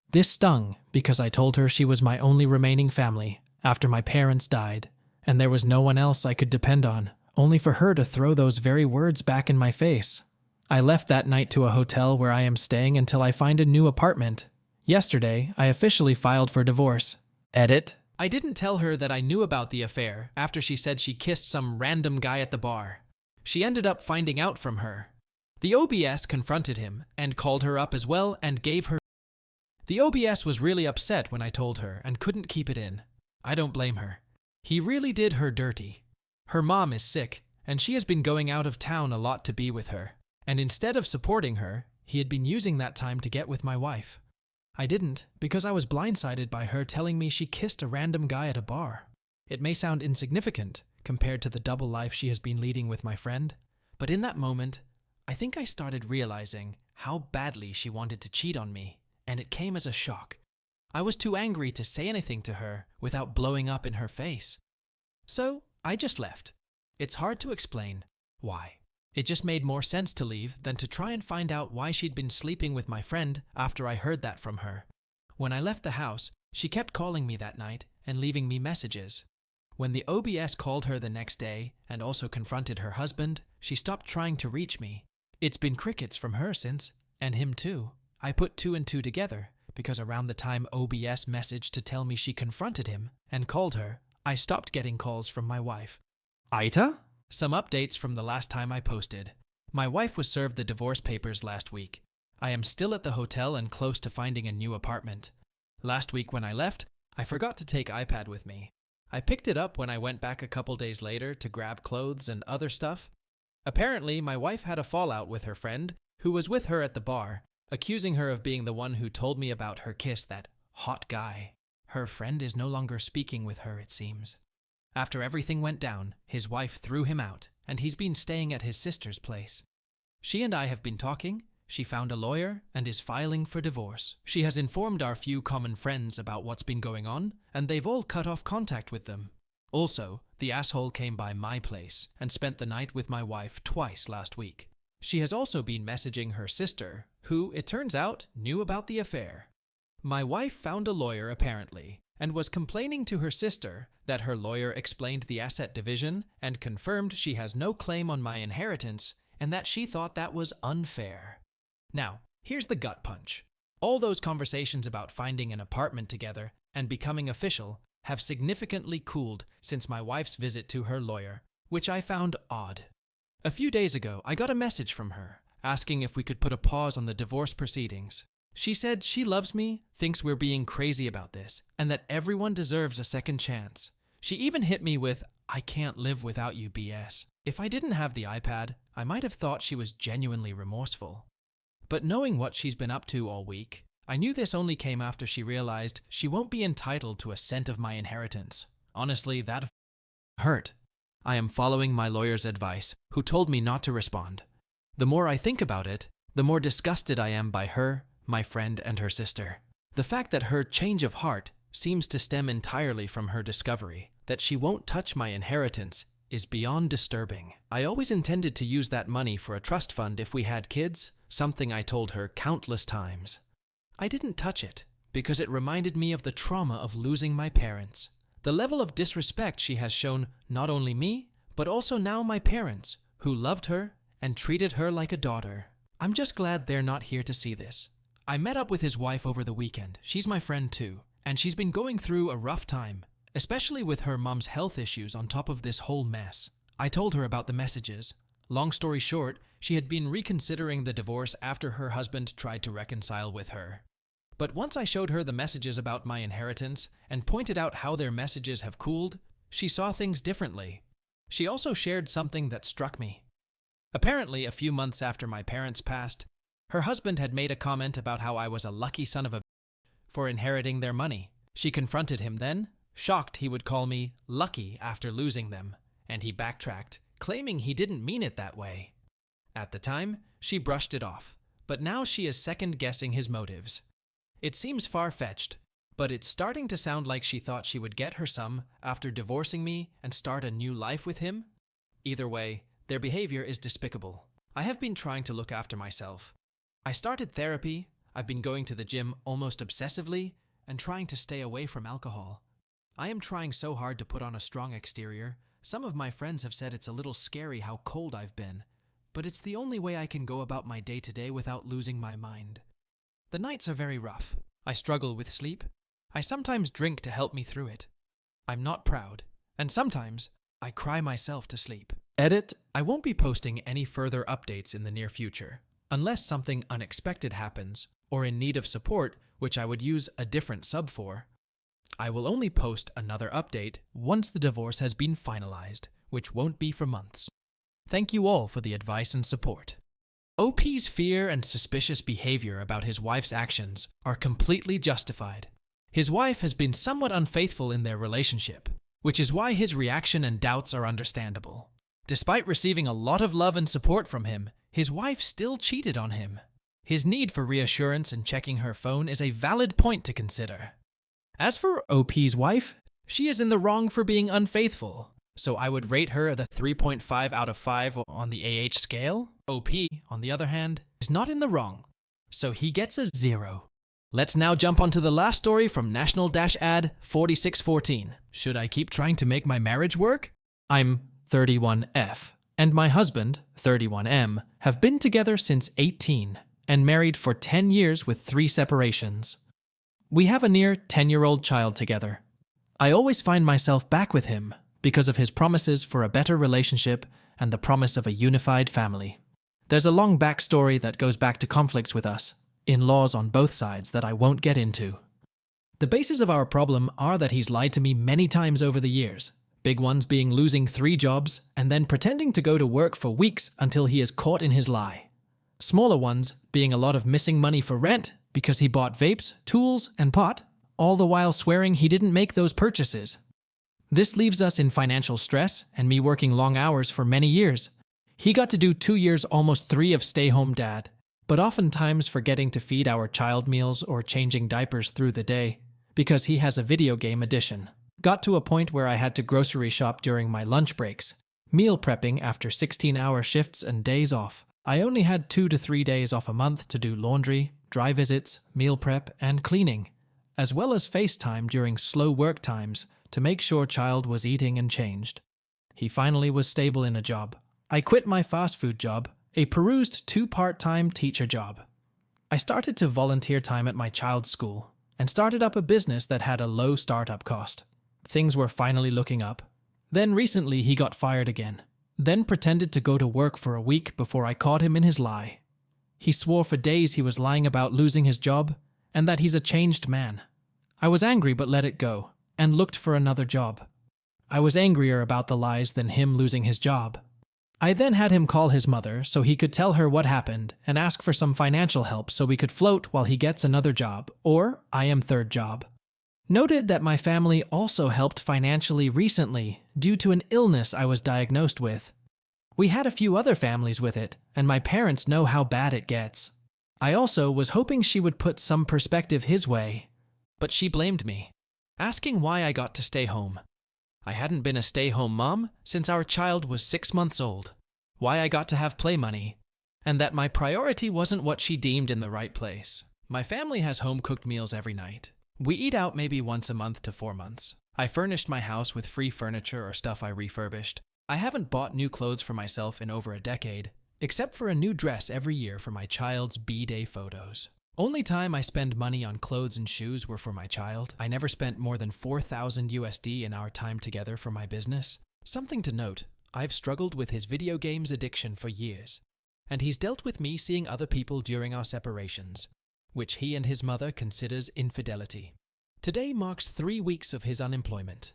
This stung because I told her she was my only remaining family after my parents died, and there was no one else I could depend on, only for her to throw those very words back in my face. I left that night to a hotel where I am staying until I find a new apartment. Yesterday, I officially filed for divorce. Edit. I didn't tell her that I knew about the affair after she said she kissed some random guy at the bar. She ended up finding out from her. The OBS confronted him and called her up as well and gave her. The OBS was really upset when I told her and couldn't keep it in. I don't blame her. He really did her dirty. Her mom is sick, and she has been going out of town a lot to be with her. And instead of supporting her, he had been using that time to get with my wife. I didn't, because I was blindsided by her telling me she kissed a random guy at a bar. It may sound insignificant compared to the double life she has been leading with my friend, but in that moment, I think I started realizing how badly she wanted to cheat on me, and it came as a shock. I was too angry to say anything to her without blowing up in her face. So I just left. It's hard to explain why. It just made more sense to leave than to try and find out why she'd been sleeping with my friend after I heard that from her. When I left the house, she kept calling me that night and leaving me messages. When the OBS called her the next day and also confronted her husband, she stopped trying to reach me. It's been crickets from her since, and him too. I put two and two together because around the time OBS messaged to tell me she confronted him and called her, I stopped getting calls from my wife. AITA? Some updates from the last time I posted. My wife was served the divorce papers last week. I am still at the hotel and close to finding a new apartment. Last week when I left, I forgot to take iPad with me. I picked it up when I went back a couple days later to grab clothes and other stuff. Apparently, my wife had a fallout with her friend, who was with her at the bar, accusing her of being the one who told me about her kiss that hot guy. Her friend is no longer speaking with her, it seems. After everything went down, his wife threw him out, and he's been staying at his sister's place. She and I have been talking. She found a lawyer and is filing for divorce. She has informed our few common friends about what's been going on, and they've all cut off contact with them. Also, the asshole came by my place and spent the night with my wife twice last week. She has also been messaging her sister, who, it turns out, knew about the affair. My wife found a lawyer, apparently, and was complaining to her sister that her lawyer explained the asset division and confirmed she has no claim on my inheritance and that she thought that was unfair. Now, here's the gut punch. All those conversations about finding an apartment together and becoming official have significantly cooled since my wife's visit to her lawyer, which I found odd. A few days ago, I got a message from her asking if we could put a pause on the divorce proceedings. She said she loves me, thinks we're being crazy about this, and that everyone deserves a second chance. She even hit me with, "I can't live without you BS. If I didn't have the iPad, I might have thought she was genuinely remorseful. But knowing what she's been up to all week, I knew this only came after she realized she won't be entitled to a cent of my inheritance. Honestly, that hurt. I am following my lawyer's advice, who told me not to respond. The more I think about it, the more disgusted I am by her, my friend, and her sister. The fact that her change of heart seems to stem entirely from her discovery that she won't touch my inheritance is beyond disturbing. I always intended to use that money for a trust fund if we had kids, something I told her countless times. I didn't touch it because it reminded me of the trauma of losing my parents. The level of disrespect she has shown not only me, but also now my parents, who loved her and treated her like a daughter. I'm just glad they're not here to see this. I met up with his wife over the weekend. She's my friend too, and she's been going through a rough time, especially with her mom's health issues on top of this whole mess. I told her about the messages. Long story short, she had been reconsidering the divorce after her husband tried to reconcile with her. But once I showed her the messages about my inheritance and pointed out how their messages have cooled, she saw things differently. She also shared something that struck me. Apparently, a few months after my parents passed, her husband had made a comment about how I was a lucky son of a for inheriting their money. She confronted him then, shocked he would call me lucky after losing them, and he backtracked, claiming he didn't mean it that way. At the time, she brushed it off, but now she is second-guessing his motives. It seems far-fetched, but it's starting to sound like she thought she would get her some after divorcing me and start a new life with him. Either way, their behavior is despicable. I have been trying to look after myself. I started therapy, I've been going to the gym almost obsessively, and trying to stay away from alcohol. I am trying so hard to put on a strong exterior. Some of my friends have said it's a little scary how cold I've been, but it's the only way I can go about my day-to-day without losing my mind. The nights are very rough. I struggle with sleep. I sometimes drink to help me through it. I'm not proud, and sometimes I cry myself to sleep. Edit: I won't be posting any further updates in the near future, unless something unexpected happens or in need of support, which I would use a different sub for. I will only post another update once the divorce has been finalized, which won't be for months. Thank you all for the advice and support. OP's fear and suspicious behavior about his wife's actions are completely justified. His wife has been somewhat unfaithful in their relationship, which is why his reaction and doubts are understandable. Despite receiving a lot of love and support from him, his wife still cheated on him. His need for reassurance and checking her phone is a valid point to consider. As for OP's wife, she is in the wrong for being unfaithful, so I would rate her the 3.5 out of 5 on the scale. OP, on the other hand, is not in the wrong, so he gets a 0. Let's now jump onto the last story from National-Ad 4614. Should I keep trying to make my marriage work? I'm 31F, and my husband, 31M, have been together since 18 and married for 10 years with 3 separations. We have a near 10-year-old child together. I always find myself back with him because of his promises for a better relationship and the promise of a unified family. There's a long backstory that goes back to conflicts with us, in-laws on both sides that I won't get into. The basis of our problem are that he's lied to me many times over the years, big ones being losing 3 jobs and then pretending to go to work for weeks until he is caught in his lie. Smaller ones being a lot of missing money for rent because he bought vapes, tools, and pot, all the while swearing he didn't make those purchases. This leaves us in financial stress and me working long hours for many years. He got to do 2 years, almost 3 of stay-home dad, but oftentimes forgetting to feed our child meals or changing diapers through the day because he has a video game addiction. Got to a point where I had to grocery shop during my lunch breaks, meal prepping after 16-hour shifts and days off. I only had 2 to 3 days off a month to do laundry, dry visits, meal prep, and cleaning, as well as FaceTime during slow work times to make sure child was eating and changed. He finally was stable in a job. I quit my fast food job, a perused 2 part-time teacher job. I started to volunteer time at my child's school and started up a business that had a low startup cost. Things were finally looking up. Then recently he got fired again, then pretended to go to work for a week before I caught him in his lie. He swore for days he was lying about losing his job and that he's a changed man. I was angry but let it go and looked for another job. I was angrier about the lies than him losing his job. I then had him call his mother so he could tell her what happened and ask for some financial help so we could float while he gets another job, or I am third job. Noted that my family also helped financially recently due to an illness I was diagnosed with. We had a few other families with it, and my parents know how bad it gets. I also was hoping she would put some perspective his way, but she blamed me, asking why I got to stay home. I hadn't been a stay-home mom since our child was 6 months old, why I got to have play money, and that my priority wasn't what she deemed in the right place. My family has home-cooked meals every night. We eat out maybe once a month to 4 months. I furnished my house with free furniture or stuff I refurbished. I haven't bought new clothes for myself in over a decade, except for a new dress every year for my child's B-Day photos. Only time I spend money on clothes and shoes were for my child. I never spent more than 4,000 USD in our time together for my business. Something to note, I've struggled with his video games addiction for years, and he's dealt with me seeing other people during our separations, which he and his mother considers infidelity. Today marks 3 weeks of his unemployment.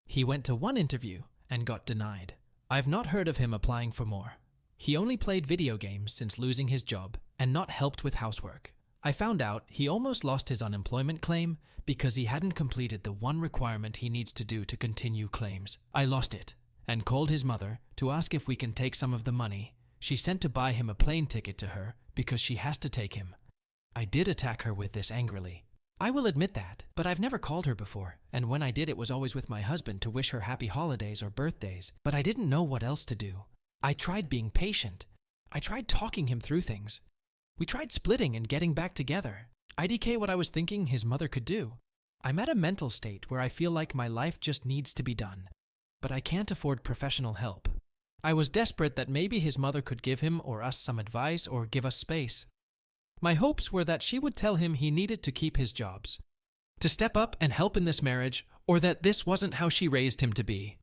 He went to one interview and got denied. I've not heard of him applying for more. He only played video games since losing his job and not helped with housework. I found out he almost lost his unemployment claim because he hadn't completed the one requirement he needs to do to continue claims. I lost it and called his mother to ask if we can take some of the money she sent to buy him a plane ticket to her because she has to take him. I did attack her with this angrily. I will admit that, but I've never called her before, and when I did it was always with my husband to wish her happy holidays or birthdays, but I didn't know what else to do. I tried being patient. I tried talking him through things. We tried splitting and getting back together. IDK what I was thinking his mother could do. I'm at a mental state where I feel like my life just needs to be done, but I can't afford professional help. I was desperate that maybe his mother could give him or us some advice or give us space. My hopes were that she would tell him he needed to keep his jobs, to step up and help in this marriage, or that this wasn't how she raised him to be.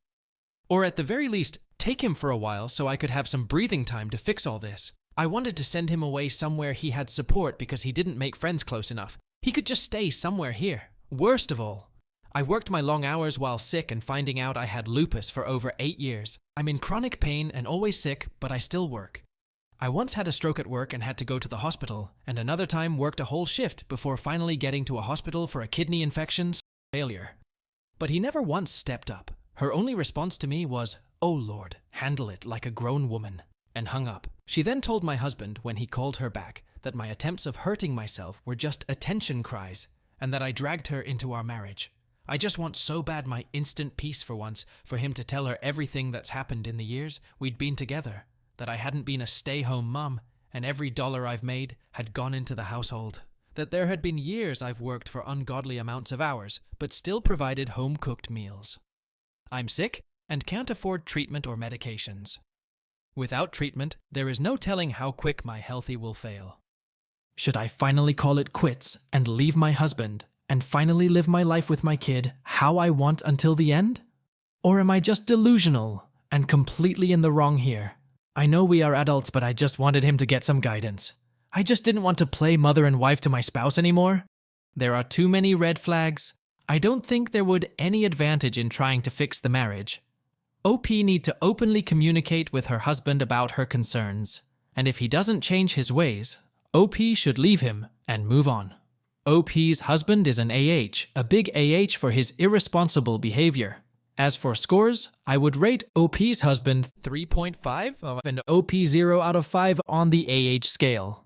Or at the very least, take him for a while so I could have some breathing time to fix all this. I wanted to send him away somewhere he had support because he didn't make friends close enough. He could just stay somewhere here. Worst of all, I worked my long hours while sick and finding out I had lupus for over 8 years. I'm in chronic pain and always sick, but I still work. I once had a stroke at work and had to go to the hospital, and another time worked a whole shift before finally getting to a hospital for a kidney infection failure. But he never once stepped up. Her only response to me was, "Oh Lord, handle it like a grown woman," and hung up. She then told my husband when he called her back that my attempts of hurting myself were just attention cries, and that I dragged her into our marriage. I just want so bad my instant peace for once, for him to tell her everything that's happened in the years we'd been together. That I hadn't been a stay-home mum, and every dollar I've made had gone into the household. That there had been years I've worked for ungodly amounts of hours, but still provided home-cooked meals. I'm sick and can't afford treatment or medications. Without treatment, there is no telling how quick my healthy will fail. Should I finally call it quits and leave my husband, and finally live my life with my kid how I want until the end? Or am I just delusional and completely in the wrong here? I know we are adults, but I just wanted him to get some guidance. I just didn't want to play mother and wife to my spouse anymore. There are too many red flags. I don't think there would any advantage in trying to fix the marriage. OP need to openly communicate with her husband about her concerns. And if he doesn't change his ways, OP should leave him and move on. OP's husband is an AH, a big AH for his irresponsible behavior. As for scores, I would rate OP's husband 3.5 and OP 0 out of 5 on the AH scale.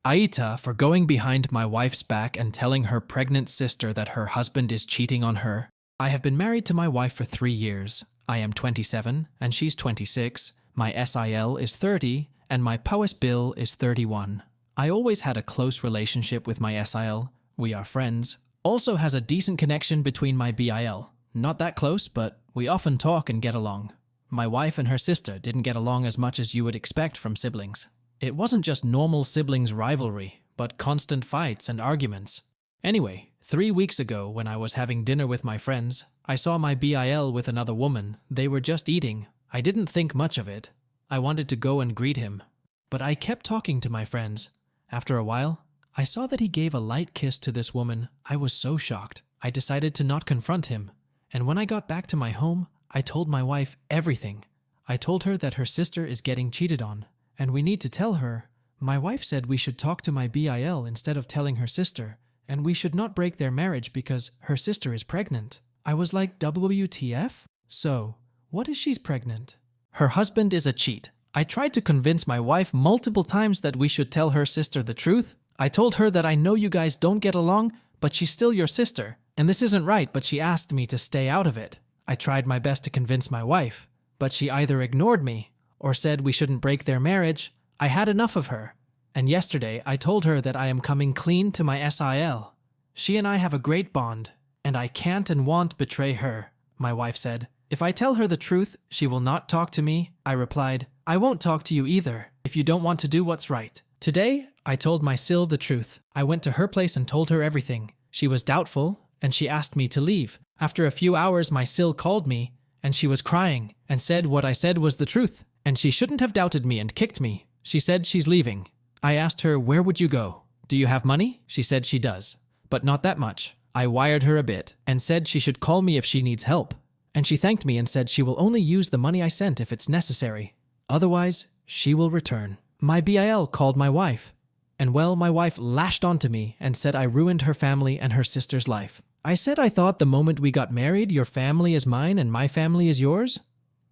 AITA for going behind my wife's back and telling her pregnant sister that her husband is cheating on her. I have been married to my wife for 3 years. I am 27 and she's 26. My SIL is 30 and my POS bill is 31. I always had a close relationship with my SIL. We are friends. Also has a decent connection between my BIL. Not that close, but we often talk and get along. My wife and her sister didn't get along as much as you would expect from siblings. It wasn't just normal siblings rivalry, but constant fights and arguments. Anyway, 3 weeks ago when I was having dinner with my friends, I saw my BIL with another woman. They were just eating. I didn't think much of it. I wanted to go and greet him, but I kept talking to my friends. After a while, I saw that he gave a light kiss to this woman. I was so shocked. I decided to not confront him. And when I got back to my home, I told my wife everything. I told her that her sister is getting cheated on, and we need to tell her. My wife said we should talk to my BIL instead of telling her sister, and we should not break their marriage because her sister is pregnant. I was like, WTF? So, what is she's pregnant? Her husband is a cheat. I tried to convince my wife multiple times that we should tell her sister the truth. I told her that I know you guys don't get along, but she's still your sister, and this isn't right, but she asked me to stay out of it. I tried my best to convince my wife, but she either ignored me or said we shouldn't break their marriage. I had enough of her. And yesterday, I told her that I am coming clean to my SIL. She and I have a great bond, and I can't and won't betray her, my wife said. If I tell her the truth, she will not talk to me. I replied, I won't talk to you either, if you don't want to do what's right. Today, I told my Sil the truth. I went to her place and told her everything. She was doubtful, and she asked me to leave. After a few hours, my Sil called me, and she was crying, and said what I said was the truth, and she shouldn't have doubted me and kicked me. She said she's leaving. I asked her, where would you go? Do you have money? She said she does, but not that much. I wired her a bit, and said she should call me if she needs help. And she thanked me and said she will only use the money I sent if it's necessary. Otherwise, she will return. My BIL called my wife, and well, my wife lashed onto me and said I ruined her family and her sister's life. I said I thought the moment we got married, your family is mine and my family is yours.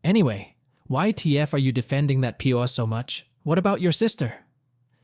Anyway, why TF are you defending that PO so much? What about your sister?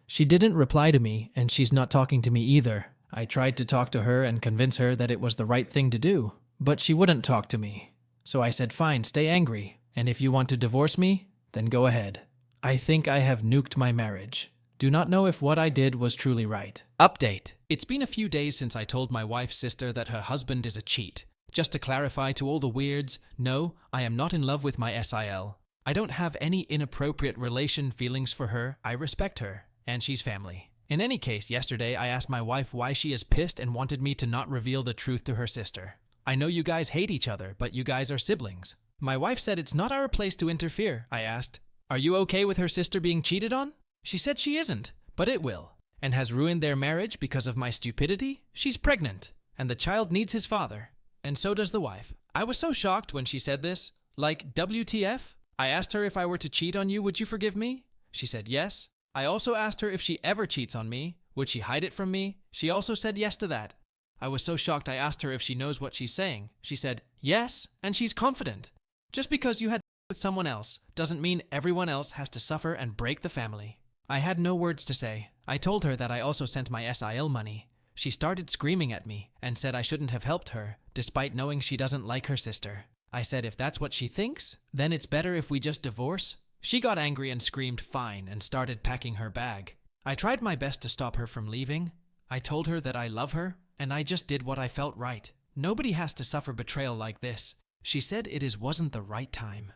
She didn't reply to me, and she's not talking to me either. I tried to talk to her and convince her that it was the right thing to do, but she wouldn't talk to me. So I said, fine, stay angry, and if you want to divorce me, then go ahead. I think I have nuked my marriage. Do not know if what I did was truly right. Update. It's been a few days since I told my wife's sister that her husband is a cheat. Just to clarify to all the weirds, no, I am not in love with my SIL. I don't have any inappropriate relation feelings for her. I respect her, and she's family. In any case, yesterday I asked my wife why she is pissed and wanted me to not reveal the truth to her sister. I know you guys hate each other, but you guys are siblings. My wife said it's not our place to interfere. I asked, are you okay with her sister being cheated on? She said she isn't, but it will, and has ruined their marriage because of my stupidity. She's pregnant, and the child needs his father, and so does the wife. I was so shocked when she said this, like, WTF? I asked her if I were to cheat on you, would you forgive me? She said yes. I also asked her if she ever cheats on me, would she hide it from me? She also said yes to that. I was so shocked I asked her if she knows what she's saying. She said yes, and she's confident. Just because you had with someone else doesn't mean everyone else has to suffer and break the family. I had no words to say. I told her that I also sent my SIL money. She started screaming at me and said I shouldn't have helped her, despite knowing she doesn't like her sister. I said if that's what she thinks, then it's better if we just divorce. She got angry and screamed fine and started packing her bag. I tried my best to stop her from leaving. I told her that I love her, and I just did what I felt right. Nobody has to suffer betrayal like this. She said wasn't the right time.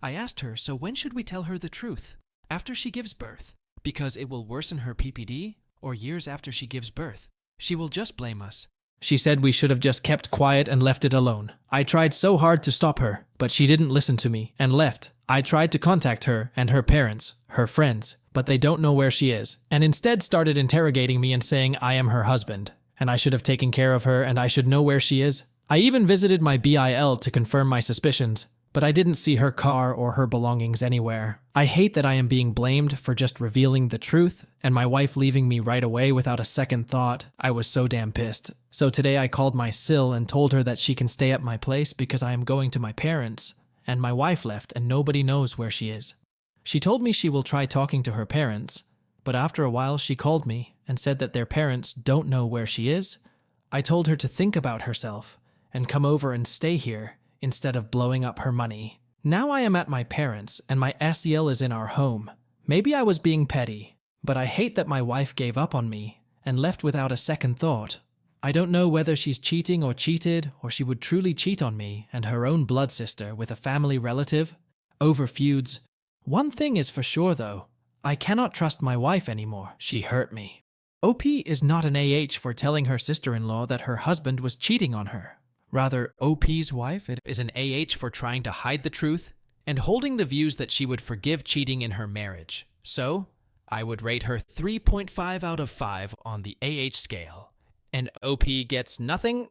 I asked her, so when should we tell her the truth? After she gives birth? Because it will worsen her PPD, or years after she gives birth? She will just blame us. She said we should have just kept quiet and left it alone. I tried so hard to stop her, but she didn't listen to me and left. I tried to contact her and her parents, her friends, but they don't know where she is, and instead started interrogating me and saying I am her husband, and I should have taken care of her and I should know where she is. I even visited my BIL to confirm my suspicions, but I didn't see her car or her belongings anywhere. I hate that I am being blamed for just revealing the truth, and my wife leaving me right away without a second thought. I was so damn pissed. So today I called my Sil and told her that she can stay at my place because I am going to my parents, and my wife left and nobody knows where she is. She told me she will try talking to her parents, but after a while she called me and said that their parents don't know where she is. I told her to think about herself and come over and stay here instead of blowing up her money. Now I am at my parents and my SEL is in our home. Maybe I was being petty, but I hate that my wife gave up on me and left without a second thought. I don't know whether she's cheating or cheated, or she would truly cheat on me and her own blood sister with a family relative over feuds. One thing is for sure though, I cannot trust my wife anymore. She hurt me. OP is not an for telling her sister-in-law that her husband was cheating on her. Rather, OP's wife is an for trying to hide the truth and holding the views that she would forgive cheating in her marriage. So, I would rate her 3.5 out of 5 on the scale. And OP gets nothing?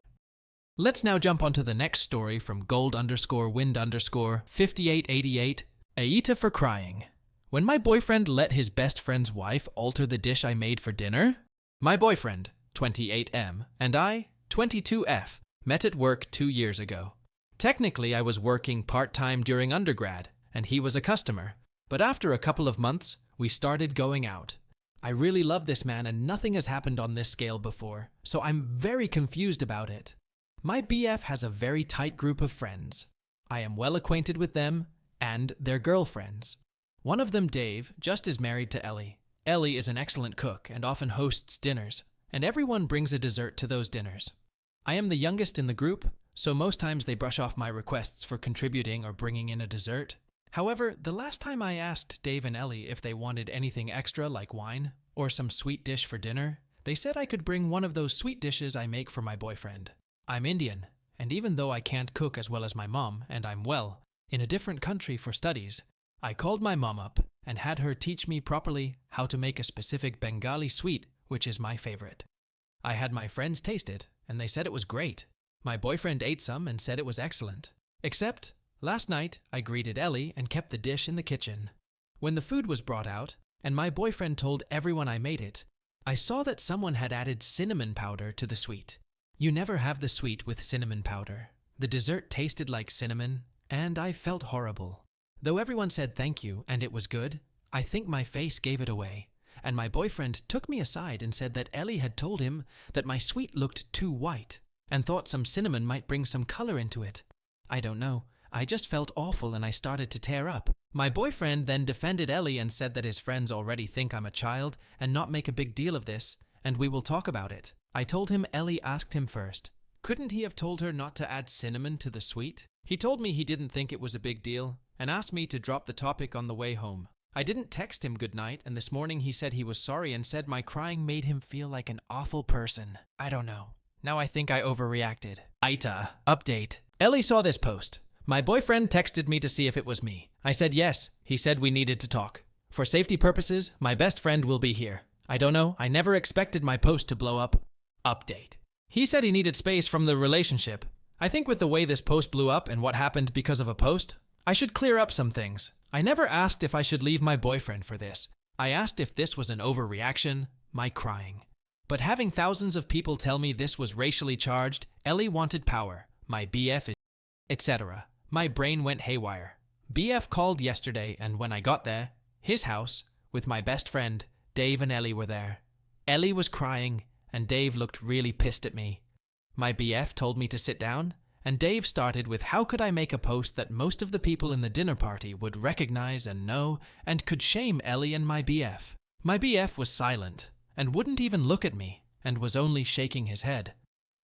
Let's now jump onto the next story from gold_wind_5888. AITA for crying. When my boyfriend let his best friend's wife alter the dish I made for dinner? My boyfriend, 28M, and I, 22F, met at work 2 years ago. Technically, I was working part-time during undergrad, and he was a customer. But after a couple of months, we started going out. I really love this man and nothing has happened on this scale before, so I'm very confused about it. My BF has a very tight group of friends. I am well acquainted with them and their girlfriends. One of them, Dave, just is married to Ellie. Ellie is an excellent cook and often hosts dinners, and everyone brings a dessert to those dinners. I am the youngest in the group, so most times they brush off my requests for contributing or bringing in a dessert. However, the last time I asked Dave and Ellie if they wanted anything extra like wine or some sweet dish for dinner, they said I could bring one of those sweet dishes I make for my boyfriend. I'm Indian, and even though I can't cook as well as my mom, and I'm well, in a different country for studies, I called my mom up and had her teach me properly how to make a specific Bengali sweet, which is my favorite. I had my friends taste it, and they said it was great. My boyfriend ate some and said it was excellent. Except, last night, I greeted Ellie and kept the dish in the kitchen. When the food was brought out, and my boyfriend told everyone I made it, I saw that someone had added cinnamon powder to the sweet. You never have the sweet with cinnamon powder. The dessert tasted like cinnamon, and I felt horrible. Though everyone said thank you and it was good, I think my face gave it away. And my boyfriend took me aside and said that Ellie had told him that my sweet looked too white and thought some cinnamon might bring some color into it. I don't know. I just felt awful and I started to tear up. My boyfriend then defended Ellie and said that his friends already think I'm a child and not make a big deal of this, and we will talk about it. I told him Ellie asked him first. Couldn't he have told her not to add cinnamon to the sweet? He told me he didn't think it was a big deal and asked me to drop the topic on the way home. I didn't text him goodnight, and this morning he said he was sorry and said my crying made him feel like an awful person. I don't know. Now I think I overreacted. AITA. Update. Ellie saw this post. My boyfriend texted me to see if it was me. I said yes. He said we needed to talk. For safety purposes, my best friend will be here. I don't know. I never expected my post to blow up. Update. He said he needed space from the relationship. I think with the way this post blew up and what happened because of a post, I should clear up some things. I never asked if I should leave my boyfriend for this. I asked if this was an overreaction, my crying. But having thousands of people tell me this was racially charged, Ellie wanted power, my BF, etc. My brain went haywire. BF called yesterday, and when I got there, his house, with my best friend, Dave and Ellie were there. Ellie was crying, and Dave looked really pissed at me. My BF told me to sit down, and Dave started with how could I make a post that most of the people in the dinner party would recognize and know and could shame Ellie and my BF. My BF was silent and wouldn't even look at me and was only shaking his head.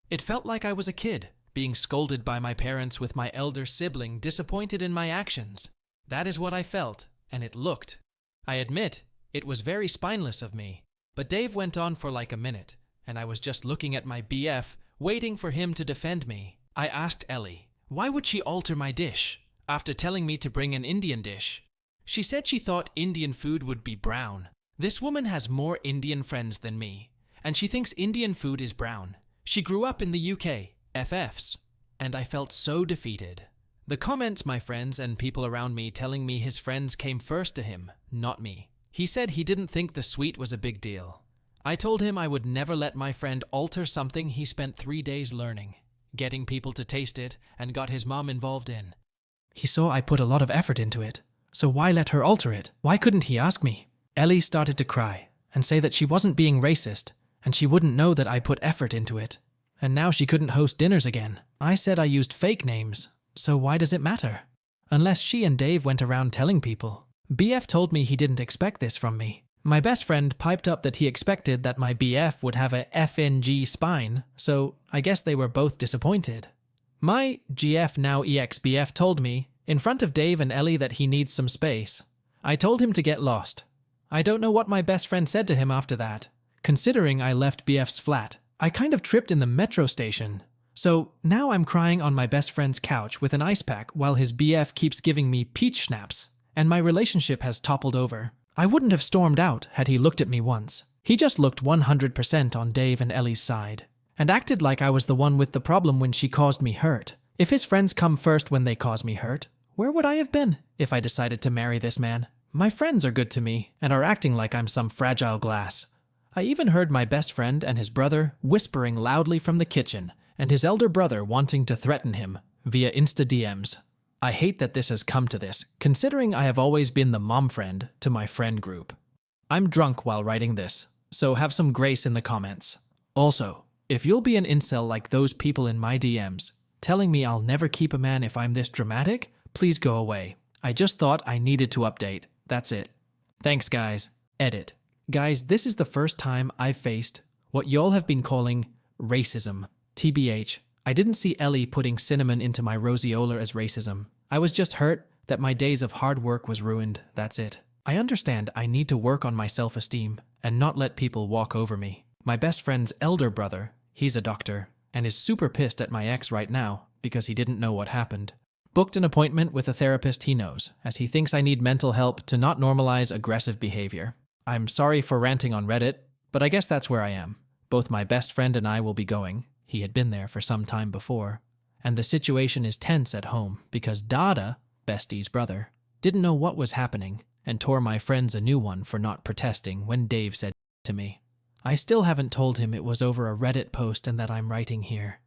It felt like I was a kid, being scolded by my parents with my elder sibling disappointed in my actions. That is what I felt, and it looked. I admit, it was very spineless of me, but Dave went on for like a minute, and I was just looking at my BF, waiting for him to defend me. I asked Ellie, why would she alter my dish after telling me to bring an Indian dish? She said she thought Indian food would be brown. This woman has more Indian friends than me, and she thinks Indian food is brown. She grew up in the UK, FFs, and I felt so defeated. The comments my friends and people around me telling me his friends came first to him, not me. He said he didn't think the sweet was a big deal. I told him I would never let my friend alter something he spent 3 days learning, getting people to taste it, and got his mom involved in. He saw I put a lot of effort into it, so why let her alter it? Why couldn't he ask me? Ellie started to cry and say that she wasn't being racist, and she wouldn't know that I put effort into it. And now she couldn't host dinners again. I said I used fake names, so why does it matter? Unless she and Dave went around telling people. BF told me he didn't expect this from me. My best friend piped up that he expected that my BF would have a FNG spine, so I guess they were both disappointed. My GF now EXBF told me, in front of Dave and Ellie, that he needs some space. I told him to get lost. I don't know what my best friend said to him after that. Considering I left BF's flat, I kind of tripped in the metro station. So now I'm crying on my best friend's couch with an ice pack while his BF keeps giving me peach schnapps, and my relationship has toppled over. I wouldn't have stormed out had he looked at me once. He just looked 100% on Dave and Ellie's side, and acted like I was the one with the problem when she caused me hurt. If his friends come first when they cause me hurt, Where would I have been if I decided to marry this man? My friends are good to me and are acting like I'm some fragile glass. I even heard my best friend and his brother whispering loudly from the kitchen, and his elder brother wanting to threaten him via Insta DMs. I hate that this has come to this, considering I have always been the mom friend to my friend group. I'm drunk while writing this, so have some grace in the comments. Also, if you'll be an incel like those people in my DMs, telling me I'll never keep a man if I'm this dramatic, please go away. I just thought I needed to update. That's it. Thanks, guys. Edit. Guys, this is the first time I've faced what y'all have been calling racism. TBH, I didn't see Ellie putting cinnamon into my roseola as racism. I was just hurt that my days of hard work was ruined. That's it. I understand I need to work on my self-esteem and not let people walk over me. My best friend's elder brother, he's a doctor, and is super pissed at my ex right now because he didn't know what happened. Booked an appointment with a therapist he knows, as he thinks I need mental help to not normalize aggressive behavior. I'm sorry for ranting on Reddit, but I guess that's where I am. Both my best friend and I will be going. He had been there for some time before. And the situation is tense at home because Dada, Bestie's brother, didn't know what was happening and tore my friends a new one for not protesting when Dave said to me. I still haven't told him it was over a Reddit post and that I'm writing here.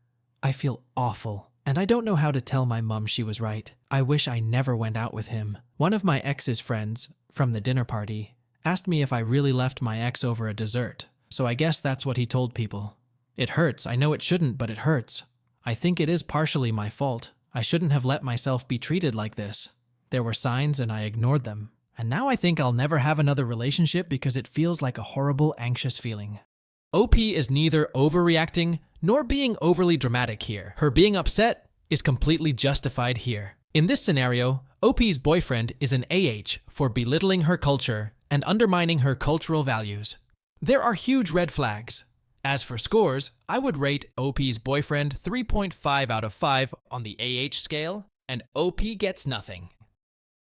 I feel awful. And I don't know how to tell my mum she was right. I wish I never went out with him. One of my ex's friends, from the dinner party, asked me if I really left my ex over a dessert, so I guess that's what he told people. It hurts, I know it shouldn't, but it hurts. I think it is partially my fault. I shouldn't have let myself be treated like this. There were signs and I ignored them. And now I think I'll never have another relationship because it feels like a horrible, anxious feeling. OP is neither overreacting nor being overly dramatic here. Her being upset is completely justified here. In this scenario, OP's boyfriend is an AH for belittling her culture and undermining her cultural values. There are huge red flags. As for scores, I would rate OP's boyfriend 3.5 out of 5 on the AH scale, and OP gets nothing.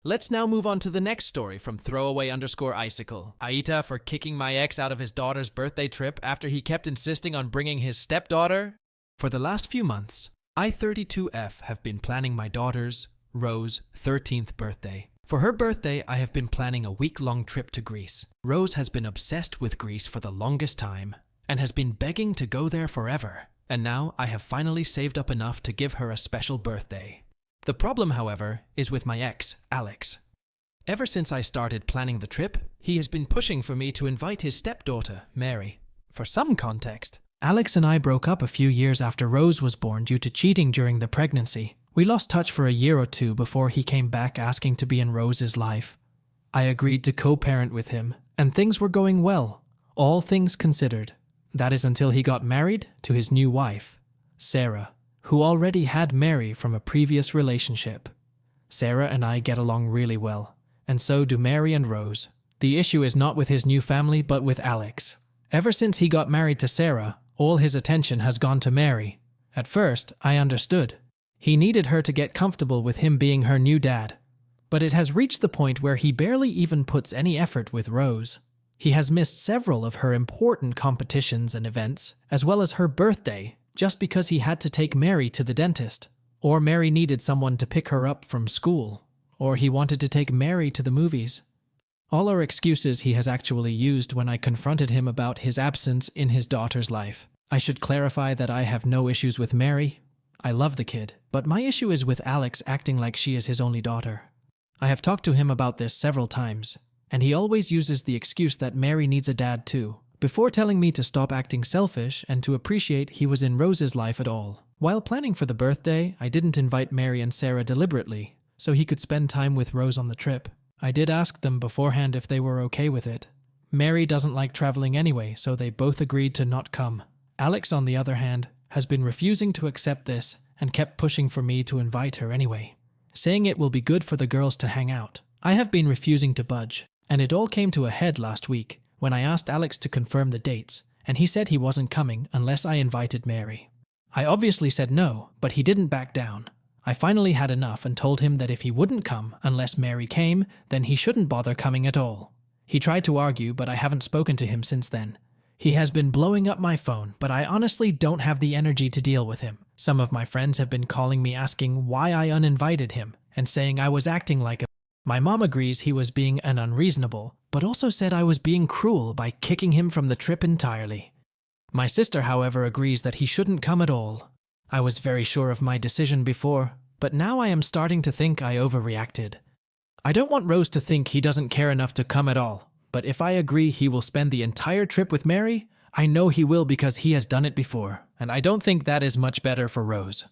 Let's now move on to the next story from throwaway_icicle. AITA for kicking my ex out of his daughter's birthday trip after he kept insisting on bringing his stepdaughter. For the last few months, I 32F have been planning my daughter's, Rose, 13th birthday. For her birthday, I have been planning a week-long trip to Greece. Rose has been obsessed with Greece for the longest time and has been begging to go there forever. And now I have finally saved up enough to give her a special birthday. The problem, however, is with my ex, Alex. Ever since I started planning the trip, he has been pushing for me to invite his stepdaughter, Mary. For some context, Alex and I broke up a few years after Rose was born due to cheating during the pregnancy. We lost touch for a year or two before he came back asking to be in Rose's life. I agreed to co-parent with him, and things were going well, all things considered. That is until he got married to his new wife, Sarah, who already had Mary from a previous relationship. Sarah and I get along really well, and so do Mary and Rose. The issue is not with his new family, but with Alex. Ever since he got married to Sarah, all his attention has gone to Mary. At first, I understood. He needed her to get comfortable with him being her new dad. But it has reached the point where he barely even puts any effort with Rose. He has missed several of her important competitions and events, as well as her birthday, just because he had to take Mary to the dentist, or Mary needed someone to pick her up from school, or he wanted to take Mary to the movies. All are excuses he has actually used when I confronted him about his absence in his daughter's life. I should clarify that I have no issues with Mary. I love the kid, but my issue is with Alex acting like she is his only daughter. I have talked to him about this several times, and he always uses the excuse that Mary needs a dad too, before telling me to stop acting selfish and to appreciate he was in Rose's life at all. While planning for the birthday, I didn't invite Mary and Sarah deliberately, so he could spend time with Rose on the trip. I did ask them beforehand if they were okay with it. Mary doesn't like traveling anyway, so they both agreed to not come. Alex, on the other hand, has been refusing to accept this and kept pushing for me to invite her anyway, saying it will be good for the girls to hang out. I have been refusing to budge, and it all came to a head last week when I asked Alex to confirm the dates, and he said he wasn't coming unless I invited Mary. I obviously said no, but he didn't back down. I finally had enough and told him that if he wouldn't come unless Mary came, then he shouldn't bother coming at all. He tried to argue, but I haven't spoken to him since then. He has been blowing up my phone, but I honestly don't have the energy to deal with him. Some of my friends have been calling me asking why I uninvited him, and saying I was acting like a... My mom agrees he was being an unreasonable, but also said I was being cruel by kicking him from the trip entirely. My sister, however, agrees that he shouldn't come at all. I was very sure of my decision before, but now I am starting to think I overreacted. I don't want Rose to think he doesn't care enough to come at all, but if I agree he will spend the entire trip with Mary, I know he will because he has done it before, and I don't think that is much better for Rose.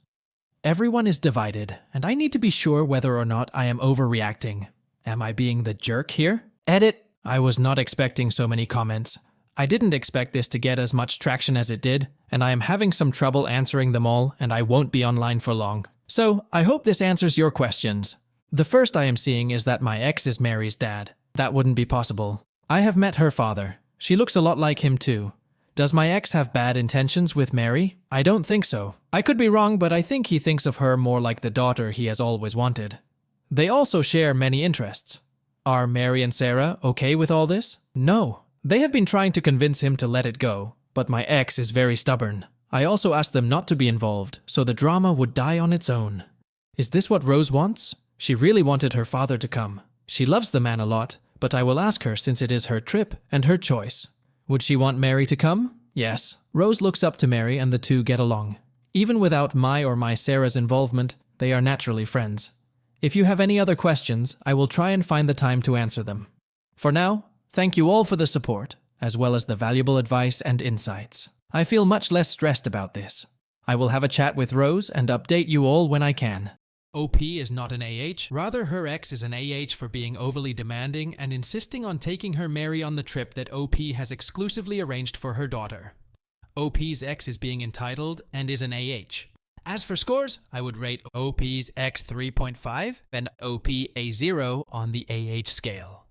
Everyone is divided, and I need to be sure whether or not I am overreacting. Am I being the jerk here? Edit. I was not expecting so many comments. I didn't expect this to get as much traction as it did, and I am having some trouble answering them all, and I won't be online for long. So, I hope this answers your questions. The first I am seeing is that my ex is Mary's dad. That wouldn't be possible. I have met her father. She looks a lot like him too. Does my ex have bad intentions with Mary? I don't think so. I could be wrong, but I think he thinks of her more like the daughter he has always wanted. They also share many interests. Are Mary and Sarah okay with all this? No. They have been trying to convince him to let it go, but my ex is very stubborn. I also asked them not to be involved, so the drama would die on its own. Is this what Rose wants? She really wanted her father to come. She loves the man a lot, but I will ask her since it is her trip and her choice. Would she want Mary to come? Yes. Rose looks up to Mary and the two get along. Even without my or my Sarah's involvement, they are naturally friends. If you have any other questions, I will try and find the time to answer them. For now, thank you all for the support, as well as the valuable advice and insights. I feel much less stressed about this. I will have a chat with Rose and update you all when I can. OP is not an AH, rather her ex is an AH for being overly demanding and insisting on taking her Mary on the trip that OP has exclusively arranged for her daughter. OP's ex is being entitled and is an AH. As for scores, I would rate OP's ex 3.5 and OP a 0 on the AH scale.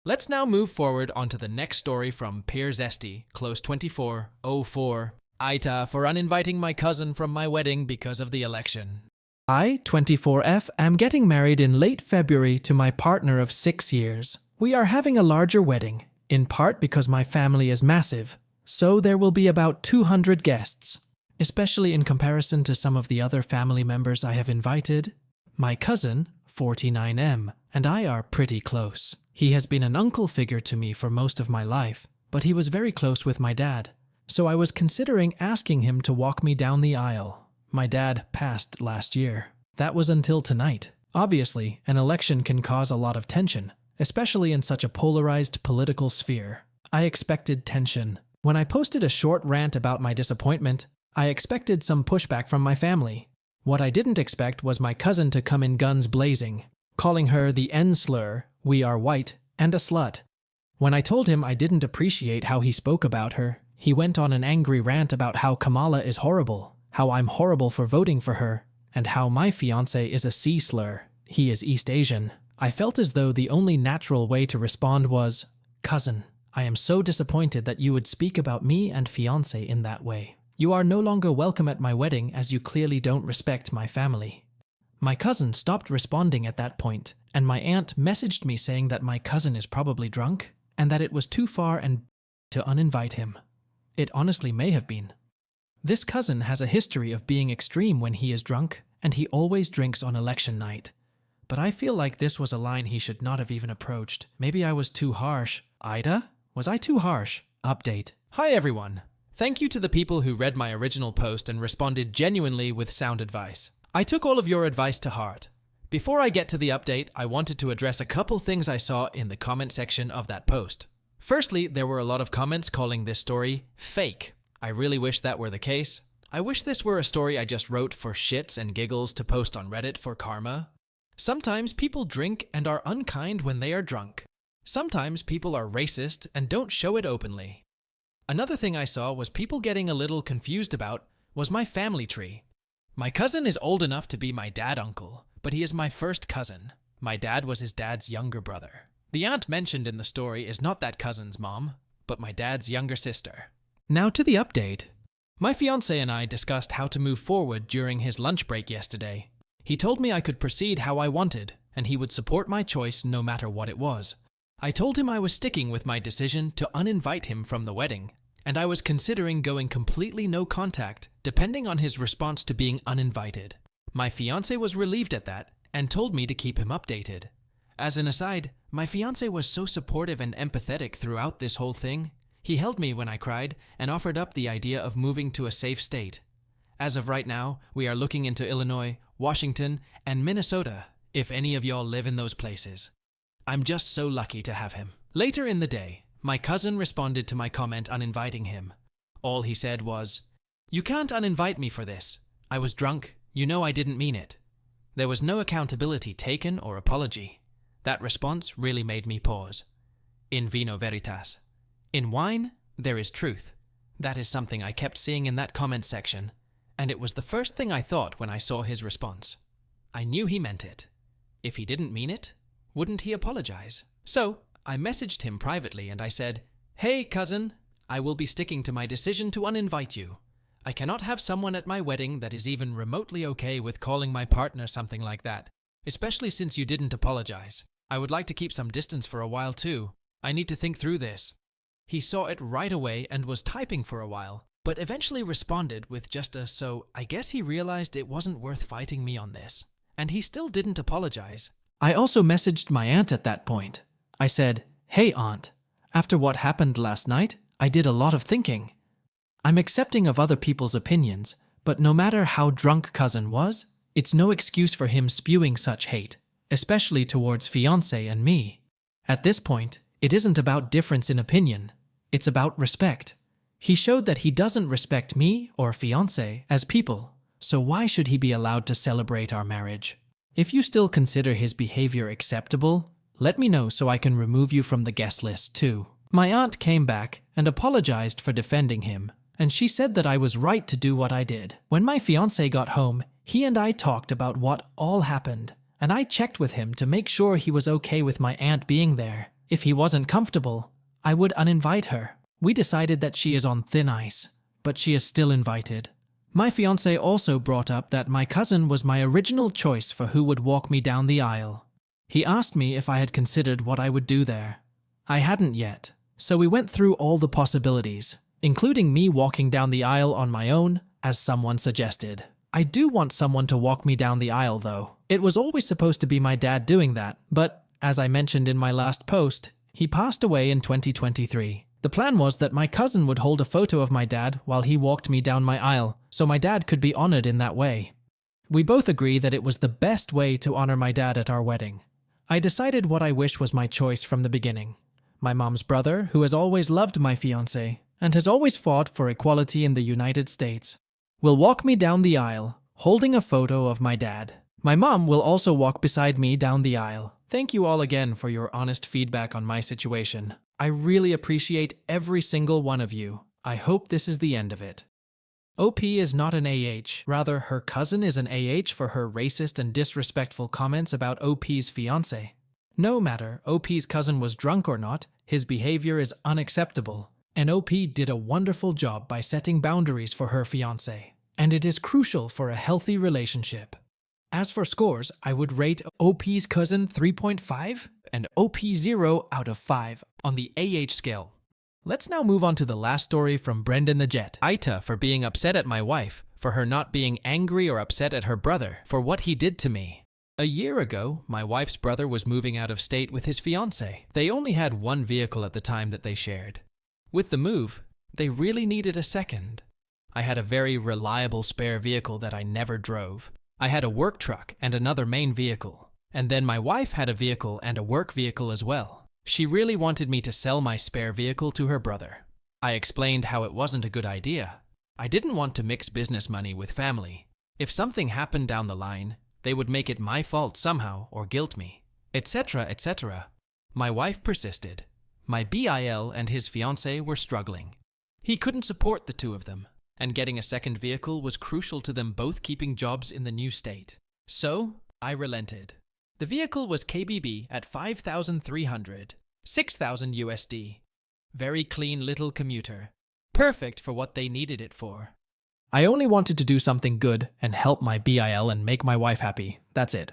Let's now move forward onto the next story from Piers Esti, close 2404. AITA for uninviting my cousin from my wedding because of the election. I, 24F, am getting married in late February to my partner of 6 years. We are having a larger wedding, in part because my family is massive, so there will be about 200 guests, especially in comparison to some of the other family members I have invited. My cousin, 49M, and I are pretty close. He has been an uncle figure to me for most of my life, but he was very close with my dad, so I was considering asking him to walk me down the aisle. My dad passed last year. That was until tonight. Obviously, an election can cause a lot of tension, especially in such a polarized political sphere. I expected tension. When I posted a short rant about my disappointment, I expected some pushback from my family. What I didn't expect was my cousin to come in guns blazing, calling her the N-slur, we are white, and a slut. When I told him I didn't appreciate how he spoke about her, he went on an angry rant about how Kamala is horrible, how I'm horrible for voting for her, and how my fiancé is a C-slur. He is East Asian. I felt as though the only natural way to respond was, "Cousin, I am so disappointed that you would speak about me and fiancé in that way. You are no longer welcome at my wedding as you clearly don't respect my family." My cousin stopped responding at that point, and my aunt messaged me saying that my cousin is probably drunk, and that it was too far and to uninvite him. It honestly may have been. This cousin has a history of being extreme when he is drunk, and he always drinks on election night. But I feel like this was a line he should not have even approached. Maybe I was too harsh. AITA? Was I too harsh? Update. Hi everyone. Thank you to the people who read my original post and responded genuinely with sound advice. I took all of your advice to heart. Before I get to the update, I wanted to address a couple things I saw in the comment section of that post. Firstly, there were a lot of comments calling this story fake. I really wish that were the case. I wish this were a story I just wrote for shits and giggles to post on Reddit for karma. Sometimes people drink and are unkind when they are drunk. Sometimes people are racist and don't show it openly. Another thing I saw was people getting a little confused about was my family tree. My cousin is old enough to be my dad-uncle, but he is my first cousin. My dad was his dad's younger brother. The aunt mentioned in the story is not that cousin's mom, but my dad's younger sister. Now to the update. My fiancé and I discussed how to move forward during his lunch break yesterday. He told me I could proceed how I wanted, and he would support my choice no matter what it was. I told him I was sticking with my decision to uninvite him from the wedding, and I was considering going completely no contact, depending on his response to being uninvited. My fiancé was relieved at that, and told me to keep him updated. As an aside, my fiancé was so supportive and empathetic throughout this whole thing. He held me when I cried and offered up the idea of moving to a safe state. As of right now, we are looking into Illinois, Washington, and Minnesota, if any of y'all live in those places. I'm just so lucky to have him. Later in the day, my cousin responded to my comment uninviting him. All he said was, "You can't uninvite me for this. I was drunk. You know I didn't mean it." There was no accountability taken or apology. That response really made me pause. In vino veritas. In wine, there is truth. That is something I kept seeing in that comment section, and it was the first thing I thought when I saw his response. I knew he meant it. If he didn't mean it, wouldn't he apologize? So, I messaged him privately and I said, "Hey, cousin, I will be sticking to my decision to uninvite you. I cannot have someone at my wedding that is even remotely okay with calling my partner something like that, especially since you didn't apologize. I would like to keep some distance for a while too. I need to think through this." He saw it right away and was typing for a while, but eventually responded with just a "so I guess he realized it wasn't worth fighting me on this." And he still didn't apologize. I also messaged my aunt at that point. I said, "Hey aunt, after what happened last night, I did a lot of thinking. I'm accepting of other people's opinions, but no matter how drunk cousin was, it's no excuse for him spewing such hate, especially towards fiancé and me. At this point, it isn't about difference in opinion. It's about respect. He showed that he doesn't respect me or fiancé as people, so why should he be allowed to celebrate our marriage? If you still consider his behavior acceptable, let me know so I can remove you from the guest list too." My aunt came back and apologized for defending him, and she said that I was right to do what I did. When my fiancé got home, he and I talked about what all happened, and I checked with him to make sure he was okay with my aunt being there. If he wasn't comfortable, I would uninvite her. We decided that she is on thin ice, but she is still invited. My fiancé also brought up that my cousin was my original choice for who would walk me down the aisle. He asked me if I had considered what I would do there. I hadn't yet, so we went through all the possibilities, including me walking down the aisle on my own, as someone suggested. I do want someone to walk me down the aisle though. It was always supposed to be my dad doing that, but as I mentioned in my last post, he passed away in 2023. The plan was that my cousin would hold a photo of my dad while he walked me down my aisle, so my dad could be honored in that way. We both agree that it was the best way to honor my dad at our wedding. I decided what I wish was my choice from the beginning. My mom's brother, who has always loved my fiancé and has always fought for equality in the United States, will walk me down the aisle, holding a photo of my dad. My mom will also walk beside me down the aisle. Thank you all again for your honest feedback on my situation. I really appreciate every single one of you. I hope this is the end of it. OP is not an AH, rather her cousin is an AH for her racist and disrespectful comments about OP's fiancé. No matter OP's cousin was drunk or not, his behavior is unacceptable, and OP did a wonderful job by setting boundaries for her fiancé, and it is crucial for a healthy relationship. As for scores, I would rate OP's cousin 3.5 and OP 0 out of 5 on the AH scale. Let's now move on to the last story from Brendan the Jet. AITA for being upset at my wife, for her not being angry or upset at her brother for what he did to me. A year ago, my wife's brother was moving out of state with his fiancée. They only had one vehicle at the time that they shared. With the move, they really needed a second. I had a very reliable spare vehicle that I never drove. I had a work truck and another main vehicle. And then my wife had a vehicle and a work vehicle as well. She really wanted me to sell my spare vehicle to her brother. I explained how it wasn't a good idea. I didn't want to mix business money with family. If something happened down the line, they would make it my fault somehow or guilt me, etc., etc. My wife persisted. My BIL and his fiancé were struggling. He couldn't support the two of them, and getting a second vehicle was crucial to them both keeping jobs in the new state. So, I relented. The vehicle was KBB at 5,300, 6,000 USD. Very clean little commuter. Perfect for what they needed it for. I only wanted to do something good and help my BIL and make my wife happy. That's it.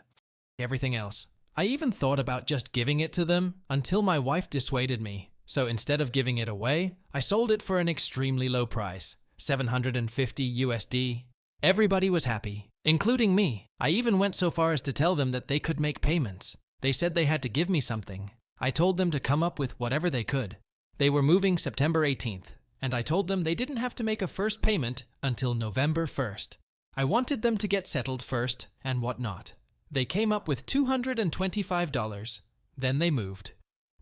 Everything else. I even thought about just giving it to them until my wife dissuaded me. So instead of giving it away, I sold it for an extremely low price, 750 USD. Everybody was happy, including me. I even went so far as to tell them that they could make payments. They said they had to give me something. I told them to come up with whatever they could. They were moving September 18th, and I told them they didn't have to make a first payment until November 1st. I wanted them to get settled first and whatnot. They came up with $225. Then they moved.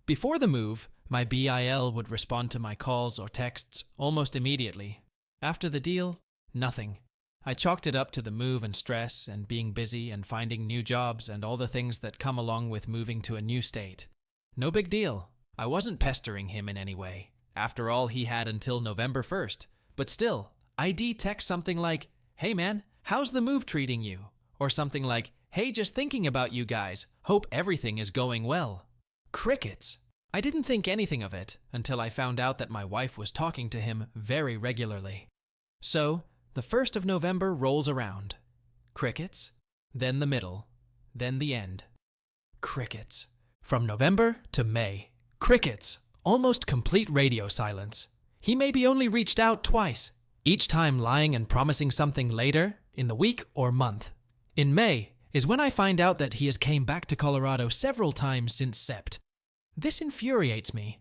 Before the move, my BIL would respond to my calls or texts almost immediately. After the deal, nothing. I chalked it up to the move and stress and being busy and finding new jobs and all the things that come along with moving to a new state. No big deal. I wasn't pestering him in any way. After all, he had until November 1st. But still, ID text something like, "Hey man, how's the move treating you?" Or something like, "Hey, just thinking about you guys. Hope everything is going well." Crickets. I didn't think anything of it until I found out that my wife was talking to him very regularly. So, the 1st of November rolls around. Crickets. Then the middle. Then the end. Crickets. From November to May. Crickets. Almost complete radio silence. He maybe only reached out twice, each time lying and promising something later in the week or month. In May is when I find out that he has came back to Colorado several times since Sept. This infuriates me.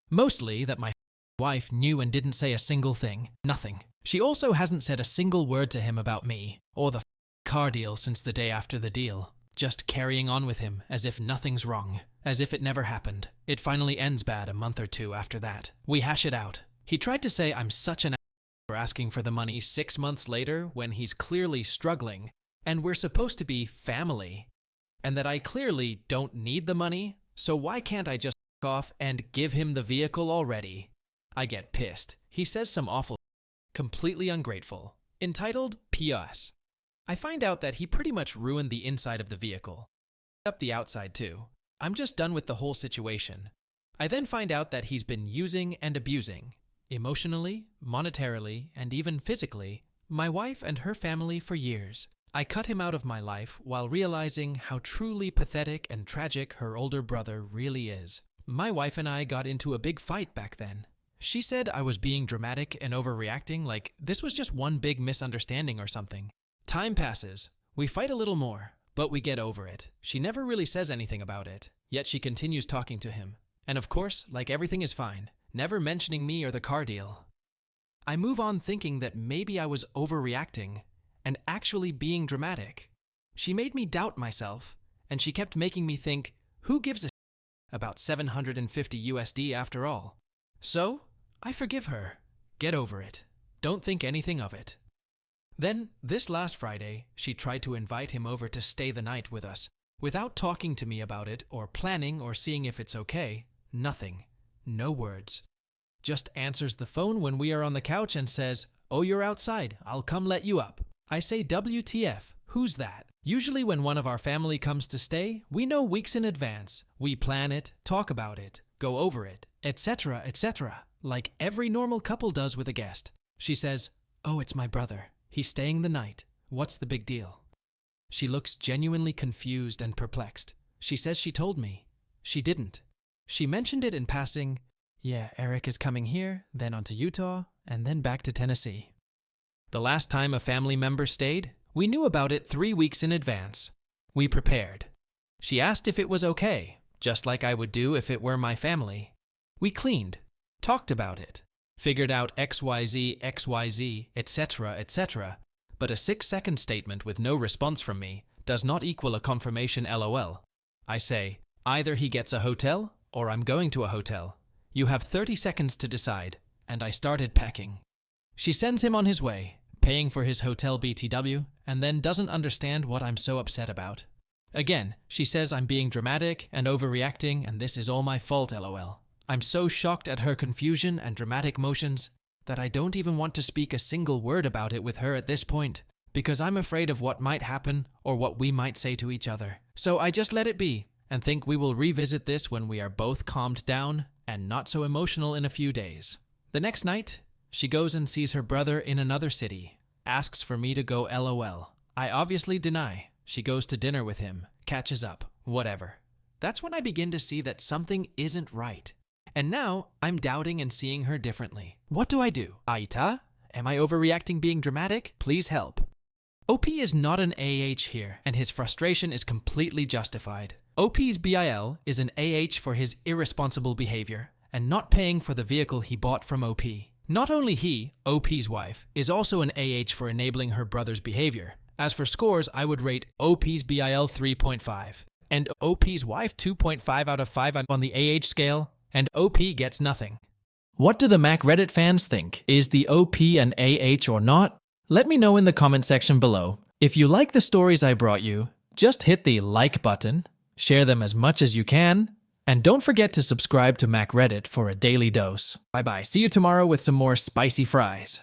Mostly that my wife knew and didn't say a single thing. Nothing. She also hasn't said a single word to him about me or the car deal since the day after the deal. Just carrying on with him as if nothing's wrong, as if it never happened. It finally ends bad a month or two after that. We hash it out. He tried to say I'm such an for asking for the money 6 months later when he's clearly struggling and we're supposed to be family, and that I clearly don't need the money, so why can't I just off and give him the vehicle already? I get pissed. He says some awful, completely ungrateful, entitled PS. I find out that he pretty much ruined the inside of the vehicle. Up the outside too. I'm just done with the whole situation. I then find out that he's been using and abusing, emotionally, monetarily, and even physically, my wife and her family for years. I cut him out of my life while realizing how truly pathetic and tragic her older brother really is. My wife and I got into a big fight back then. She said I was being dramatic and overreacting, like this was just one big misunderstanding or something. Time passes. We fight a little more, but we get over it. She never really says anything about it, yet she continues talking to him. And of course, like everything is fine, never mentioning me or the car deal. I move on thinking that maybe I was overreacting and actually being dramatic. She made me doubt myself, and she kept making me think, who gives a about $750 USD after all? So, I forgive her. Get over it. Don't think anything of it. Then, this last Friday, she tried to invite him over to stay the night with us, without talking to me about it or planning or seeing if it's okay. Nothing. No words. Just answers the phone when we are on the couch and says, "Oh, you're outside. I'll come let you up." I say, WTF, who's that? Usually when one of our family comes to stay, we know weeks in advance. We plan it, talk about it, go over it, etc., etc., like every normal couple does with a guest. She says, "Oh, it's my brother. He's staying the night. What's the big deal?" She looks genuinely confused and perplexed. She says she told me. She didn't. She mentioned it in passing. Yeah, Eric is coming here, then on to Utah, and then back to Tennessee. The last time a family member stayed, we knew about it 3 weeks in advance. We prepared. She asked if it was okay, just like I would do if it were my family. We cleaned, talked about it, figured out XYZ, XYZ, etc., etc., but a 6-second statement with no response from me does not equal a confirmation LOL. I say, either he gets a hotel, or I'm going to a hotel. You have 30 seconds to decide, and I started packing. She sends him on his way, paying for his hotel BTW, and then doesn't understand what I'm so upset about. Again, she says I'm being dramatic and overreacting, and this is all my fault, LOL. I'm so shocked at her confusion and dramatic motions that I don't even want to speak a single word about it with her at this point, because I'm afraid of what might happen or what we might say to each other. So I just let it be, and think we will revisit this when we are both calmed down and not so emotional in a few days. The next night, she goes and sees her brother in another city, asks for me to go LOL. I obviously deny. She goes to dinner with him, catches up, whatever. That's when I begin to see that something isn't right. And now, I'm doubting and seeing her differently. What do? AITA? Am I overreacting being dramatic? Please help. OP is not an AH here, and his frustration is completely justified. OP's BIL is an AH for his irresponsible behavior and not paying for the vehicle he bought from OP. Not only he, OP's wife, is also an AH for enabling her brother's behavior. As for scores, I would rate OP's BIL 3.5 and OP's wife 2.5 out of 5 on the AH scale, and OP gets nothing. What do the Mac Reddit fans think? Is the OP an AH or not? Let me know in the comment section below. If you like the stories I brought you, just hit the like button, share them as much as you can, and don't forget to subscribe to Mac Reddit for a daily dose. Bye bye. See you tomorrow with some more spicy fries.